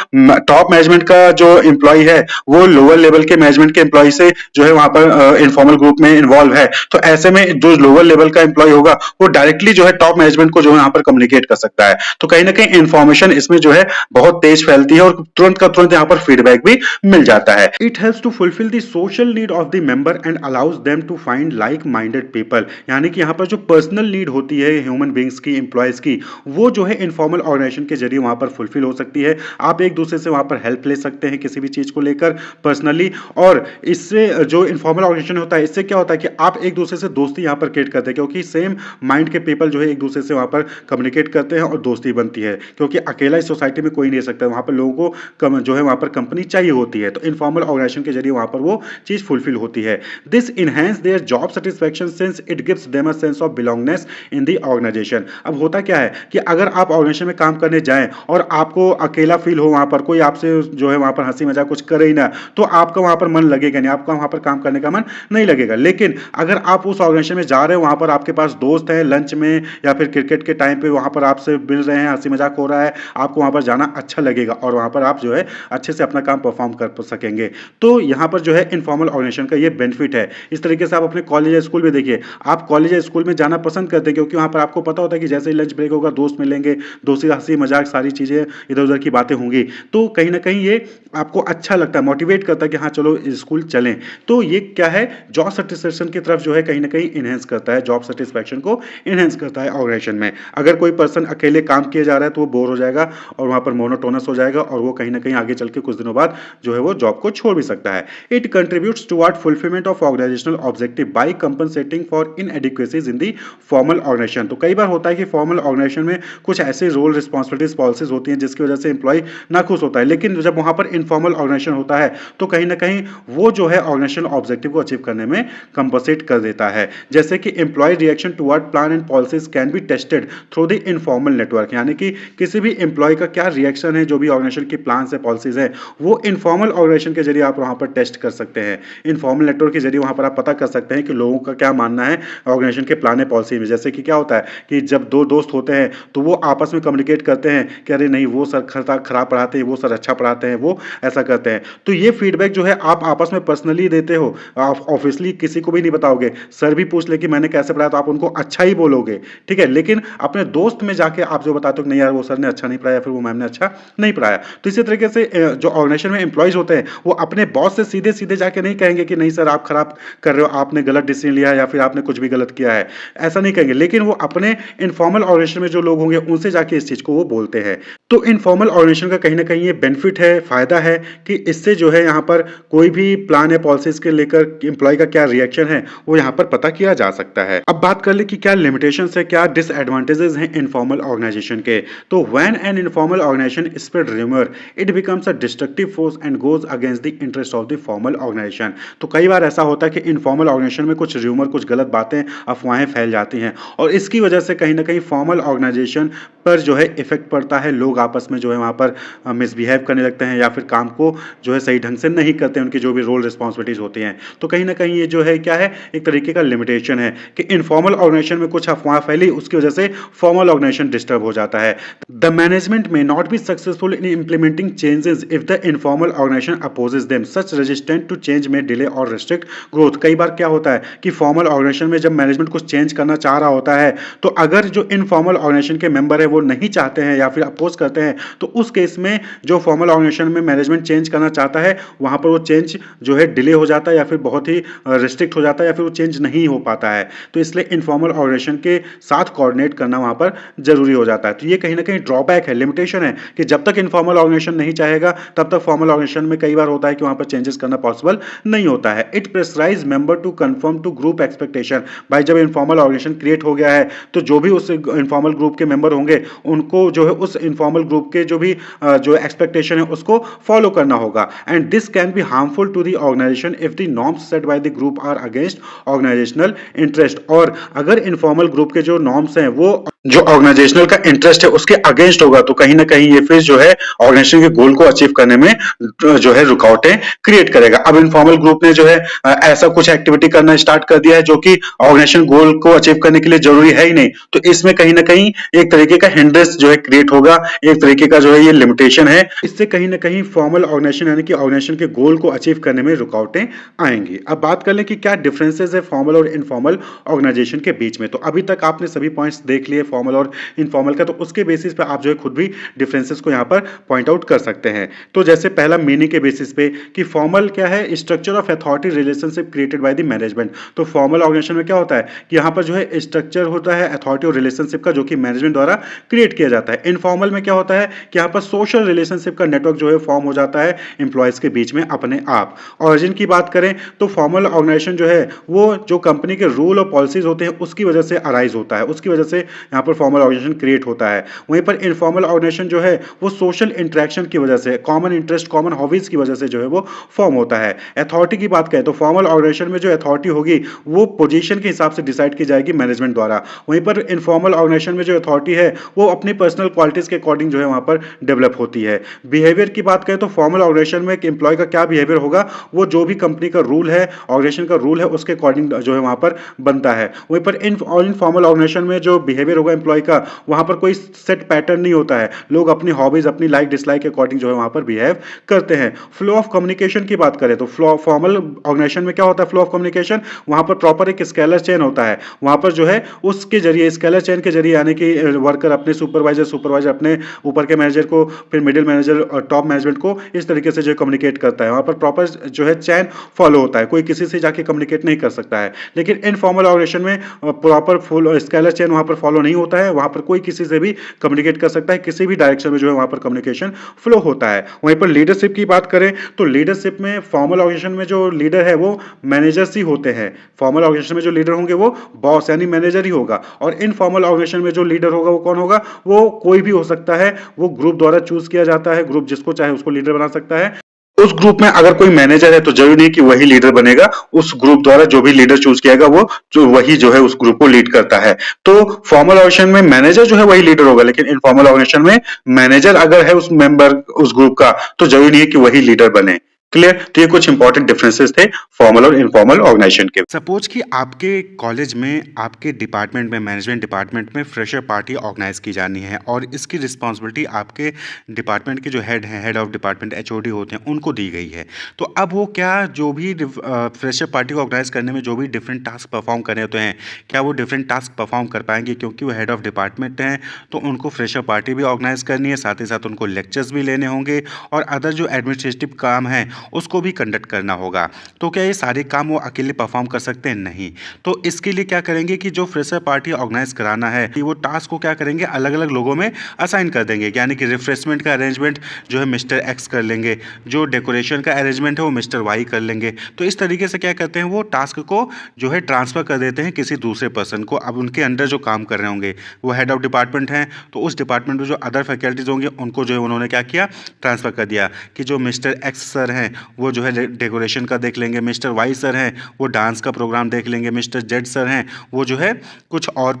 टॉप मैनेजमेंट का जो एम्प्लॉय है वो लोअर लेवल के मैनेजमेंट के एम्प्लॉय से जो है वहां पर इनफॉर्मल ग्रुप में इन्वॉल्व है, तो ऐसे में जो लोअर लेवल का एम्प्लॉय होगा वो डायरेक्टली जो है टॉप मैनेजमेंट को जो है यहाँ पर कम्युनिकेट कर सकता है। तो कहीं ना कहीं इंफॉर्मेशन इसमें जो है बहुत तेज फैलती है और तुरंत का तुरंत यहाँ पर फीडबैक भी मिल जाता है। It helps to fulfil the social need of the member and allows them to find like minded people. यानी कि यहाँ पर जो पर्सनल नीड होती है ह्यूमन बींग्स की, एम्प्लॉयज की, वो जो है इनफॉर्मल ऑर्गेनाइजेशन के जरिए वहां पर फुलफिल हो सकती है। आप एक दूसरे से वहां पर हेल्प ले सकते हैं किसी भी चीज को लेकर पर्सनली, और इससे जो इनफॉर्मल ऑर्गेनाइजेशन होता है इससे क्या होता है कि आप एक दूसरे से दोस्ती यहाँ पर क्रिएट करते हैं, क्योंकि सेम माइंड के पीपल जो है एक दूसरे से वहां पर कम्युनिकेट करते हैं और दोस्ती बनती है, क्योंकि अकेला इस सोसाइटी में कोई नहीं रह सकता, वहां पर लोगों को जो है वहां पर कंपनी चाहिए होती है। तो इनफॉर्मल ऑर्गेनाइजेशन के जरिए वहां पर वो चीज फुलफिल होती है। This enhance their job satisfaction since it gives them a sense of belongingness in the organisation. अब होता क्या है कि अगर आप ऑर्गेनाइजेशन में काम करने जाएं और आपको अकेला फील हो, वहां पर कोई आपसे जो है वहां पर हंसी मजाक कुछ करे ही ना, तो आपका वहां पर मन लगेगा नहीं, आपका वहां पर काम करने का मन नहीं लगेगा। लेकिन अगर आप उस ऑर्गेनाइजेशन में जा रहे हो, वहां पर आपके पास दोस्त हैं, लंच में या फिर क्रिकेट के टाइम पे वहां पर आपसे मिल रहे हैं, हंसी मजाक हो रहा है, आपको वहां पर जाना अच्छा लगेगा और वहां पर आप जो है अच्छे से अपना काम परफॉर्म कर सकेंगे। तो यहाँ पर जो है इनफॉर्मल ऑर्गेनाइजेशन का ये बेनिफिट है। इस तरीके से आप अपने कॉलेज या स्कूल में देखिए, आप कॉलेज या स्कूल में जाना पसंद करते हैं क्योंकि वहाँ पर आपको पता होता है कि जैसे ही लंच ब्रेक होगा दोस्त मिलेंगे, दोस्ती हंसी मजाक सारी चीज़ें इधर उधर की बातें होंगी, तो कहीं ना कहीं ये आपको अच्छा लगता है, मोटिवेट करता है कि हाँ चलो स्कूल चलें। तो ये क्या है, जॉब सेटिस्फेक्शन की तरफ जो है कहीं ना कहीं इनहेंस करता है, जॉब सेटिस्फेक्शन को इनहेंस करता है ऑर्गेनाइजेशन में। अगर कोई पर्सन अकेले काम किए जा रहा है तो वो बोर हो जाएगा और वहाँ पर मोनोटोनस हो जाएगा और वो कहीं ना कहीं आगे चल के कुछ दिनों बाद जो है वो जॉब को छोड़ भी सकता है। It contributes toward fulfilment of organisational objective by compensating for inadequacies in the formal organisation. तो कई बार होता है कि फॉर्मल ऑर्गेनाइजेशन में कुछ ऐसे रोल, रिस्पॉन्सिबिलिटीज, पॉलिसीज होती हैं जिसकी वजह से एम्प्लॉय नाखुश होता है, लेकिन जब वहां पर इनफॉर्मल ऑर्गेनाइजेशन होता है तो कहीं ना कहीं वो जो है ऑर्गेनाइजेशन ऑब्जेक्टिव को अचीव करने में कंपनसेट कर देता है। जैसे कि employee reaction toward plan and policies can be tested through the informal network. यानी कि किसी भी एम्प्लॉय का क्या रिएक्शन है, जो भी ऑर्गेनाइजेशन की प्लान है, पॉलिसीज है, वो इनफॉर्मल ऑर्गेनाइजेशन के जरिए आप वहां पर टेस्ट कर सकते हैं। इनफॉर्मल नेटवर्क के जरिए वहां पर आप पता कर सकते हैं कि लोगों का क्या मानना है ऑर्गेनाइजेशन के प्लान है, पॉलिसी में। जैसे कि क्या होता है कि जब दो दोस्त होते हैं तो वो आपस में कम्युनिकेट करते हैं कि अरे नहीं वो सर खराब पढ़ाते हैं, वो सर अच्छा पढ़ाते हैं, वो ऐसा करते हैं। तो ये फीडबैक जो है आप आपस में पर्सनली देते हो, आप ऑब्वियसली किसी को भी नहीं बताओगे। सर भी पूछ ले कि मैंने कैसे पढ़ाया तो आप उनको अच्छा ही बोलोगे, ठीक है, लेकिन अपने दोस्त में जाके आप जो बताते हो कि नहीं यार वो सर ने अच्छा नहीं पढ़ाया, फिर वो मैम ने अच्छा नहीं पढ़ाया। तो इसी तरीके से जो ऑर्गेनाइजेशन ऑर्गेनाइजेशन में एम्प्लॉइज होते हैं वो अपने बॉस से सीधे सीधे जाके नहीं कहेंगे कि नहीं सर आप खराब कर रहे हो, आपने गलत डिसीजन लिया है या फिर आपने कुछ भी गलत किया है, ऐसा नहीं कहेंगे। लेकिन वो अपने इनफॉर्मल ऑर्गेनाइजेशन में जो लोग होंगे उनसे जाके इस चीज को वो बोलते हैं। तो इनफॉर्मल ऑर्गेनाइजेशन का कहीं ना कहीं ये बेनिफिट है, फायदा है कि इससे जो है यहाँ पर कोई भी प्लान या पॉलिसीज के लेकर एम्प्लॉय का क्या रिएक्शन है वो यहाँ पर पता किया जा सकता है। अब बात कर ले कि क्या लिमिटेशंस है, क्या डिसएडवांटेजेस हैं इनफॉर्मल ऑर्गेनाइजेशन के। तो when an informal organisation spread rumor it becomes a destructive force and goes against the interest of the formal organization। तो कई बार ऐसा होता है कि इनफॉर्मल ऑर्गेनाइजेशन में कुछ र्यूमर, कुछ गलत बातें, अफवाहें फैल जाती हैं और इसकी वजह से कहीं ना कहीं फॉर्मल ऑर्गेनाइजेशन पर जो है इफेक्ट पड़ता है। लोग आपस में जो है वहाँ पर मिसबिहेव करने लगते हैं या फिर काम को जो है सही ढंग से नहीं करते, उनकी जो भी रोल रिस्पॉन्सिबिलिटीज होती हैं। तो कहीं ना कहीं ये जो है क्या है, एक तरीके का लिमिटेशन है कि इनफॉर्मल ऑर्गेनाइजेशन में कुछ अफवाह फैली, उसकी वजह से फॉर्मल ऑर्गेनाइजेशन डिस्टर्ब हो जाता है। द मैनेजमेंट में not be successful in implementing changes if the informal organization opposes them, such resistance to change may delay or restrict growth। कई बार क्या होता है कि फॉर्मल ऑर्गेनाइजेशन में जब मैनेजमेंट कुछ चेंज करना चाह रहा होता है तो अगर जो इनफॉर्मल ऑर्गेनाइजेशन के मेंबर है वो नहीं चाहते हैं या फिर अपोज करते हैं तो उस केस में जो फॉर्मल ऑर्गेनाइजेशन में मैनेजमेंट चेंज करना चाहता है वहां पर वो चेंज जो है डिले हो जाता है या फिर बहुत ही रिस्ट्रिक्ट हो जाता है या फिर वो चेंज नहीं हो पाता है। तो इसलिए इनफॉर्मल ऑर्गेनाइजेशन के साथ कोऑर्डिनेट करना वहां पर जरूरी हो जाता है। तो ये कहीं ना कहीं ड्रॉबैक है, लिमिटेशन है कि जब तक इनफॉर्मल ऑर्गेनाइजेशन नहीं चाहेगा तब तक फॉर्मल ऑर्गेनाइजेशन में कई बार होता है कि वहां पर चेंजेस करना पॉसिबल नहीं होता है। It pressurise member to conform to group expectation. भाई जब इनफॉर्मल ऑर्गेनाइजेशन क्रिएट हो गया है तो जो भी उस इनफॉर्मल ग्रुप के मेंबर होंगे उनको जो है उस इनफॉर्मल ग्रुप के जो भी जो एक्सपेक्टेशन है उसको फॉलो करना होगा। And this can be harmful to the organisation if the norms set by the group are against organisational interest. और अगर इनफॉर्मल ग्रुप के जो नॉर्म्स हैं वो जो ऑर्गेनाइजेशनल का इंटरेस्ट है उसके अगेंस्ट होगा तो कहीं ना कहीं ये फिर जो है ऑर्गेनाइजेशन के गोल को अचीव करने में जो है रुकावटें क्रिएट करेगा। अब इनफॉर्मल ग्रुप ने जो है ऐसा कुछ एक्टिविटी करना स्टार्ट कर दिया है जो कि ऑर्गेनाइजेशन गोल को अचीव करने के लिए जरूरी है ही नहीं, तो इसमें कहीं ना कहीं एक तरीके का हिंड्रेंस जो है क्रिएट होगा, एक तरीके का जो है ये लिमिटेशन है। इससे कहीं ना कहीं फॉर्मल ऑर्गेनाइजेशन यानी कि ऑर्गेनाइजेशन के गोल को अचीव करने में रुकावटें आएंगी। अब बात कर लें कि क्या डिफरेंसेस है फॉर्मल और इनफॉर्मल ऑर्गेनाइजेशन के बीच में। तो अभी तक आपने सभी पॉइंट्स देख लिए फॉर्मल और इनफॉर्मल का, तो उसके बेसिस पे आप जो है खुद भी डिफरेंसेस को यहाँ पर पॉइंट आउट कर सकते हैं। तो जैसे पहला मीनिंग के बेसिस पे कि फॉर्मल क्या है, structure of authority relationship created by the management. तो फॉर्मल ऑर्गेनाइजेशन में क्या होता है कि यहाँ पर जो है स्ट्रक्चर होता है अथॉरिटी और रिलेशनशिप का जो कि मैनेजमेंट द्वारा क्रिएट किया जाता है। इनफॉर्मल में क्या होता है कि यहाँ पर सोशल रिलेशनशिप का नेटवर्क जो है फॉर्म हो जाता है एम्प्लॉयज के बीच में अपने आप। ऑरिजिन की बात करें तो फॉर्मल ऑर्गेनाइजेशन जो है वो जो कंपनी के रूल और पॉलिसीज होते हैं उसकी वजह से अराइज होता है, उसकी वजह से यहाँ पर फॉर्मल ऑर्गेनाइजेशन क्रिएट होता है। वहीं पर इनफॉर्मल ऑर्गेनाइजेशन जो है वो सोशल इंटरेक्शन की वजह से, कॉमन इंटरेस्ट, कॉमन हॉबीज की वजह से जो है वो फॉर्म होता है। अथॉरिटी की बात करें तो फॉर्मल ऑर्गेनाइजेशन में जो अथॉरिटी होगी वो पोजीशन के हिसाब से डिसाइड की जाएगी मैनेजमेंट द्वारा। वहीं पर इनफॉर्मल ऑर्गेनाइजेशन में जो अथॉरिटी है वो अपनी पर्सनल क्वालिटीज के अकॉर्डिंग जो है वहां पर डेवलप होती है। बिहेवियर की बात करें तो फॉर्मल ऑर्गेनाइजेशन में एक एम्प्लॉय का क्या बिहेवियर होगा वो जो भी कंपनी का रूल है, ऑर्गेनाइजेशन का रूल है उसके अकॉर्डिंग जो है वहां पर बनता है। वहीं पर इनफॉर्मल ऑर्गेनाइजेशन में जो बिहेवियर होगा एम्प्लॉय का वहां पर कोई सेट पैटर्न नहीं होता है, लोग अपनी हॉबीज, अपनी लाइक डिसलाइक के अकॉर्डिंग जो है वहां पर बिहेव करते हैं। फ्लो ऑफ कम्युनिकेशन की बात करें तो फॉर्मल ऑर्गेनाइजेशन में क्या होता है, फ्लो ऑफ कम्युनिकेशन वहां पर प्रॉपर एक स्केलर चेन होता है। वहां पर जो है उसके जरिए, स्केलर चेन के जरिए यानी कि वर्कर अपने सुपरवाइजर अपने ऊपर के मैनेजर को, फिर मिडिल मैनेजर और टॉप मैनेजमेंट को इस तरीके से जो कम्युनिकेट करता है। वहां पर प्रॉपर जो है चैन फॉलो होता है, कोई किसी से जाके कम्युनिकेट नहीं कर सकता है। लेकिन इनफॉर्मल ऑर्गेनाइजेशन में प्रॉपर फुल स्केलर चेन वहां पर फॉलो नहीं होता है, वहां पर कोई किसी से भी कम्युनिकेट कर सकता है, किसी भी डायरेक्शन में जो है वहां पर कम्युनिकेशन फ्लो होता है। वहीं पर लीडरशिप की बात करें तो लीडरशिप में फॉर्मल ऑर्गेनाइजेशन में जो लीडर है वो मैनेजर्स ही होते हैं। फॉर्मल ऑर्गेनाइजेशन में जो लीडर होंगे वो बॉस यानी मैनेजर ही होगा, और इनफॉर्मल ऑर्गेनाइजेशन में जो लीडर होगा वो कौन होगा, वो कोई भी हो सकता है, वो ग्रुप द्वारा चूज किया जाता है, ग्रुप जिसको चाहे उसको लीडर बना सकता है। उस ग्रुप में अगर कोई मैनेजर है तो जरूरी नहीं कि वही लीडर बनेगा, उस ग्रुप द्वारा जो भी लीडर चूज किया वो जो वही जो है उस ग्रुप को लीड करता है। तो फॉर्मल ऑर्गेनाइजेशन में मैनेजर जो है वही लीडर होगा, लेकिन इनफॉर्मल ऑर्गेनाइजेशन में मैनेजर अगर है उस मेंबर, उस ग्रुप का, तो जरूरी नहीं है कि वही लीडर बने। क्लियर? तो ये कुछ इंपॉर्टेंट डिफरेंसेस थे फॉर्मल और इनफॉर्मल ऑर्गेनाइजेशन के। सपोज कि आपके कॉलेज में, आपके डिपार्टमेंट में, मैनेजमेंट डिपार्टमेंट में फ्रेशर पार्टी ऑर्गेनाइज की जानी है और इसकी रिस्पॉन्सिबिलिटी आपके डिपार्टमेंट के जो हेड हैं, हेड ऑफ डिपार्टमेंट एचओडी होते हैं, उनको दी गई है। तो अब वो क्या जो भी फ्रेशर पार्टी को ऑर्गेनाइज करने में जो भी डिफरेंट टास्क परफॉर्म करने होते हैं, क्या वो डिफरेंट टास्क परफॉर्म कर पाएंगे? क्योंकि वो हेड ऑफ डिपार्टमेंट हैं, तो उनको फ्रेशर पार्टी भी ऑर्गेनाइज करनी है, साथ ही साथ उनको लेक्चर्स भी लेने होंगे और अदर जो एडमिनिस्ट्रेटिव काम है उसको भी कंडक्ट करना होगा। तो क्या ये सारे काम वो अकेले परफॉर्म कर सकते हैं? नहीं। तो इसके लिए क्या करेंगे कि जो फ्रेशर पार्टी ऑर्गेनाइज कराना है कि वो टास्क को क्या करेंगे, अलग अलग लोगों में असाइन कर देंगे। यानी कि रिफ्रेशमेंट का अरेंजमेंट जो है मिस्टर एक्स कर लेंगे, जो डेकोरेशन का अरेंजमेंट है वो मिस्टर वाई कर लेंगे। तो इस तरीके से क्या करते हैं, वो टास्क को जो है ट्रांसफर कर देते हैं किसी दूसरे पर्सन को। अब उनके अंडर जो काम कर रहे होंगे वो हेड ऑफ डिपार्टमेंट हैं, तो उस डिपार्टमेंट में जो अदर फैकल्टीज होंगे उनको जो है उन्होंने क्या किया, ट्रांसफर कर दिया कि जो मिस्टर एक्स सर हैं वो जो है डेकोरेशन का देख लेंगे, मिस्टर वाई सर हैं वो डांस का प्रोग्राम देख लेंगे, मिस्टर जेड सर हैं वो जो है कुछ और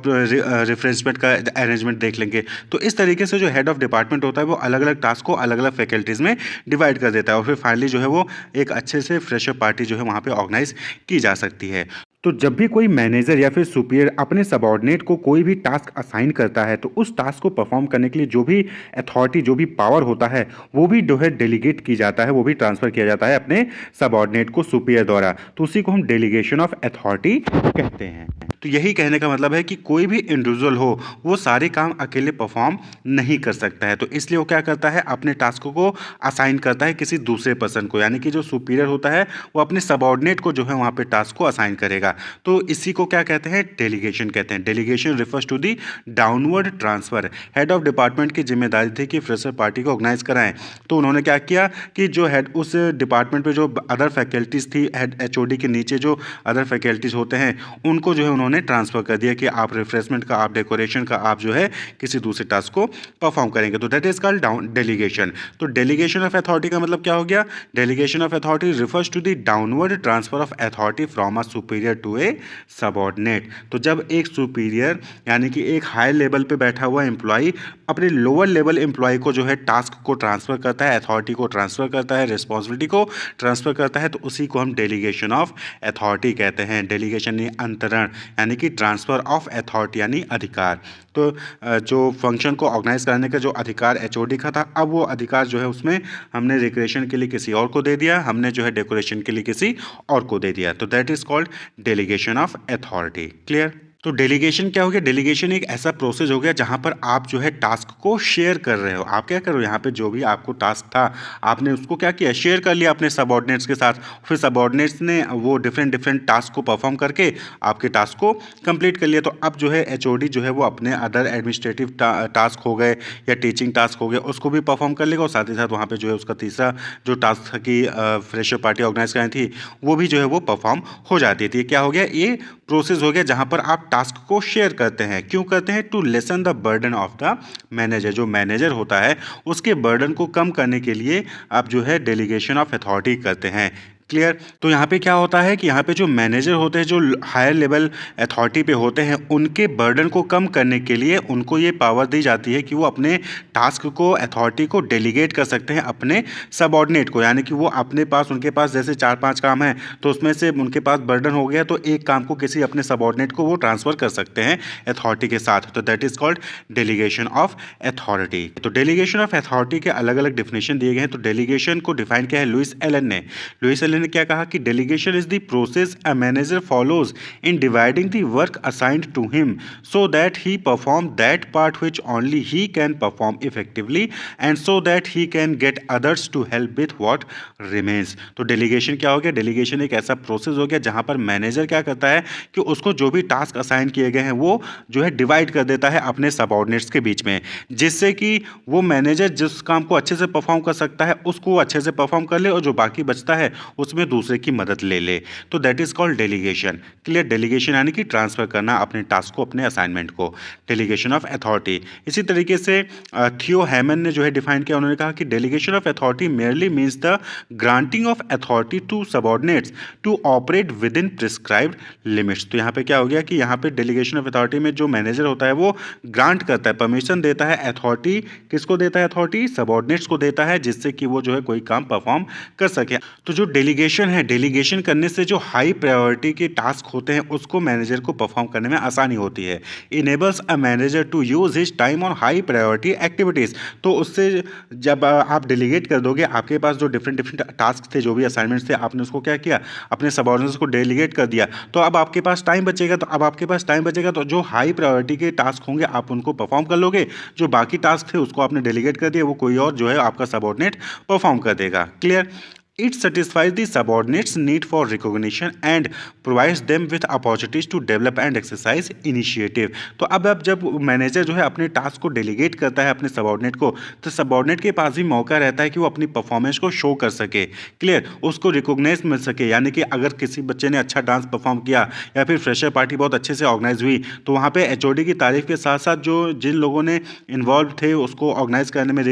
रिफ्रेशमेंट का अरेंजमेंट देख लेंगे। तो इस तरीके से जो हेड ऑफ डिपार्टमेंट होता है वो अलग अलग टास्क को अलग अलग फैकल्टीज़ में डिवाइड कर देता है और फिर फाइनली जो है वो एक अच्छे से फ्रेशर पार्टी जो है वहाँ पे ऑर्गेनाइज की जा सकती है। तो जब भी कोई मैनेजर या फिर सुपीरियर अपने सबऑर्डिनेट को कोई भी टास्क असाइन करता है, तो उस टास्क को परफॉर्म करने के लिए जो भी अथॉरिटी, जो भी पावर होता है, वो भी जो है डेलीगेट की जाता है, वो भी ट्रांसफर किया जाता है अपने सबऑर्डिनेट को सुपीरियर द्वारा। तो उसी को हम डेलीगेशन ऑफ अथॉरिटी कहते हैं। तो यही कहने का मतलब है कि कोई भी इंडिविजुअल हो वो सारे काम अकेले परफॉर्म नहीं कर सकता है, तो इसलिए वो क्या करता है, अपने टास्कों को असाइन करता है किसी दूसरे पर्सन को। यानी कि जो सुपीरियर होता है वो अपने सबऑर्डिनेट को जो है वहाँ पे टास्क को असाइन करेगा। तो इसी को क्या कहते हैं, डेलीगेशन कहते हैं। Delegation refers to the downward transfer. Head of department की जिम्मेदारी थी कि फ्रेशर पार्टी को ऑर्गेनाइज कराएं, तो उन्होंने क्या किया कि जो हेड उस डिपार्टमेंट पे जो अदर फैकल्टीज़ थी, हेड एचओडी के नीचे जो अदर फैकल्टीज़ होते हैं, उनको जो है उन्होंने ट्रांसफ़र कर दिया कि आप रिफ्रेशमेंट का, आप डेकोरेशन का, आप जो है किसी दूसरे टास्क को परफॉर्म करेंगे। तो that is called down delegation. तो डेलीगेशन ऑफ अथॉरिटी का मतलब क्या हो गया, delegation of authority refers to the downward transfer of authority from a superior to a subordinate. तो जब एक सुपीरियर यानी कि एक हाई लेवल पे बैठा हुआ एम्प्लॉय अपने लोअर लेवल एम्प्लॉय को जो है टास्क को ट्रांसफर करता है, अथॉरिटी को ट्रांसफर करता है, रिस्पॉन्सिबिलिटी को ट्रांसफर करता है, तो उसी को हम डेलीगेशन ऑफ अथॉरिटी कहते हैं। डेलीगेशन यानी अंतरण, यानी कि ट्रांसफर ऑफ अथॉरिटी यानी अधिकार। तो जो फंक्शन को ऑर्गेनाइज करने का जो अधिकार एचओडी का था, अब वो अधिकार जो है उसमें हमने रिक्रिएशन के लिए किसी और को दे दिया, हमने जो है डेकोरेशन के लिए किसी और को दे दिया। तो that is called delegation of authority. Clear? तो डेलीगेशन क्या हो गया, डेलीगेशन एक ऐसा प्रोसेस हो गया जहाँ पर आप जो है टास्क को शेयर कर रहे हो। आप क्या कर रहे हो, यहाँ पे जो भी आपको टास्क था आपने उसको क्या किया, शेयर कर लिया अपने सबऑर्डिनेट्स के साथ। फिर सबऑर्डिनेट्स ने वो डिफरेंट डिफरेंट टास्क को परफॉर्म करके आपके टास्क को कंप्लीट कर लिया। तो अब जो है एचओडी जो है वो अपने अदर एडमिनिस्ट्रेटिव टास्क हो गए या टीचिंग टास्क हो गए उसको भी परफॉर्म कर लेगा, और साथ ही साथ वहाँ पर जो है उसका तीसरा जो टास्क था कि फ्रेशर पार्टी ऑर्गेनाइज कराई थी वो भी जो है वो परफॉर्म हो जाती थी। क्या हो गया, ये प्रोसेस हो गया जहाँ पर आप टास्क को शेयर करते हैं। क्यों करते हैं, to lessen the burden of the manager. जो मैनेजर होता है उसके बर्डन को कम करने के लिए आप जो है डेलीगेशन ऑफ अथॉरिटी करते हैं। क्लियर? तो यहाँ पे क्या होता है कि यहाँ पे जो मैनेजर होते हैं, जो हायर लेवल अथॉरिटी पे होते हैं, उनके बर्डन को कम करने के लिए उनको ये पावर दी जाती है कि वो अपने टास्क को, अथॉरिटी को डेलीगेट कर सकते हैं अपने सबऑर्डिनेट को। यानी कि वो अपने पास, उनके पास जैसे 4-5 काम हैं तो उसमें से उनके पास बर्डन हो गया तो एक काम को किसी अपने सबऑर्डिनेट को वो ट्रांसफ़र कर सकते हैं अथॉरिटी के साथ। तो that is called delegation of authority. तो डेलीगेशन ऑफ अथॉरिटी के अलग अलग डिफिनेशन दिए गए हैं। तो डेलीगेशन को डिफाइन किया है लुइस एलन ने। लुइस एलन ने क्या कहा कि delegation is the process a manager follows in dividing the work assigned to him so that he perform that part which only he can perform effectively and so that he can get others to help with what remains. तो delegation क्या हो गया, delegation एक ऐसा process हो गया जहां पर मैनेजर क्या करता है कि उसको जो भी टास्क असाइन किए गए हैं वो जो है डिवाइड कर देता है अपने सबऑर्डिनेट्स के बीच में, जिससे कि वो मैनेजर जिस काम को अच्छे से परफॉर्म कर सकता है उसको अच्छे से परफॉर्म कर ले, और जो बाकी बचता है उसमें दूसरे की मदद ले ले, तो that is called delegation. Clear? Delegation यानी कि ट्रांसफर करना अपने टास्क को, अपने असाइनमेंट को, डेलीगेशन ऑफ अथॉरिटी। इसी तरीके से थियो हैमन ने जो है डिफाइन किया, उन्होंने कहा कि delegation of authority merely means the granting of authority to subordinates to operate within prescribed limits. तो यहाँ पे क्या हो गया कि यहाँ पे डेलीगेशन ऑफ अथॉरिटी में जो मैनेजर होता है वो ग्रांट करता है, परमिशन देता है, अथॉरिटी किसको देता है? अथॉरिटी सबऑर्डिनेट्स को देता है, जिससे कि वो जो है कोई काम परफॉर्म कर सके। तो जो डेलीगेशन है, डेलीगेशन करने से जो हाई प्रायोरिटी के टास्क होते हैं उसको मैनेजर को परफॉर्म करने में आसानी होती है। Enables a manager to use his time on high priority activities. तो उससे जब आप डेलीगेट कर दोगे, आपके पास जो डिफरेंट डिफरेंट टास्क थे, जो भी असाइनमेंट्स थे, आपने उसको क्या किया? अपने सबऑर्डिनेट्स को डेलीगेट कर दिया, तो अब आपके पास टाइम बचेगा। तो जो हाई प्रायोरिटी के टास्क होंगे आप उनको परफॉर्म कर लोगे, जो बाकी टास्क थे उसको आपने डेलीगेट कर दिया, वो कोई और जो है आपका सबऑर्डिनेट परफॉर्म कर देगा। Clear? It satisfies the subordinates' need for recognition and provides them with opportunities to develop and exercise initiative। तो अब जब मैनेजर जो है अपने टास्क को डेलीगेट करता है अपने सबऑर्डिनेट को, तो सबऑर्डिनेट के पास भी मौका रहता है कि वो अपनी परफॉर्मेंस को शो कर सके। क्लियर? उसको रिकॉग्नाइज मिल सके, यानी कि अगर किसी बच्चे ने अच्छा डांस परफॉर्म किया या फिर फ्रेशर पार्टी बहुत अच्छे से ऑर्गेनाइज हुई, तो वहाँ पे एचओडी की तारीफ के साथ साथ जो जिन लोगों ने इन्वॉल्व थे उसको ऑर्गेनाइज करने में,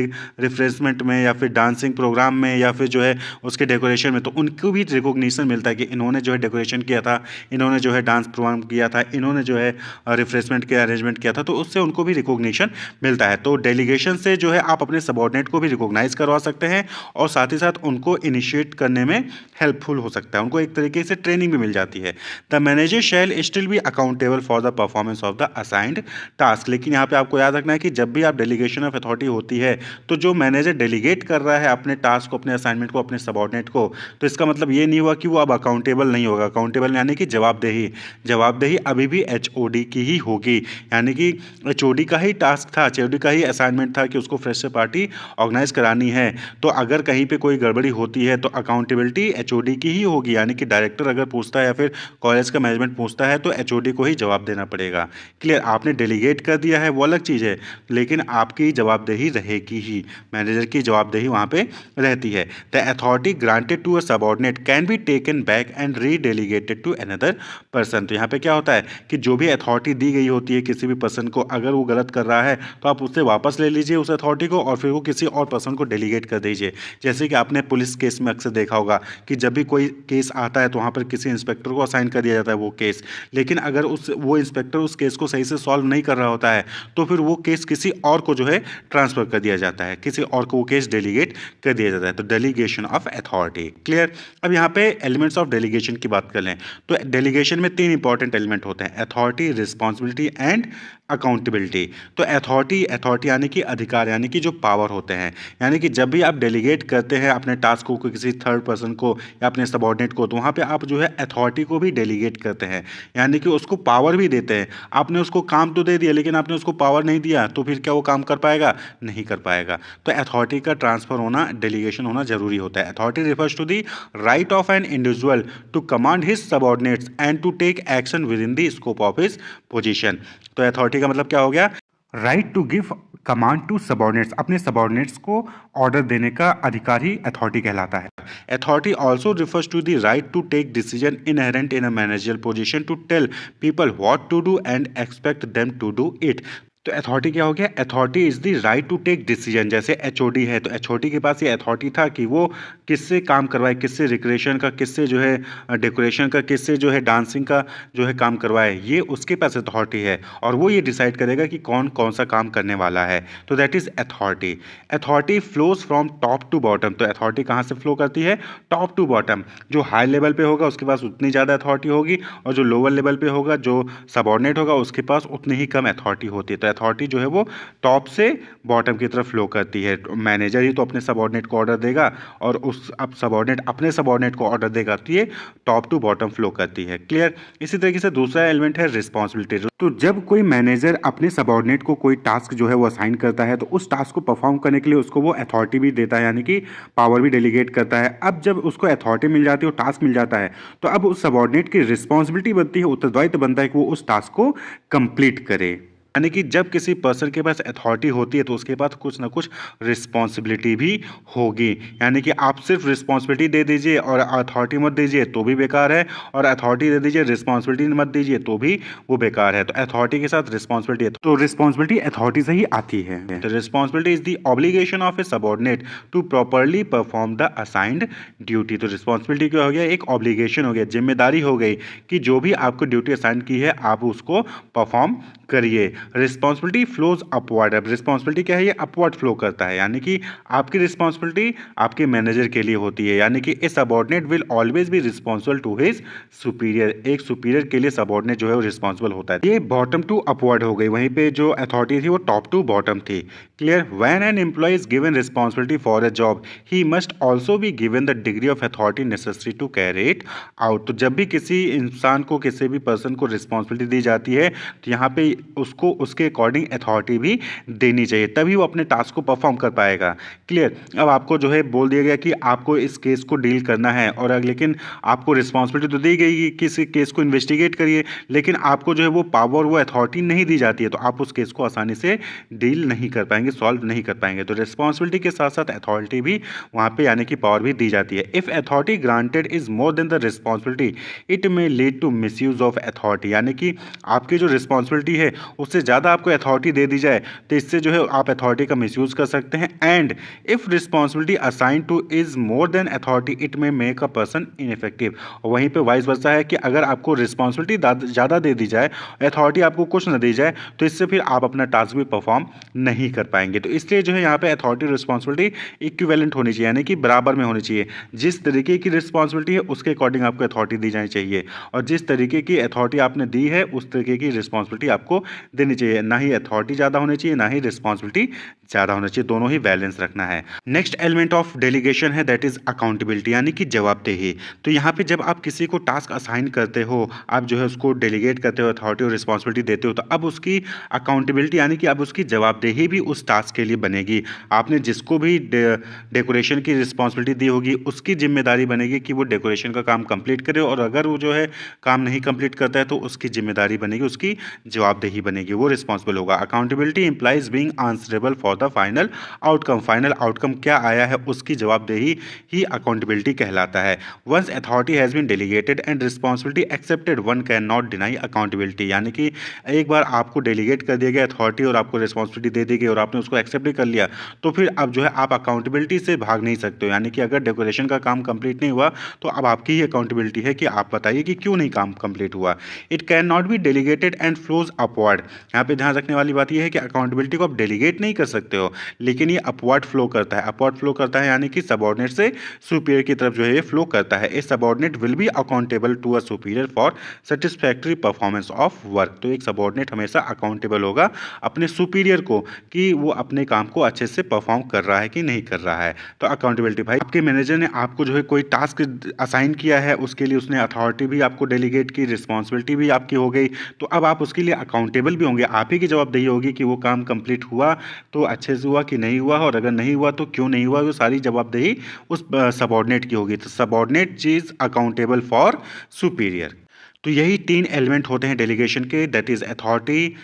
रिफ्रेशमेंट में या फिर डांसिंग प्रोग्राम में या फिर जो है उसके डेकोरेशन में, तो उनको भी रिकॉग्निशन मिलता है कि इन्होंने जो है डेकोरेशन किया था, इन्होंने जो है डांस प्रोग्राम किया था, इन्होंने जो है रिफ्रेशमेंट के अरेंजमेंट किया था, तो उससे उनको भी रिकॉग्निशन मिलता है। तो डेलीगेशन से जो है आप अपने सबऑर्डिनेट को भी रिकॉग्नाइज करवा सकते हैं और साथ ही साथ उनको इनिशिएट करने में हेल्पफुल हो सकता है, उनको एक तरीके से ट्रेनिंग भी मिल जाती है। The manager shall still be accountable for the performance of the assigned task. लेकिन यहाँ पे आपको याद रखना है कि जब भी आप डेलीगेशन ऑफ अथॉरिटी होती है, तो जो मैनेजर डेलीगेट कर रहा है अपने टास्क को, अपने असाइनमेंट को अपने सबऑर्डिनेट को, तो इसका मतलब ये नहीं हुआ कि वो अब अकाउंटेबल नहीं होगा। अकाउंटेबल यानी कि जवाबदेही अभी भी एचओडी की ही होगी, यानी कि एचओडी का ही टास्क था, एचओडी का ही असाइनमेंट था कि उसको फ्रेशर पार्टी ऑर्गेनाइज करानी है। तो अगर कहीं पे कोई गड़बड़ी होती है तो अकाउंटेबिलिटी एचओडी की ही होगी, यानी कि डायरेक्टर अगर पूछता है या फिर कॉलेज का मैनेजमेंट पूछता है तो एचओडी को ही जवाब देना पड़ेगा। क्लियर? आपने डेलीगेट कर दिया है वो अलग चीज़ है, लेकिन आपकी जवाबदेही रहेगी ही, मैनेजर की जवाबदेही वहाँ पे रहती है। The authority granted to a subordinate can be taken back and redelegated to another person. तो यहाँ पे क्या होता है कि जो भी अथॉरिटी दी गई होती है किसी भी पर्सन को, अगर वो गलत कर रहा है तो आप उससे वापस ले लीजिए उस अथॉरिटी को और फिर वो किसी और पर्सन को डेलीगेट कर दीजिए। जैसे कि आपने पुलिस केस में अक्सर देखा होगा कि जब भी कोई केस आता है तो वहाँ पर किसी इंस्पेक्टर को असाइन कर दिया जाता है वो केस, लेकिन अगर वो इंस्पेक्टर उस केस को सही से सॉल्व नहीं कर रहा होता है तो फिर वो केस किसी और को जो है ट्रांसफर कर दिया जाता है, किसी और को वो केस डेलीगेट कर दिया जाता है। तो डेलीगेशन ऑफ अथॉरिटी। क्लियर? अब यहाँ पे एलिमेंट्स ऑफ डेलीगेशन की बात कर लें तो डेलीगेशन में 3 इंपॉर्टेंट एलिमेंट होते हैं: अथॉरिटी, रिस्पॉन्सिबिलिटी एंड अकाउंटेबिलिटी। तो अथॉरिटी यानी कि अधिकार, यानी कि जो पावर होते हैं, यानी कि जब भी आप डेलीगेट करते हैं अपने टास्क को किसी थर्ड पर्सन को या अपने सबऑर्डिनेट को, तो वहाँ पे आप जो है अथॉरिटी को भी डेलीगेट करते हैं, यानी कि उसको पावर भी देते हैं। आपने उसको काम तो दे दिया लेकिन आपने उसको पावर नहीं दिया, तो फिर क्या वो काम कर पाएगा? नहीं कर पाएगा। तो अथॉरिटी का ट्रांसफर होना, डेलीगेशन होना जरूरी होता है। Authority refers to the right of an individual to command his subordinates and to take action within the scope of his position. तो अथॉरिटी का मतलब क्या हो गया? Right to give command to subordinates, अपने सबऑर्डिनेट्स को order देने का अधिकार ही अथॉरिटी कहलाता है। Authority also refers to the right to take decision inherent in a managerial position to tell people what to do and expect them to do it. तो authority क्या हो गया? Authority is the right to take decision. जैसे HOD है तो HOD के पास ये authority था कि वो किससे काम करवाए, किससे रिक्रिएशन का, किससे जो है डेकोरेशन का, किससे जो है डांसिंग का जो है काम करवाए, ये उसके पास अथॉरिटी है और वो ये डिसाइड करेगा कि कौन कौन सा काम करने वाला है। तो that is authority. Authority flows from top to bottom. तो अथॉरिटी कहाँ से फ्लो करती है? Top to bottom. जो हाई लेवल पे होगा उसके पास उतनी ज़्यादा अथॉरिटी होगी और जो लोअर लेवल पे होगा, जो सबऑर्डिनेट होगा, उसके पास उतनी ही कम अथॉरिटी होती है। तो अथॉरिटी जो है वो टॉप से बॉटम की तरफ फ्लो करती है। मैनेजर ही तो अपने सबऑर्डिनेट को ऑर्डर देगा और उस अब सबऑर्डिनेट अपने सबऑर्डिनेट को ऑर्डर देगा, तो ये टॉप टू बॉटम फ्लो करती है। क्लियर? इसी तरीके से दूसरा एलिमेंट है रिस्पॉन्सिबिलिटी। तो जब कोई मैनेजर अपने सबऑर्डिनेट को कोई टास्क जो है वो असाइन करता है तो उस टास्क को परफॉर्म करने के लिए उसको वो अथॉरिटी भी देता है, यानी कि पावर भी डेलीगेट करता है। अब जब उसको अथॉरिटी मिल जाती है, टास्क मिल जाता है, तो अब उस सबऑर्डिनेट की रिस्पॉन्सिबिलिटी बनती है, उत्तरदायित्व बनता है कि वो उस टास्क को कंप्लीट करे। यानी कि जब किसी पर्सन के पास अथॉरिटी होती है तो उसके पास कुछ ना कुछ रिस्पॉन्सिबिलिटी भी होगी। यानी कि आप सिर्फ रिस्पॉन्सिबिलिटी दे दीजिए और अथॉरिटी मत दीजिए तो भी बेकार है, और अथॉरिटी दे दीजिए रिस्पॉन्सिबिलिटी मत दीजिए तो भी वो बेकार है। तो अथॉरिटी के साथ रिस्पॉन्सिबिलिटी है, तो रिस्पॉन्सिबिलिटी अथॉरिटी से ही आती है। तो responsibility is the obligation of a subordinate to properly perform the assigned duty. तो रिस्पॉन्सिबिलिटी क्या हो गया, एक ऑब्लिगेशन हो गया, जिम्मेदारी हो गई कि जो भी आपको ड्यूटी असाइन की है आप उसको परफॉर्म करिए। Responsibility flows upward. अब रिस्पॉन्सिबिलिटी क्या है, ये अपवर्ड फ्लो करता है, यानी कि आपकी रिस्पॉन्सिबिलिटी आपके मैनेजर के लिए होती है, यानी कि a subordinate will always be responsible to his superior. एक सुपीरियर के लिए सबऑर्डिनेट जो है वो रिस्पॉन्सिबल होता है। ये बॉटम टू अपवर्ड हो गई, वहीं पे जो अथॉरिटी थी वो टॉप टू बॉटम थी। Clear. When an employee is given responsibility for a job he must also be given the degree of authority necessary to carry it out. तो जब भी किसी इंसान को, किसी भी पर्सन को रिस्पॉन्सिबिलिटी दी जाती है तो यहाँ पे उसको उसके अकॉर्डिंग अथॉरिटी भी देनी चाहिए, तभी वो अपने टास्क को परफॉर्म कर पाएगा। क्लियर। अब आपको जो है बोल दिया गया कि आपको इस केस को डील करना है, और लेकिन आपको रिस्पॉन्सिबिलिटी तो दी गई कि किसी केस को इन्वेस्टिगेट करिए, लेकिन आपको जो है वो पावर, वो अथॉरिटी नहीं दी जाती है, तो आप उस केस को आसानी से डील नहीं कर पाएंगे, सॉल्व नहीं कर पाएंगे। तो रिस्पॉन्सिबिलिटी के साथ साथ अथॉरिटी भी वहाँ पे, यानी कि पावर भी दी जाती है। If authority granted is more than the responsibility it may lead to misuse of authority. यानी कि आपकी जो रिस्पॉन्सिबिलिटी है उससे ज़्यादा आपको अथॉरिटी दे दी जाए तो इससे जो है आप अथॉरिटी का मिसयूज़ कर सकते हैं। And if responsibility assign two is more then authority it may make a person ineffective. वहीं पे वाइस वर्सा है कि अगर आपको रिस्पॉन्सिबिलिटी ज़्यादा दे दी जाए, अथॉरिटी आपको कुछ ना दी जाए, तो इससे फिर आप अपना टास्क भी परफॉर्म नहीं कर पाएंगे। तो इसलिए जो है यहाँ पे अथॉरिटी रिस्पॉन्सिबिलिटी इक्विवेलेंट होनी चाहिए, यानी कि बराबर में होनी चाहिए। जिस तरीके की रिस्पॉन्सिबिलिटी है उसके अकॉर्डिंग आपको अथॉरिटी दी जानी चाहिए, और जिस तरीके की अथॉरिटी आपने दी है उस तरीके की रिस्पॉन्सिबिलिटी आपको देनी चाहिए। ना ही अथॉरिटी ज़्यादा होनी चाहिए, ना ही रिस्पॉन्सिबिलिटी ज़्यादा होना चाहिए, दोनों ही बैलेंस रखना है। नेक्स्ट एलिमेंट ऑफ डेलीगेशन है दैट इज अकाउंटेबिलिटी, यानी कि जवाबदेही। तो यहाँ पे जब आप किसी को टास्क असाइन करते हो, आप जो है उसको डेलीगेट करते हो, अथॉरिटी और रिस्पॉन्सिबिलिटी देते हो, तो अब उसकी अकाउंटेबिलिटी यानी कि अब उसकी जवाबदेही भी उस टास्क के लिए बनेगी। आपने जिसको भी डेकोरेशन की रिस्पॉन्सिबिलिटी दी होगी उसकी जिम्मेदारी बनेगी कि वो डेकोरेशन का काम कंप्लीट करे, और अगर वो जो है काम नहीं कंप्लीट करता है तो उसकी जिम्मेदारी बनेगी, उसकी जवाबदेही बनेगी, वो रिस्पॉन्सिबल होगा। Accountability implies being answerable for the final outcome. Final outcome क्या आया है उसकी जवाबदेही ही अकाउंटेबिलिटी कहलाता है। Once authority has been delegated and responsibility accepted one cannot deny accountability. यानी कि एक बार आपको डेलीगेट कर दिया गया अथॉरिटी और आपको रिस्पॉन्सिबिलिटी दे दी गई और आपने उसको एक्सेप्ट भी कर लिया, तो फिर अब जो है आप अकाउंटेबिलिटी से भाग नहीं सकते हो। यानी कि अगर डेकोरेशन का काम कंप्लीट नहीं हुआ तो अब आपकी ही अकाउंटेबिलिटी है कि आप बताइए कि क्यों नहीं काम कंप्लीट हुआ। It can not be delegated and flows upward. यहाँ पे ध्यान रखने वाली बात यह है कि अकाउंटेबिलिटी को आप डेलीगेट नहीं कर सकते हो, लेकिन ये अपवर्ड फ्लो करता है। अपवर्ड फ्लो करता है यानी कि सबऑर्डिनेट से सुपीरियर की तरफ जो है ये फ्लो करता है। A subordinate will be accountable to a superior for satisfactory performance of work. तो एक सबऑर्डिनेट हमेशा अकाउंटेबल होगा अपने सुपीरियर को कि वो अपने काम को अच्छे से परफॉर्म कर रहा है कि नहीं कर रहा है। तो अकाउंटेबिलिटी, भाई आपके मैनेजर ने आपको जो है कोई टास्क असाइन किया है, उसके लिए उसने अथॉरिटी भी आपको डेलीगेट की, रिस्पॉन्सिबिलिटी भी आपकी हो गई, तो अब आप उसके लिए अकाउंटेबल भी होंगे। आप ही की जवाबदेही होगी कि वो काम कंप्लीट हुआ तो अच्छे से हुआ कि नहीं हुआ, और अगर नहीं हुआ तो क्यों नहीं हुआ, वो सारी जवाबदेही उस सबऑर्डिनेट की होगी। तो subordinate is accountable for superior. तो यही तीन एलिमेंट होते हैं डेलीगेशन के, that is authority,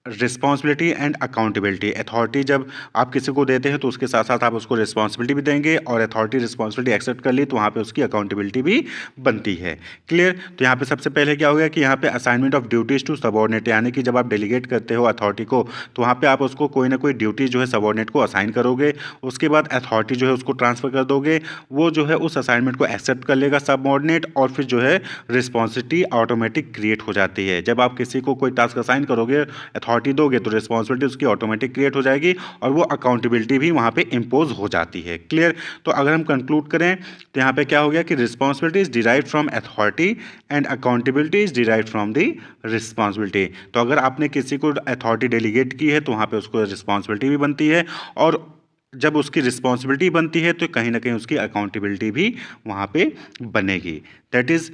responsibility and accountability. Authority जब आप किसी को देते हैं तो उसके साथ साथ आप उसको रिस्पॉन्सिबिलिटी भी देंगे, और अथॉरिटी रिस्पॉन्सिबिलिटी एक्सेप्ट कर ली तो वहाँ पे उसकी अकाउंटेबिलिटी भी बनती है। क्लियर। तो यहाँ पे सबसे पहले क्या हो गया कि यहाँ पे assignment of duties to subordinate, यानी कि जब आप डेलीगेट करते हो अथॉरिटी को तो वहाँ पे आप उसको कोई ना कोई ड्यूटी जो है सबऑर्डिनेट को असाइन करोगे, उसके बाद अथॉरिटी जो है उसको ट्रांसफर कर दोगे, वो जो है उस असाइनमेंट को एक्सेप्ट कर लेगा सबऑर्डिनेट, और फिर जो है रिस्पॉन्सिबिलिटी ऑटोमेटिक क्रिएट हो जाती है। जब आप किसी को कोई टास्क असाइन करोगे, अथॉरिटी दोगे, तो रिस्पॉन्सिबिलिटी उसकी ऑटोमेटिक क्रिएट हो जाएगी और वो अकाउंटेबिलिटी भी वहां पे इंपोज हो जाती है। क्लियर। तो अगर हम कंक्लूड करें तो यहाँ पे क्या हो गया कि responsibility is derived from authority and accountability is derived from the responsibility. तो अगर आपने किसी को अथॉरिटी डेलीगेट की है तो वहाँ पे उसको रिस्पॉन्सिबिलिटी भी बनती है, और जब उसकी रिस्पॉन्सिबिलिटी बनती है तो कहीं ना कहीं उसकी अकाउंटेबिलिटी भी वहाँ पे बनेगी। That is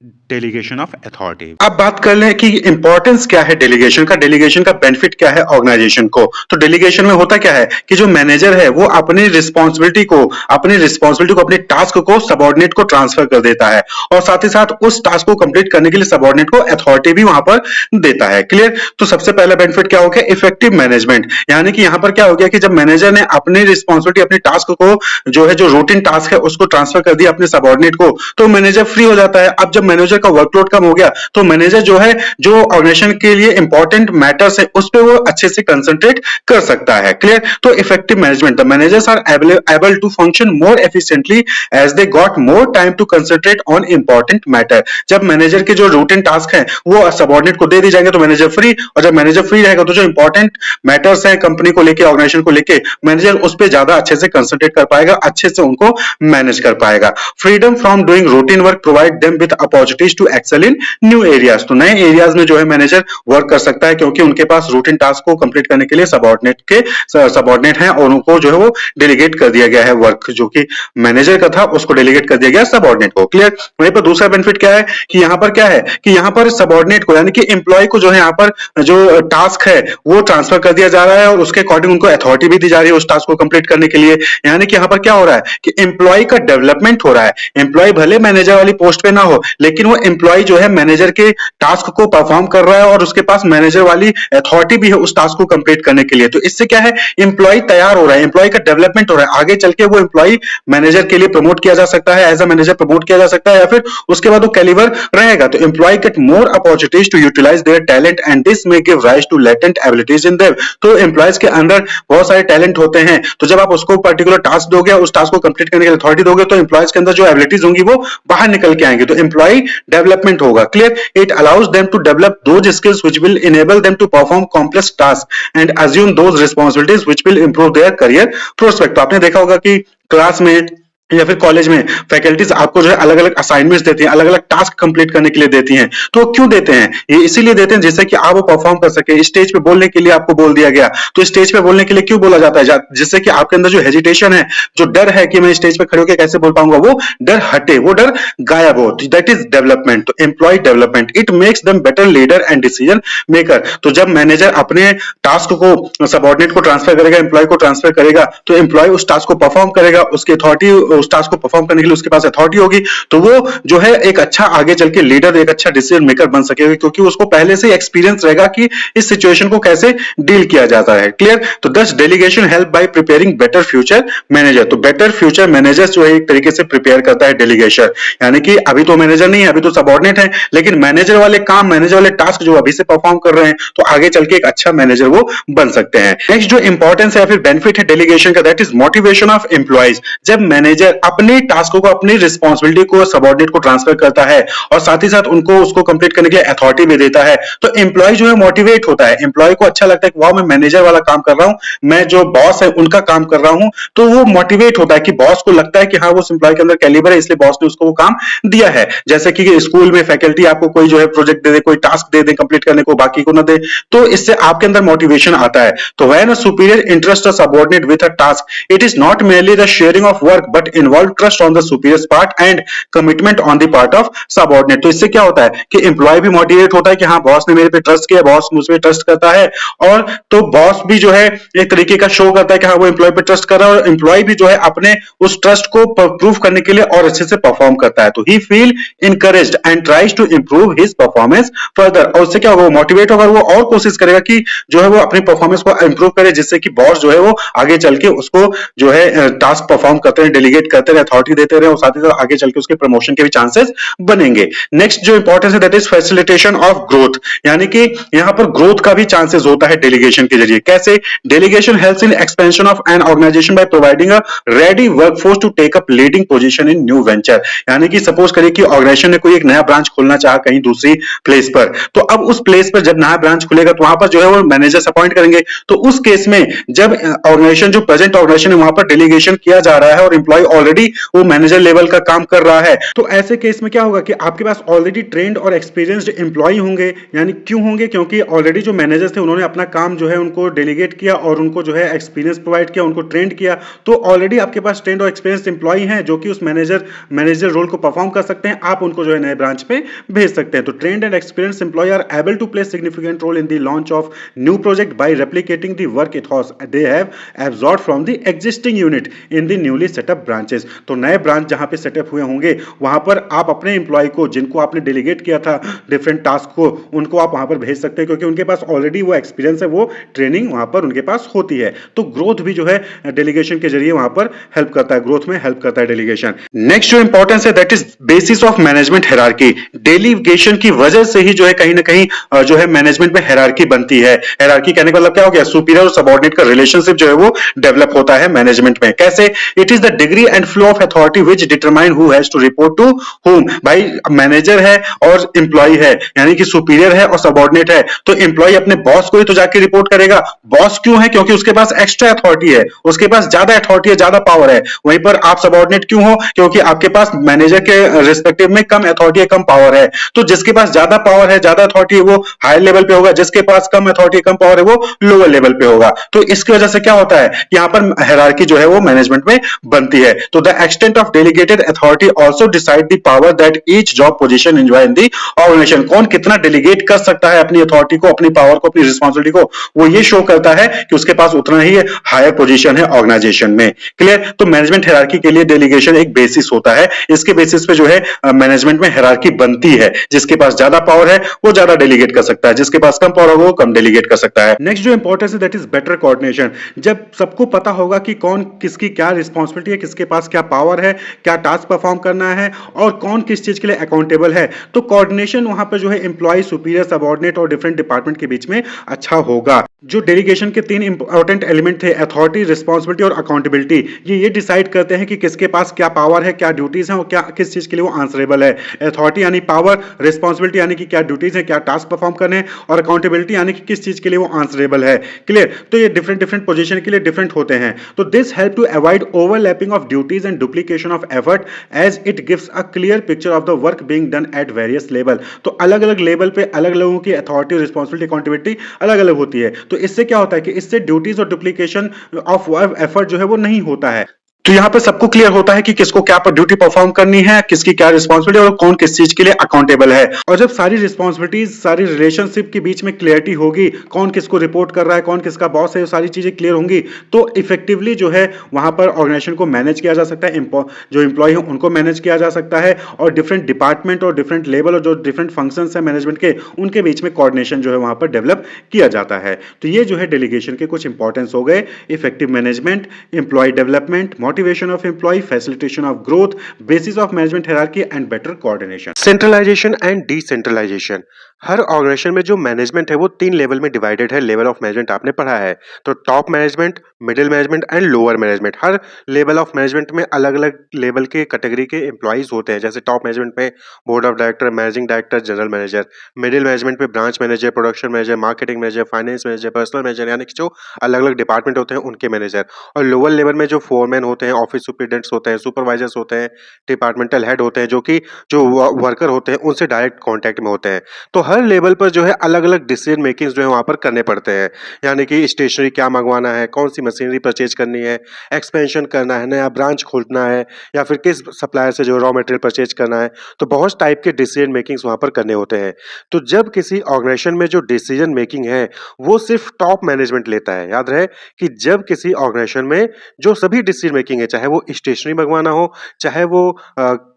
delegation of authority. अब बात कर लें कि इंपॉर्टेंस क्या है डेलीगेशन का बेनिफिट क्या है ऑर्गेनाइजेशन को। तो डेलीगेशन में होता क्या है कि जो मैनेजर है वो अपनी रिस्पॉन्सिबिलिटी को अपने टास्क को सबॉर्डिनेट को ट्रांसफर कर देता है और साथ ही साथ उस टास्क को कंप्लीट करने के लिए सबॉर्डिनेट को अथॉरिटी भी वहां पर देता है। क्लियर। तो सबसे पहला बेनिफिट क्या हो गया, इफेक्टिव मैनेजमेंट। यानी कि यहां पर क्या हो गया कि जब मैनेजर ने अपनी रिस्पॉन्सिबिलिटी अपने टास्क को जो रूटीन टास्क है उसको ट्रांसफर कर दिया अपने सबॉर्डिनेट को, तो मैनेजर फ्री हो जाता है। अब जब मैनेजर का वर्कलोड कम हो गया तो मैनेजर जो ऑर्गेनाइजेशन के लिए इंपॉर्टेंट मैटर्स है उस पे वो अच्छे से कंसंट्रेट कर सकता है। क्लियर। तो effective management, the managers are able to function more efficiently as they got more time to concentrate on important matter. जब मैनेजर के जो रूटीन टास्क है वो सबॉर्डिनेट को दे दी जाएंगे तो मैनेजर फ्री, और जब मैनेजर फ्री रहेगा तो जो इंपॉर्टेंट मैटर्स हैं कंपनी को लेके ऑर्गेनाइजेशन को लेके मैनेजर उस पर ज्यादा अच्छे से कंसंट्रेट कर पाएगा, अच्छे से उनको मैनेज कर पाएगा। Freedom from doing routine work provide them with opportunities to excel in new areas. तो नए एरियाज में जो है मैनेजर वर्क कर सकता है क्योंकि उनके पास रूटीन टास्क को कंप्लीट करने के लिए सबॉर्डिनेट हैं और उनको जो है वो डेलीगेट कर दिया गया है वर्क जो कि मैनेजर का था उसको डेलीगेट कर दिया गया सबॉर्डिनेट को। क्लियर। वहीं पर दूसरा बेनिफिट क्या है कि यहाँ पर क्या है कि यहाँ पर सबॉर्डिनेट को यानी कि एम्प्लॉय को जो है यहाँ पर जो टास्क है वो ट्रांसफर कर दिया जा रहा है और उसके अकॉर्डिंग उनको अथॉरिटी भी दी जा रही है उस टास्क को कंप्लीट करने के लिए। यानी कि यहाँ पर क्या हो रहा है कि एम्प्लॉय का डेवलपमेंट हो रहा है। एम्प्लॉय भले मैनेजर वाली पोस्ट पे ना हो लेकिन वो एम्प्लॉय जो है मैनेजर के टास्क को परफॉर्म कर रहा है और उसके पास मैनेजर वाली अथॉरिटी भी है उस टास्क को कंप्लीट करने के लिए। तो इससे क्या है, एम्प्लॉय तैयार हो रहा है, एम्प्लॉय का डेवलपमेंट हो रहा है। आगे चल के वो एम्प्लॉय मैनेजर के लिए प्रमोट किया जा सकता है, एज अ मैनेजर प्रमोट किया जा सकता है या फिर उसके बाद वो कैलिबर रहेगा। तो employ get more opportunities to utilise their talent and this may give rise to latent abilities in them. तो एम्प्लॉयज के अंदर बहुत सारे टैलेंट होते हैं, तो जब आप उसको पर्टिकुलर टास्क दोगे, उस टास्क को कंप्लीट करने के लिए अथॉरिटी दोगे तो एम्प्लॉयज के अंदर जो एबिलिटीज होंगी वो बाहर निकल के आएंगे। तो एम्प्लॉय डेवलपमेंट होगा। Clear. It allows them to develop those skills which will enable them to perform complex task and assume those responsibilities which will improve their career prospect. तो आपने देखा होगा कि क्लास में या फिर कॉलेज में फैकल्टीज आपको जो है अलग अलग असाइनमेंट्स देती हैं, अलग अलग टास्क कंप्लीट करने के लिए देती हैं। तो क्यों देते हैं, ये इसीलिए देते हैं जिससे कि आप वो परफॉर्म कर सके। स्टेज पे बोलने के लिए आपको बोल दिया गया, तो स्टेज पे बोलने के लिए क्यों बोला जाता है, जिससे कि आपके अंदर जो हेजिटेशन है, जो डर है कि मैं स्टेज पे खड़े होकर कैसे बोल पाऊंगा, वो डर हटे, वो डर गायब हो। That is development. तो employ development, it makes them better leader and decision maker. तो जब मैनेजर अपने टास्क को सबॉर्डिनेट को ट्रांसफर करेगा, एम्प्लॉय को ट्रांसफर करेगा, तो एम्प्लॉय उस टास्क को परफॉर्म करेगा, उसकी अथॉरिटी उस टास्क को परफॉर्म करने के लिए उसके पास अथॉरिटी होगी, तो वो जो है एक अच्छा आगे चल के लीडर, एक अच्छा डिसीजन मेकर बन सकेगा क्योंकि उसको पहले से एक्सपीरियंस रहेगा कि इस सिचुएशन को कैसे डील किया जाता है। क्लियर। तो दस delegation help by preparing better future manager. तो बेटर फ्यूचर मैनेजर जो है एक तरीके से प्रिपेयर करता है डेलीगेशन। यानी कि अभी तो मैनेजर नहीं है, अभी तो सबऑर्डिनेट है, लेकिन मैनेजर वाले काम, मैनेजर वाले टास्क जो अभी से परफॉर्म कर रहे हैं तो आगे चल के एक अच्छा मैनेजर वो बन सकते हैं। नेक्स्ट जो इंपॉर्टेंस है या फिर बेनिफिट है डेलीगेशन का, that is motivation of employees. जब मैनेजर अपने टास्क को, अपनी रिस्पॉन्सिबिलिटी को सबऑर्डिनेट को ट्रांसफर करता है और साथ ही साथ उनको उसको कंप्लीट करने के लिए अथॉरिटी भी देता है, तो एम्प्लॉय जो है मोटिवेट होता है। एम्प्लॉय को अच्छा लगता है कि वाह, मैं मैनेजर वाला काम कर रहा हूं, मैं जो बॉस है उनका काम कर रहा हूं, तो वो मोटिवेट होता है कि बॉस को लगता है कि हाँ, वो एम्प्लॉय के अंदर कैलिबर है, इसलिए बॉस ने उसको वो काम दिया है। जैसे कि स्कूल में फैकल्टी आपको कोई जो है प्रोजेक्ट दे दे, कोई टास्क दे दे कंप्लीट करने को, बाकी को ना दे, तो इससे आपके अंदर मोटिवेशन आता है। तो when a superior interest a subordinate with a task, it is not merely the sharing of work but involve trust on the superior's part and commitment on the part of subordinate। तो इससे क्या होता है कि employ भी motivate होता है कि हाँ, बॉस ने मेरे पे ट्रस्ट किया, बॉस मुझ पे ट्रस्ट करता है, और तो बॉस भी जो है एक तरीके का शो करता है कि हाँ, वो एम्प्लॉय पे ट्रस्ट कर रहा है, और एम्प्लॉय भी जो है अपने उस ट्रस्ट को प्रूव करने के लिए और अच्छे से परफॉर्म करता है। तो he feel encouraged and tries to improve his performance further. और उससे क्या होगा, मोटिवेट होगा, वो और कोशिश करेगा कि जो है वो अपनी परफॉर्मेंस को इंप्रूव करे, जिससे कि बॉस जो है वो आगे चल के उसको जो है टास्क परफॉर्म करते रहे, डेलीगेट करते रहे, अथॉरिटी देते रहे, और साथ ही साथ आगे चल के उसके प्रमोशन के भी चांसेस बनेंगे। नेक्स्ट जो इंपॉर्टेंस है that is facilitation of growth. यानी कि यहां पर ग्रोथ का भी चांसेस होता है डेलीगेशन के जरिए। कैसे? Delegation helps in expansion of an organisation by providing a ready workforce to take up leading position in new venture. यानी कि सपोज करिए कि ऑर्गेनाइजेशन ने कोई एक नया ब्रांच खोलना चाहा कहीं दूसरी प्लेस पर, तो अब उस प्लेस पर जब नया ब्रांच खुलेगा तो वहां पर जो है वो मैनेजर्स अपॉइंट करेंगे। तो उस केस में जब ऑर्गेनाइजेशन, जो प्रेजेंट ऑर्गेनाइजेशन है, वहां पर डेलीगेशन किया जा रहा है और एम्प्लॉय ऑलरेडी वो मैनेजर लेवल का काम कर रहा है। तो ऐसे केस में क्या होगा कि आपके पास ऑलरेडी ट्रेंड और एक्सपीरियंस्ड एम्प्लॉय होंगे, यानी क्यों होंगे, क्योंकि ऑलरेडी जो मैनेजर्स थे उन्होंने अपना काम जो है उनको डेलीगेट किया और उनको जो है एक्सपीरियंस प्रोवाइड किया, उनको ट्रेंड किया। तो ऑलरेडी आपके पास ट्रेंड और एक्सपीरियंस्ड एम्प्लॉय हैं जो कि उस मैनेजर रोल को परफॉर्म कर सकते हैं, आप उनको जो है नए ब्रांच पे भेज सकते हैं। तो trained and experienced employ are able to play significant role in the launch of new project by replicating the work ethos they have absorbed from the existing unit in the newly set up branches. तो नए branch जहां पे setup हुए होंगे वहां पर आप अपने एम्प्लॉय को, जिनको आपने डेलीगेट किया था डिफरेंट टास्क को, उनको आप वहां पर भेज सकते हैं, क्योंकि उनके पास ऑलरेडी वो एक्सपीरियंस है, वो ट्रेनिंग वहां पर उनके पास होती है। तो ग्रोथ भी जो है डेलीगेशन के जरिए वहां पर हेल्प करता है, ग्रोथ में हेल्प करता है डेलीगेशन। नेक्स्ट जो इंपॉर्टेंस है that is basis of management hierarchy. Delegation की वजह से ही जो है कहीं ना कहीं जो है मैनेजमेंट में हायरार्की बनती है। हायरार्की कहने का मतलब क्या हो गया, सुपीरियर और सबऑर्डिनेट का रिलेशनशिप जो है वो डेवलप होता है मैनेजमेंट में। कैसे? It is the degree and flow of authority which determine who has to report to whom. भाई मैनेजर है और एम्प्लॉय है, यानी कि सुपीरियर है और सबऑर्डिनेट है, तो एम्प्लॉय अपने बॉस को ही तो जाके रिपोर्ट करेगा। बॉस क्यों है? क्योंकि उसके पास एक्स्ट्रा अथॉरिटी है, उसके पास ज्यादा अथॉरिटी है, ज्यादा पावर है। वहीं पर आप सबऑर्डिनेट क्यों हो? क्योंकि आपके पास मैनेजर के रिस्पेक्टिव में कम अथॉरिटी है, कम पावर है। तो जिसके पास ज्यादा पावर है, ज्यादा अथॉरिटी है, वो हायर लेवल पे होगा, जिसके पास कम अथॉरिटी, कम पावर है, वो लोअर लेवल पे होगा। तो इसकी वजह से क्या होता है, यहाँ पर हायरार्की जो है वो मैनेजमेंट में बनती है। तो the extent of delegated authority also decide the power that each job position enjoy in the organisation. कौन कितना डेलीगेट कर सकता है अपनी अथॉरिटी को, अपनी पावर को, अपनी रिस्पांसिबिलिटी को, वो ये शो करता है कि उसके पास उतना ही हायर पोजीशन है ऑर्गेनाइजेशन में। क्लियर? तो मैनेजमेंट हायरार्की के लिए डेलीगेशन एक बेसिस होता है। इसके बेसिस पे जो है मैनेजमेंट में हायरार्की बनती है। जिसके पास ज्यादा पावर है वो ज्यादा डेलीगेट कर सकता है, जिसके पास कम पावर है वो कम डेलीगेट कर सकता है। नेक्स्ट जो इंपॉर्टेंस है दैट इज बेटर कोऑर्डिनेशन। जब सबको पता होगा कि कौन किसकी क्या रिस्पांसिबिलिटी है, किसके पास क्या पावर है, क्या टास्क परफॉर्म करना है और कौन किस चीज के लिए अकाउंटेबल है, तो कोऑर्डिनेशन वहां पर जो है एम्प्लॉय, सुपीरियर, सबऑर्डिनेट और डिफरेंट डिपार्टमेंट के बीच में अच्छा होगा। जो डेलीगेशन के तीन इंपॉर्टेंट एलिमेंट थे, अथॉरिटी, रिस्पांसिबिलिटी और अकाउंटेबिलिटी, ये डिसाइड करते हैं कि किसके पास क्या पावर है, क्या ड्यूटीज हैं और क्या किस चीज के लिए वो आंसरेबल है। अथॉरिटी यानी पावर, रिस्पांसिबिलिटी यानी कि क्या ड्यूटीज है, क्या टास्क परफॉर्म करने हैं, और अकाउंटेबिलिटी यानी कि किस चीज के लिए वो आंसरेबल है। क्लियर? तो ये डिफरेंट पोजीशन के लिए डिफरेंट होते हैं। तो this help to avoid overlapping of duties and duplication of effort as it gives a clear picture of the work being done at various level. तो अलग अलग लेवल पे अलग लोगों की अथॉरिटी, रिस्पांसिबिलिटी, अकाउंटेबिलिटी अलग अलग होती है। तो इससे क्या होता है कि इससे ड्यूटीज और डुप्लीकेशन ऑफ एफर्ट जो है वो नहीं होता है। तो यहाँ पे सबको क्लियर होता है कि किसको क्या ड्यूटी परफॉर्म करनी है, किसकी क्या रिस्पांसिबिलिटी और कौन किस चीज के लिए अकाउंटेबल है। और जब सारी रिस्पांसिबिलिटीज, सारी रिलेशनशिप के बीच में क्लियरिटी होगी, कौन किसको रिपोर्ट कर रहा है, कौन किसका बॉस है, ये सारी चीजें क्लियर होंगी, तो इफेक्टिवली जो है वहां पर ऑर्गेनाइजेशन को मैनेज किया जा सकता है, जो एम्प्लॉय है उनको मैनेज किया जा सकता है, और डिफरेंट डिपार्टमेंट और डिफरेंट लेवल और जो डिफरेंट फंक्शन है मैनेजमेंट के, उनके बीच में कोऑर्डिनेशन जो है वहां पर डेवलप किया जाता है। तो ये जो है डेलीगेशन के कुछ इंपॉर्टेंस हो गए: effective management, employ development, motivation of employ, facilitation of growth, basis of management hierarchy and better coordination. Centralisation and decentralisation. हर ऑर्गेनाइजेशन में जो मैनेजमेंट है वो 3 लेवल में डिवाइडेड है। लेवल ऑफ मैनेजमेंट आपने पढ़ा है, तो top management, middle management and lower management. Her level of management में अलग अलग लेवल के कैटेगरी के एम्प्लॉइज होते हैं। जैसे टॉप मैनेजमेंट में board of director, managing director, general manager. Middle management में branch manager, production manager, marketing manager, finance manager, personal manager, यानी कि जो अलग अलग डिपार्टमेंट होते हैं उनके मैनेजर। और लोअर लेवल में जो फोरमैन होते हैं, ऑफिस सुपरिटेंडेंट्स होते हैं, सुपरवाइजर्स होते हैं, डिपार्टमेंटल हेड होते हैं, जो कि जो वर्कर होते हैं उनसे डायरेक्ट कॉन्टैक्ट में होते हैं। तो हर लेवल पर जो है अलग अलग डिसीजन मेकिंग जो है वहाँ पर करने पड़ते हैं। यानी कि स्टेशनरी क्या मंगवाना है, कौन सी मशीनरी परचेज करनी है, एक्सपेंशन करना है, नया ब्रांच खोलना है, या फिर किस सप्लायर से जो रॉ मटेरियल परचेज करना है। तो बहुत टाइप के डिसीजन मेकिंग्स वहाँ पर करने होते हैं। तो जब किसी ऑर्गेनाइजेशन में जो डिसीजन मेकिंग है वो सिर्फ टॉप मैनेजमेंट लेता है। याद रहे कि जब किसी ऑर्गेनाइजेशन में जो सभी डिसीजन मेकिंग है, चाहे वो स्टेशनरी मंगवाना हो, चाहे वो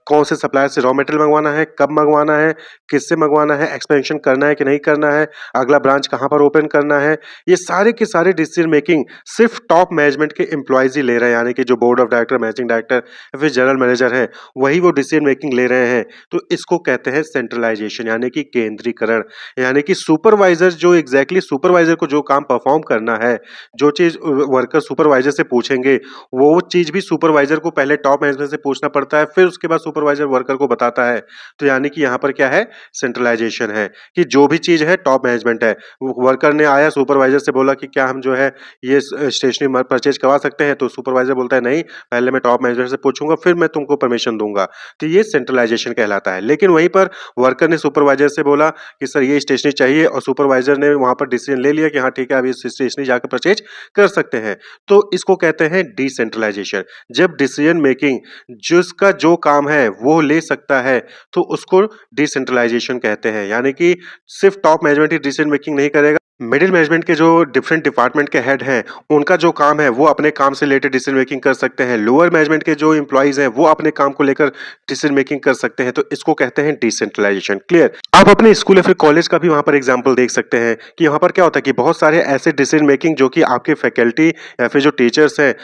कौन से सप्लायर से रॉ मटेरियल मंगवाना है, कब मंगवाना है, किससे मंगवाना है, एक्सपेंशन करना है कि नहीं करना है, अगला ब्रांच कहाँ पर ओपन करना है, ये सारे के सारे डिसीजन मेकिंग सिर्फ टॉप मैनेजमेंट के एम्प्लॉयज ही ले रहे हैं। यानी कि जो board of director, managing director या फिर जनरल मैनेजर है, वही वो डिसीजन मेकिंग ले रहे हैं। तो इसको कहते हैं सेंट्रलाइजेशन, यानी कि केंद्रीकरण। यानी कि सुपरवाइजर जो एग्जैक्टली सुपरवाइजर को जो काम परफॉर्म करना है, जो चीज वर्कर सुपरवाइजर से पूछेंगे, वो चीज भी सुपरवाइजर को पहले टॉप मैनेजमेंट से पूछना पड़ता है, फिर उसके बाद सुपरवाइजर वर्कर को बताता है, तो यानी कि यहाँ पर क्या है, सेंट्रलाइजेशन है कि जो भी चीज़ है टॉप मैनेजमेंट है। वर्कर ने आया सुपरवाइजर से बोला कि क्या हम जो है ये स्टेशनरी परचेज करवा सकते हैं, तो सुपरवाइजर बोलता है नहीं, पहले मैं टॉप मैनेजमेंट से पूछूंगा फिर मैं तुमको परमिशन दूंगा। तो ये सेंट्रलाइजेशन कहलाता है। लेकिन वहीं पर वर्कर ने सुपरवाइजर से बोला कि सर ये स्टेशनरी चाहिए, और सुपरवाइजर ने वहां पर डिसीजन ले लिया कि हाँ ठीक है, अब ये स्टेशनरी जाकर परचेज कर सकते हैं। तो इसको कहते हैं डिसेंट्रलाइजेशन। जब डिसीजन मेकिंग जिसका जो काम है वो ले सकता है, तो उसको डिसेंट्रलाइजेशन कहते हैं। यानी कि सिर्फ टॉप मैनेजमेंट ही डिसीजन मेकिंग नहीं करेगा, मिडिल मैनेजमेंट के जो डिफरेंट डिपार्टमेंट के हेड हैं, उनका जो काम है वो अपने काम से रिलेटेड डिसीजन मेकिंग कर सकते हैं। लोअर मैनेजमेंट के जो एम्प्लॉइज हैं वो अपने काम को लेकर डिसीजन मेकिंग कर सकते हैं। तो इसको कहते हैं डिसेंट्रलाइजेशन। क्लियर? आप अपने स्कूल या फिर कॉलेज का भी वहां पर एग्जाम्पल देख सकते हैं कि यहाँ पर क्या होता है कि बहुत सारे ऐसे डिसीजन मेकिंग जो कि आपके फैकल्टी या फिर जो टीचर्स हैं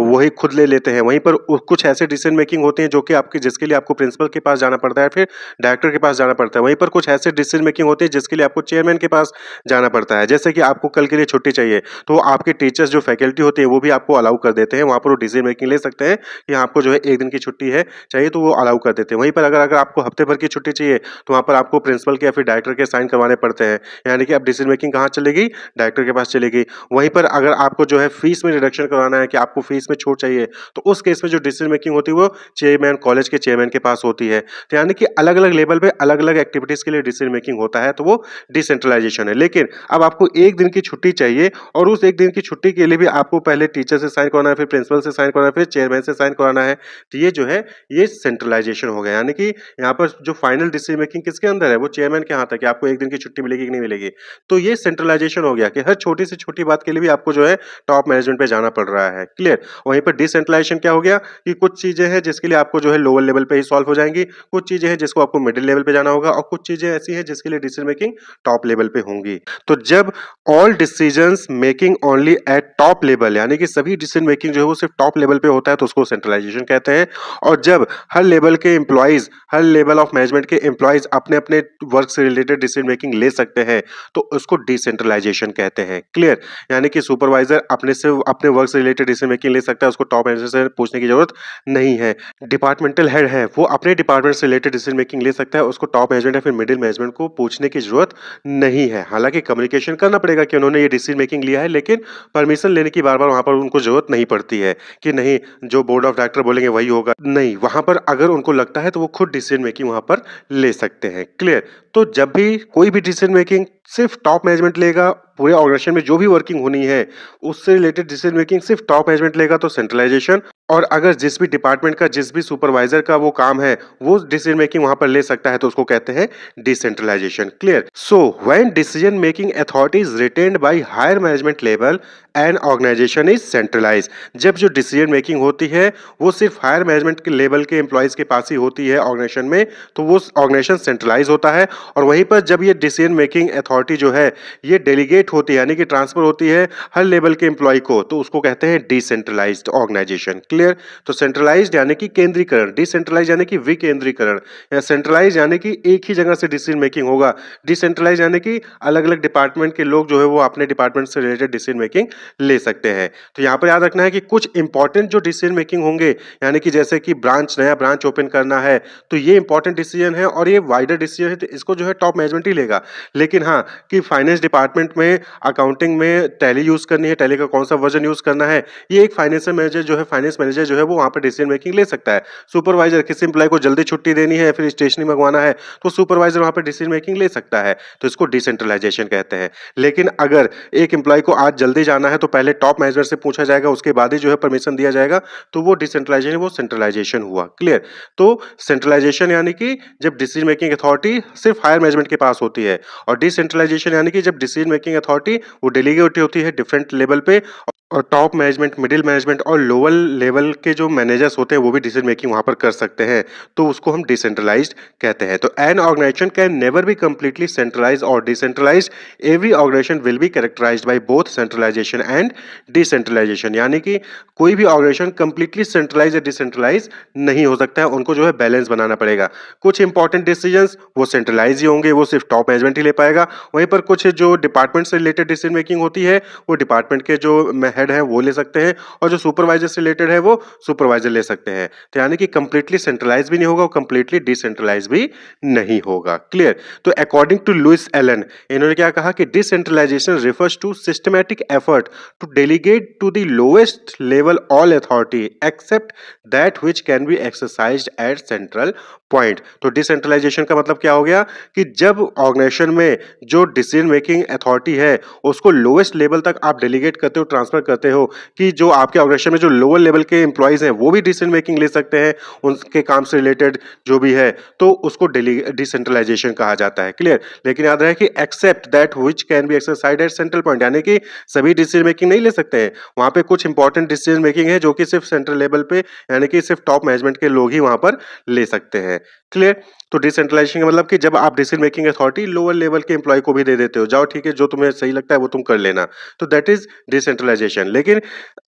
वही खुद ले लेते हैं। वहीं पर कुछ ऐसे डिसीजन मेकिंग होते हैं जो कि आपके जिसके लिए आपको प्रिंसिपल के पास जाना पड़ता है, फिर डायरेक्टर के पास जाना पड़ता है। वहीं पर कुछ ऐसे डिसीजन मेकिंग होते हैं जिसके लिए आपको चेयरमैन के पास जाना पड़ता है। जैसे कि आपको कल के लिए छुट्टी चाहिए, तो आपके टीचर्स जो फैकल्टी होते हैं वो भी आपको अलाउ कर देते हैं, वहां पर वो डिसीजन मेकिंग ले सकते हैं कि आपको जो है एक दिन की छुट्टी है चाहिए, तो वो अलाउ कर देते हैं। वहीं पर अगर अगर आपको हफ्ते भर की छुट्टी चाहिए, तो वहां पर आपको प्रिंसिपल के या फिर डायरेक्टर के साइन करवाने पड़ते हैं। यानी कि अब डिसीजन मेकिंग कहाँ चलेगी, डायरेक्टर के पास चलेगी। वहीं पर अगर आपको जो है फीस में रिडक्शन करवाना है कि आपको फीस में छूट चाहिए, तो उस केस में जो डिसीजन मेकिंग होती है वो चेयरमैन, कॉलेज के चेयरमैन के पास होती है। तो यानी कि अलग अलग लेवल पे अलग अलग एक्टिविटीज के लिए डिसीजन मेकिंग होता है, तो वो डिसेंट्रलाइजेशन है। लेकिन अब आपको एक दिन की छुट्टी चाहिए, और उस एक दिन की छुट्टी के लिए भी आपको पहले टीचर से साइन कराना है, फिर प्रिंसिपल से साइन कराना है, फिर चेयरमैन से साइन कराना है। तो ये जो है ये सेंट्रलाइजेशन हो गया। यानी कि यहाँ पर जो फाइनल डिसीजन मेकिंग किसके अंदर है, वो चेयरमैन के हाथ है कि आपको एक दिन की छुट्टी मिलेगी कि नहीं मिलेगी। तो ये सेंट्रलाइजेशन हो गया कि हर छोटी से छोटी बात के लिए भी आपको जो है टॉप मैनेजमेंट पे जाना पड़ रहा है। क्लियर? वहीं पर डिसेंट्रलाइजेशन क्या हो गया कि कुछ चीजें हैं जिसके लिए आपको जो है लोअर लेवल पे ही सॉल्व हो जाएंगी, कुछ चीजें हैं जिसको आपको मिडिल लेवल पे जाना होगा, और कुछ चीजें ऐसी हैं जिसके लिए डिसीजन मेकिंग टॉप लेवल पे होंगी। तो जब all decisions making only eight top level, यानी कि सभी डिसीजन मेकिंग जो है वो सिर्फ टॉप लेवल पे होता है, तो उसको सेंट्रलाइजेशन कहते हैं। और जब हर लेवल के employees, her level of management के एम्प्लॉइज अपने अपने वर्क से रिलेटेड डिसीजन मेकिंग ले सकते हैं, तो उसको डिसेंट्रलाइजेशन कहते हैं। क्लियर? यानी कि सुपरवाइजर अपने से अपने वर्क से रिलेटेड डिसीजन मेकिंग ले सकता है, उसको टॉप मैनेजर से पूछने की जरूरत नहीं है। डिपार्टमेंटल हेड है, वो अपने डिपार्टमेंट से रिलेटेड डिसीजन मेकिंग ले सकता है, उसको टॉप मैनेजमेंट या फिर मिडिल मैनेजमेंट को पूछने की जरूरत नहीं है। हालांकि कम्युनिकेशन करना पड़ेगा कि उन्होंने ये डिसीजन मेकिंग लिया है, लेकिन परमिशन लेने की बार बार वहां पर उनको जरूरत नहीं पड़ती है कि नहीं जो बोर्ड ऑफ डायरेक्टर बोलेंगे वही होगा। नहीं, वहां पर अगर उनको लगता है तो वो खुद डिसीजन मेकिंग वहां पर ले सकते हैं। क्लियर? तो जब भी कोई भी डिसीजन मेकिंग सिर्फ टॉप मैनेजमेंट लेगा, पूरे ऑर्गेनाइजेशन में जो भी वर्किंग होनी है उससे रिलेटेड डिसीजन मेकिंग सिर्फ टॉप मैनेजमेंट लेगा, तो सेंट्रलाइजेशन। और अगर जिस भी डिपार्टमेंट का, जिस भी सुपरवाइजर का वो काम है वो डिसीजन मेकिंग वहां पर ले सकता है, तो उसको कहते हैं decentralisation. Clear? So when decision making authority is retained by higher management level and organisation is centralise, जब जो डिसीजन मेकिंग होती है वो सिर्फ हायर मैनेजमेंट के लेवल के एम्प्लॉइज के पास ही होती है ऑर्गेनाइजेशन में, तो वो ऑर्गेनाइजेशन सेंट्रलाइज होता है। और वहीं पर जब ये डिसीजन मेकिंग अथॉरिटी जो है ये डेलीगेट होती है, यानी कि ट्रांसफर होती है हर लेवल के एम्प्लॉय को, तो उसको कहते हैं डिसेंट्रलाइज्ड ऑर्गेनाइजेशन। क्लियर? तो सेंट्रलाइज्ड यानी कि केंद्रीकरण, डिसेंट्रलाइज यानी कि विकेंद्रीकरण, या सेंट्रलाइज यानी कि एक ही जगह से डिसीजन मेकिंग होगा, डिसेंट्रलाइज यानी कि अलग अलग डिपार्टमेंट के लोग जो है वो अपने डिपार्टमेंट से रिलेटेड डिसीजन मेकिंग ले सकते हैं। तो यहाँ पर याद रखना है कि कुछ इंपॉर्टेंट जो डिसीजन मेकिंग होंगे, यानी कि जैसे कि ब्रांच, नया ब्रांच ओपन करना है, तो ये इंपॉर्टेंट डिसीजन है और ये वाइडर डिसीजन है, तो इसको जो है टॉप मैनेजमेंट ही लेगा। लेकिन हाँ, कि फाइनेंस डिपार्टमेंट में, अकाउंटिंग में टैली यूज करनी है, टैली का कौन सा वर्जन यूज करना है, ये एक फाइनेंशियल मैनेजर जो है, फाइनेंस मैनेजर जो है वो वहां पर डिसीजन मेकिंग ले सकता है। सुपरवाइजर, किसी एम्प्लॉय को जल्दी छुट्टी देनी है या फिर स्टेशनरी मंगवाना है, तो सुपरवाइजर वहां पर डिसीजन मेकिंग ले सकता है, तो इसको डिसेंट्रलाइजेशन कहते हैं। लेकिन अगर एक एम्प्लॉय को आज जल्दी जाना है, तो पहले टॉप मैनेजर से पूछा जाएगा, उसके बाद ही जो है परमिशन दिया जाएगा, तो वो डिसेंट्रलाइजेशन, वो सेंट्रलाइजेशन हुआ। क्लियर? तो सेंट्रलाइजेशन यानी कि जब डिसीजन मेकिंग अथॉरिटी सिर्फ हायर मैनेजमेंट के पास होती है, और डिसेंट्रलाइजेशन यानी कि जब डिसीजन मेकिंग अथॉरिटी वो डेलीगेट होती है डिफरेंट लेवल पे, और टॉप मैनेजमेंट, मिडिल मैनेजमेंट और लोअर लेवल के जो मैनेजर्स होते हैं वो भी डिसीजन मेकिंग वहां पर कर सकते हैं, तो उसको हम डिसेंट्रलाइज्ड कहते हैं। तो an organisation can never be completely centralised और decentralised, every organisation will be characterised by both centralisation and decentralisation. यानी कि कोई भी ऑर्गेनाइजेशन कंप्लीटली सेंट्रलाइज या डिसेंट्रलाइज नहीं हो सकता है, उनको जो है बैलेंस बनाना पड़ेगा। कुछ इंपॉर्टेंट डिसीजंस वो सेंट्रलाइज ही होंगे, वो सिर्फ टॉप मैनेजमेंट ही ले पाएगा। वहीं पर कुछ जो डिपार्टमेंट से रिलेटेड डिसीजन मेकिंग होती है वो डिपार्टमेंट के जो हेड है वो ले सकते हैं और जो सुपरवाइजर से रिलेटेड है वो सुपरवाइजर ले सकते हैं। तो यानी कि कंप्लीटली सेंट्रलाइज भी नहीं होगा और कंप्लीटली डिसेंट्रलाइज भी नहीं होगा। क्लियर? तो अकॉर्डिंग टू लुइस एलन, इन्होंने क्या कहा कि decentralisation refers to systematic effort to delegate to the lowest level all authority except that which can be exercised at central point. तो डिसेंट्रलाइजेशन का मतलब क्या हो गया कि जब ऑर्गेनाइजेशन में जो डिसीजन मेकिंग अथॉरिटी है उसको लोएस्ट लेवल तक आप डेलीगेट करते हो, ट्रांसफर करते हो कि जो आपके ऑर्गेनाइजेशन में जो लोअर लेवल के एम्प्लॉइज हैं वो भी डिसीजन मेकिंग ले सकते हैं उनके काम से रिलेटेड जो भी है, तो उसको डिसेंट्रलाइजेशन कहा जाता है। क्लियर? लेकिन याद रहे कि except that which can be exercised at central point, यानी कि सभी डिसीजन मेकिंग नहीं ले सकते हैं। वहां पे कुछ इंपॉर्टेंट डिसीजन मेकिंग है जो कि सिर्फ सेंट्रल लेवल पे यानी कि सिर्फ टॉप मैनेजमेंट के लोग ही वहां पर ले सकते हैं। क्लियर? तो डिसेंट्रलाइजेशन का मतलब कि जब आप decision making authority lower level के एम्प्लॉय को भी दे देते हो, जाओ ठीक है जो तुम्हें सही लगता है वो तुम कर लेना, तो दैट इज डिसेंट्रलाइजेशन। लेकिन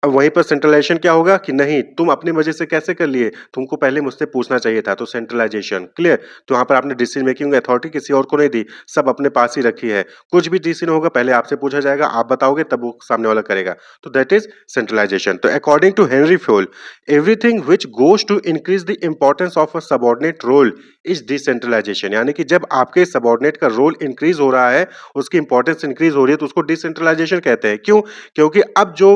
वहीं पर सेंट्रलाइजेशन क्या होगा कि नहीं तुम अपनी मर्जी से कैसे कर लिए, तुमको पहले मुझसे पूछना चाहिए था, तो सेंट्रलाइजेशन। क्लियर? तो वहां पर आपने डिसीजन मेकिंग अथॉरिटी किसी और को नहीं दी, सब अपने पास ही रखी है। कुछ भी डिसीजन होगा पहले आपसे पूछा जाएगा, आप बताओगे तब वो सामने वाला करेगा, तो दैट इज सेंट्रलाइजेशन। तो according to Henri Fayol, everything which goes to increase the importance of a subordinate role is decentralisation, यानी कि जब आपके सबऑर्डिनेट का रोल इंक्रीज हो रहा है, उसकी इंपॉर्टेंस इंक्रीज हो रही है, तो उसको डिसेंट्रलाइजेशन कहते हैं। क्यों? क्योंकि अब जो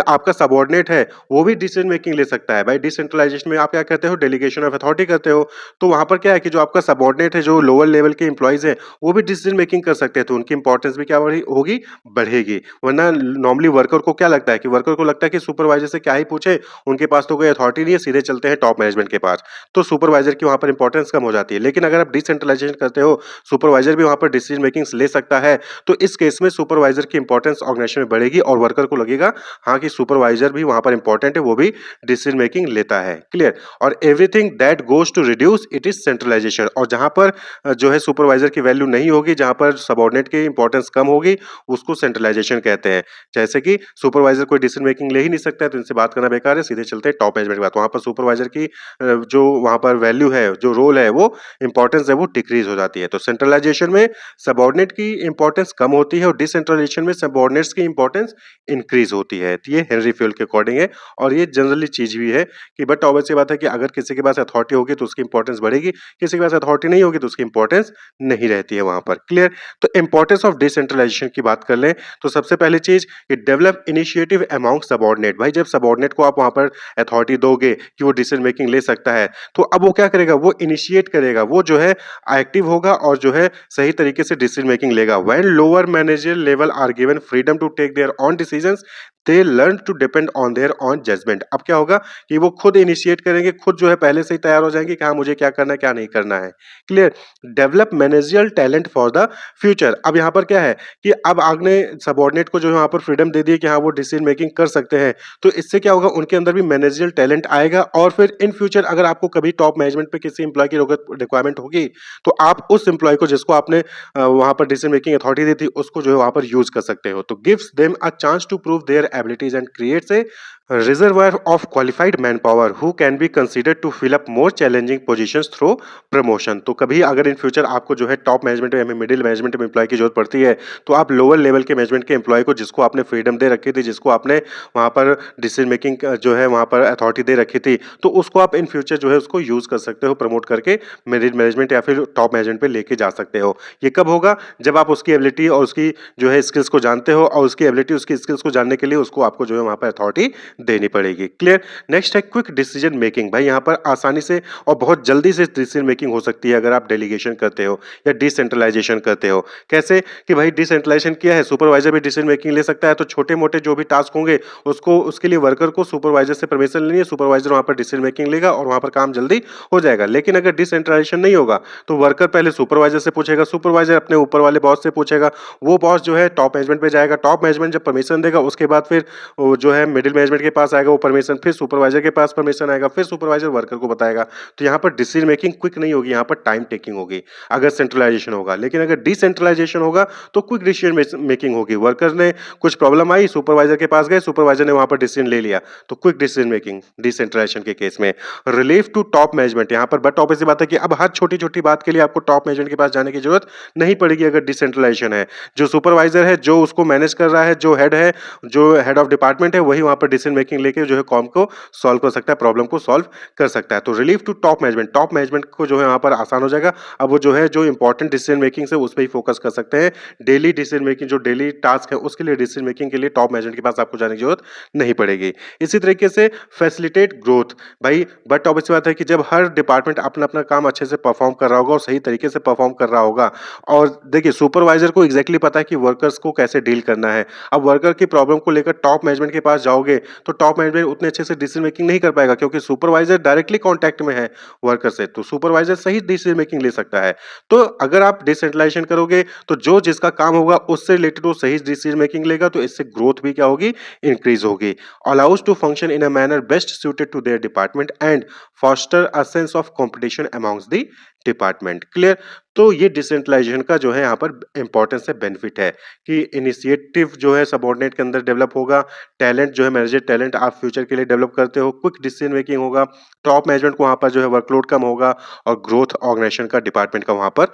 आपका सबऑर्डिनेट है वो भी डिसीजन मेकिंग ले सकता है। भाई डिसेंट्रलाइजेशन में आप क्या कहते हो, डेलीगेशन ऑफ अथॉरिटी करते हो, तो वहां पर क्या है कि जो आपका सबऑर्डिनेट है, जो लोअर लेवल के एम्प्लॉइज है, वो भी डिसीजन मेकिंग कर सकते हैं, तो उनकी इंपॉर्टेंस भी क्या होगी, बढ़ेगी। वरना नॉर्मली वर्कर को क्या लगता है कि वर्कर को लगता है कि सुपरवाइजर से क्या ही पूछे, उनके पास तो कोई अथॉरिटी नहीं है, सीधे चलते हैं टॉप मैनेजमेंट के पास, तो सुपरवाइजर की वहां पर इंपॉर्टेंस कम हो जाती है। लेकिन अगर आप डिसेंट्रलाइजेशन करते हो, सुपरवाइजर भी वहां पर डिसीजन मेकिंग ले सकता है, तो इस केस में सुपरवाइजर की इंपॉर्टेंस ऑर्गेनाइजेशन में बढ़ेगी और वर्कर को लगेगा हाँ कि सुपरवाइजर भी वहां पर इंपॉर्टेंट है, वो भी डिसीजन मेकिंग लेता है। क्लियर? और everything that goes to reduce it is centralisation, और जहां पर जो है सुपरवाइजर की वैल्यू नहीं होगी, जहां पर सबऑर्डिनेट की इंपॉर्टेंस कम होगी, उसको सेंट्रलाइजेशन कहते हैं। जैसे कि सुपरवाइजर कोई डिसीजन मेकिंग ले ही नहीं सकता है, तो इनसे बात करना बेकार है, सीधे चलते हैं टॉप मैनेजमेंट की बात। वहां पर सुपरवाइजर की जो वहां पर वैल्यू है, जो रोल है, वो इंपॉर्टेंस है वो डिक्रीज हो जाती है। तो सेंट्रलाइजेशन में सबऑर्डिनेट की इंपॉर्टेंस कम होती है और डिसेंट्रलाइजेशन में सबऑर्डिनेट्स की इंपॉर्टेंस इंक्रीज होती है। तो ये हेनरी फ्यूल के अकॉर्डिंग है और ये जनरली चीज भी है कि बट ऑब्वियस बात है कि अगर किसी के पास अथॉरिटी होगी तो उसकी इंपॉर्टेंस बढ़ेगी, किसी के पास अथॉरिटी नहीं होगी तो उसकी इंपॉर्टेंस नहीं रहती है वहां पर। क्लियर? तो इंपॉर्टेंस ऑफ डिसेंट्रलाइजेशन की बात कर लें तो सबसे पहली चीज कि डेवलप इनिशिएटिव अमॉन्ग सबऑर्डिनेट। भाई जब सबऑर्डिनेट को आप वहां पर अथॉरिटी दोगे कि वो डिसीजन मेकिंग ले सकता है, तो अब वो क्या करेगा, वो इनिशिएट करेगा, वो जो है एक्टिव होगा और जो है सही तरीके से डिसीजन मेकिंग लेगा। When lower managerial level are given freedom to take their own decisions, they learn to depend on their own judgement. अब क्या होगा कि वो खुद इनिशिएट करेंगे, खुद जो है पहले से ही तैयार हो जाएंगे कि हाँ मुझे क्या करना है क्या नहीं करना है। Clear? Develop managerial talent for the future. अब यहाँ पर क्या है कि अब आपने सबऑर्डिनेट को जो है वहां पर फ्रीडम दे दी कि हाँ वो डिसीजन मेकिंग कर सकते हैं, तो इससे क्या होगा, उनके अंदर भी मैनेजरियल टैलेंट आएगा और फिर इन फ्यूचर अगर आपको कभी टॉप मैनेजमेंट पे किसी एम्प्लॉय की रिक्वायरमेंट होगी, तो आप उस एम्प्लॉय को जिसको आपने वहां पर डिसीजन मेकिंग अथॉरिटी दी थी उसको जो है वहां पर यूज कर सकते हो। तो gives them a chance to prove their abilities and creates a reservoir of qualified manpower who can be considered to fill up more challenging positions through promotion। तो कभी अगर इन फ्यूचर आपको जो है टॉप मैनेजमेंट में middle management में employ की जरूरत पड़ती है, तो आप लोअर लेवल के मैनेजमेंट के एम्प्लॉय को जिसको आपने फ्रीडम दे रखी थी, जिसको आपने वहां पर डिसीजन मेकिंग जो है वहां पर अथॉरिटी दे रखी थी, तो उसको आप इन फ्यूचर जो है उसको यूज कर सकते हो, प्रमोट करके मिडिल मैनेजमेंट या फिर टॉप मैनेजमेंट पे लेके जा सकते हो। ये कब होगा, जब आप उसकी एबिलिटी और उसकी जो है स्किल्स को जानते हो और उसकी एबिलिटी उसकी स्किल्स को जानने के लिए उसको आपको जो है वहां पर अथॉरिटी देनी पड़ेगी। क्लियर? नेक्स्ट है क्विक डिसीजन मेकिंग। भाई यहाँ पर आसानी से और बहुत जल्दी से डिसीजन मेकिंग हो सकती है अगर आप डेलीगेशन करते हो या डिसेंट्रलाइजेशन करते हो। कैसे कि भाई डिसेंट्रलाइजेशन किया है, सुपरवाइजर भी डिसीजन मेकिंग ले सकता है, तो छोटे मोटे जो भी टास्क होंगे उसको उसके लिए वर्कर को सुपरवाइजर से परमिशन लेनी है, सुपरवाइजर वहां पर डिसीजन मेकिंग लेगा और वहां पर काम जल्दी हो जाएगा। लेकिन अगर डिसेंट्रलाइजेशन नहीं होगा तो वर्कर पहले सुपरवाइजर से पूछेगा, सुपरवाइजर अपने ऊपर वाले बॉस से पूछेगा, वो बॉस जो है टॉप मैनेजमेंट पे जाएगा, टॉप मैनेजमेंट जब परमिशन देगा उसके बाद फिर जो है मिडिल मैनेजमेंट के के पास आएगा वो परमिशन, फिर सुपरवाइजर के पास परमिशन आएगा, फिर सुपरवाइजर वर्कर को बताएगा। तो यहाँ पर डिसीजन मेकिंग क्विक नहीं होगी, यहाँ पर टाइम टेकिंग होगी अगर सेंट्रलाइजेशन होगा। लेकिन अगर डिसेंट्रलाइजेशन होगा तो क्विक डिसीजन मेकिंग होगी। वर्कर ने कुछ प्रॉब्लम आई, सुपरवाइजर के पास गए, सुपरवाइजर ने वहाँ पर डिसीजन ले लिया, तो क्विक डिसीजन मेकिंग डिसेंट्रलाइजेशन के केस में। रिलीफ टू टॉप मैनेजमेंट, यहाँ पर बट ऑब्वियस सी बात है कि अब हर छोटी-छोटी बात के लिए आपको टॉप मैनेजमेंट के पास जाने की जरूरत नहीं पड़ेगी अगर डिसेंट्रलाइजेशन है। जो सुपरवाइजर है, जो उसको मैनेज कर रहा है, जो हेड है, जो हेड ऑफ डिपार्टमेंट है, वही वहाँ पर डिसीजन मेकिंग लेके जो है काम को सॉल्व कर सकता है, प्रॉब्लम को सॉल्व कर सकता है। तो रिलीफ टू टॉप मैनेजमेंट को जो है वहाँ पर आसान हो जाएगा। अब वो जो है जो इंपॉर्टेंट डिसीजन मेकिंग है उस पे ही फोकस कर सकते हैं। डेली डिसीजन मेकिंग जो डेली टास्क है उसके लिए डिसीजन मेकिंग के लिए टॉप मैनेजमेंट के पास आपको जाने की जरूरत नहीं पड़ेगी। इसी तरीके से फैसिलिटेट ग्रोथ, भाई बट ऑब्वियस बात है कि जब हर डिपार्टमेंट अपना-अपना काम अच्छे से परफॉर्म कर रहा होगा और सही तरीके से परफॉर्म कर रहा होगा, और देखिए सुपरवाइजर को एग्जैक्टली पता है कि वर्कर्स को कैसे डील करना है। अब वर्कर की प्रॉब्लम को लेकर टॉप मैनेजमेंट के पास जाओगे तो टॉप मैनेजमेंट उतने अच्छे से डिसीजन मेकिंग नहीं कर पाएगा क्योंकि सुपरवाइजर डायरेक्टली कांटेक्ट में है वर्कर से, तो सुपरवाइजर सही डिसीजन मेकिंग ले सकता है। तो अगर आप डिसेंट्रलाइजेशन करोगे तो जो जिसका काम होगा उससे रिलेटेड वो सही डिसीजन मेकिंग लेगा, तो इससे ग्रोथ भी क्या होगी, इंक्रीज होगी। Allows to function in a manner best suited to their department and foster a sense of competition amongst the department. Clear? तो ये डिसेंट्रलाइजेशन का जो है यहाँ पर इंपॉर्टेंस है, बेनिफिट है कि इनिशिएटिव जो है सबऑर्डिनेट के अंदर डेवलप होगा, टैलेंट जो है मैनेजर टैलेंट आप फ्यूचर के लिए डेवलप करते हो, क्विक डिसीजन मेकिंग होगा, टॉप मैनेजमेंट को वहाँ पर जो है वर्कलोड कम होगा और ग्रोथ ऑर्गेनाइजेशन का डिपार्टमेंट का वहाँ पर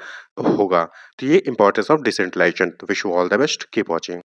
होगा। तो ये इंपॉर्टेंस ऑफ डिसेंट्रलाइजेशन। तो wish you all the best, keep watching.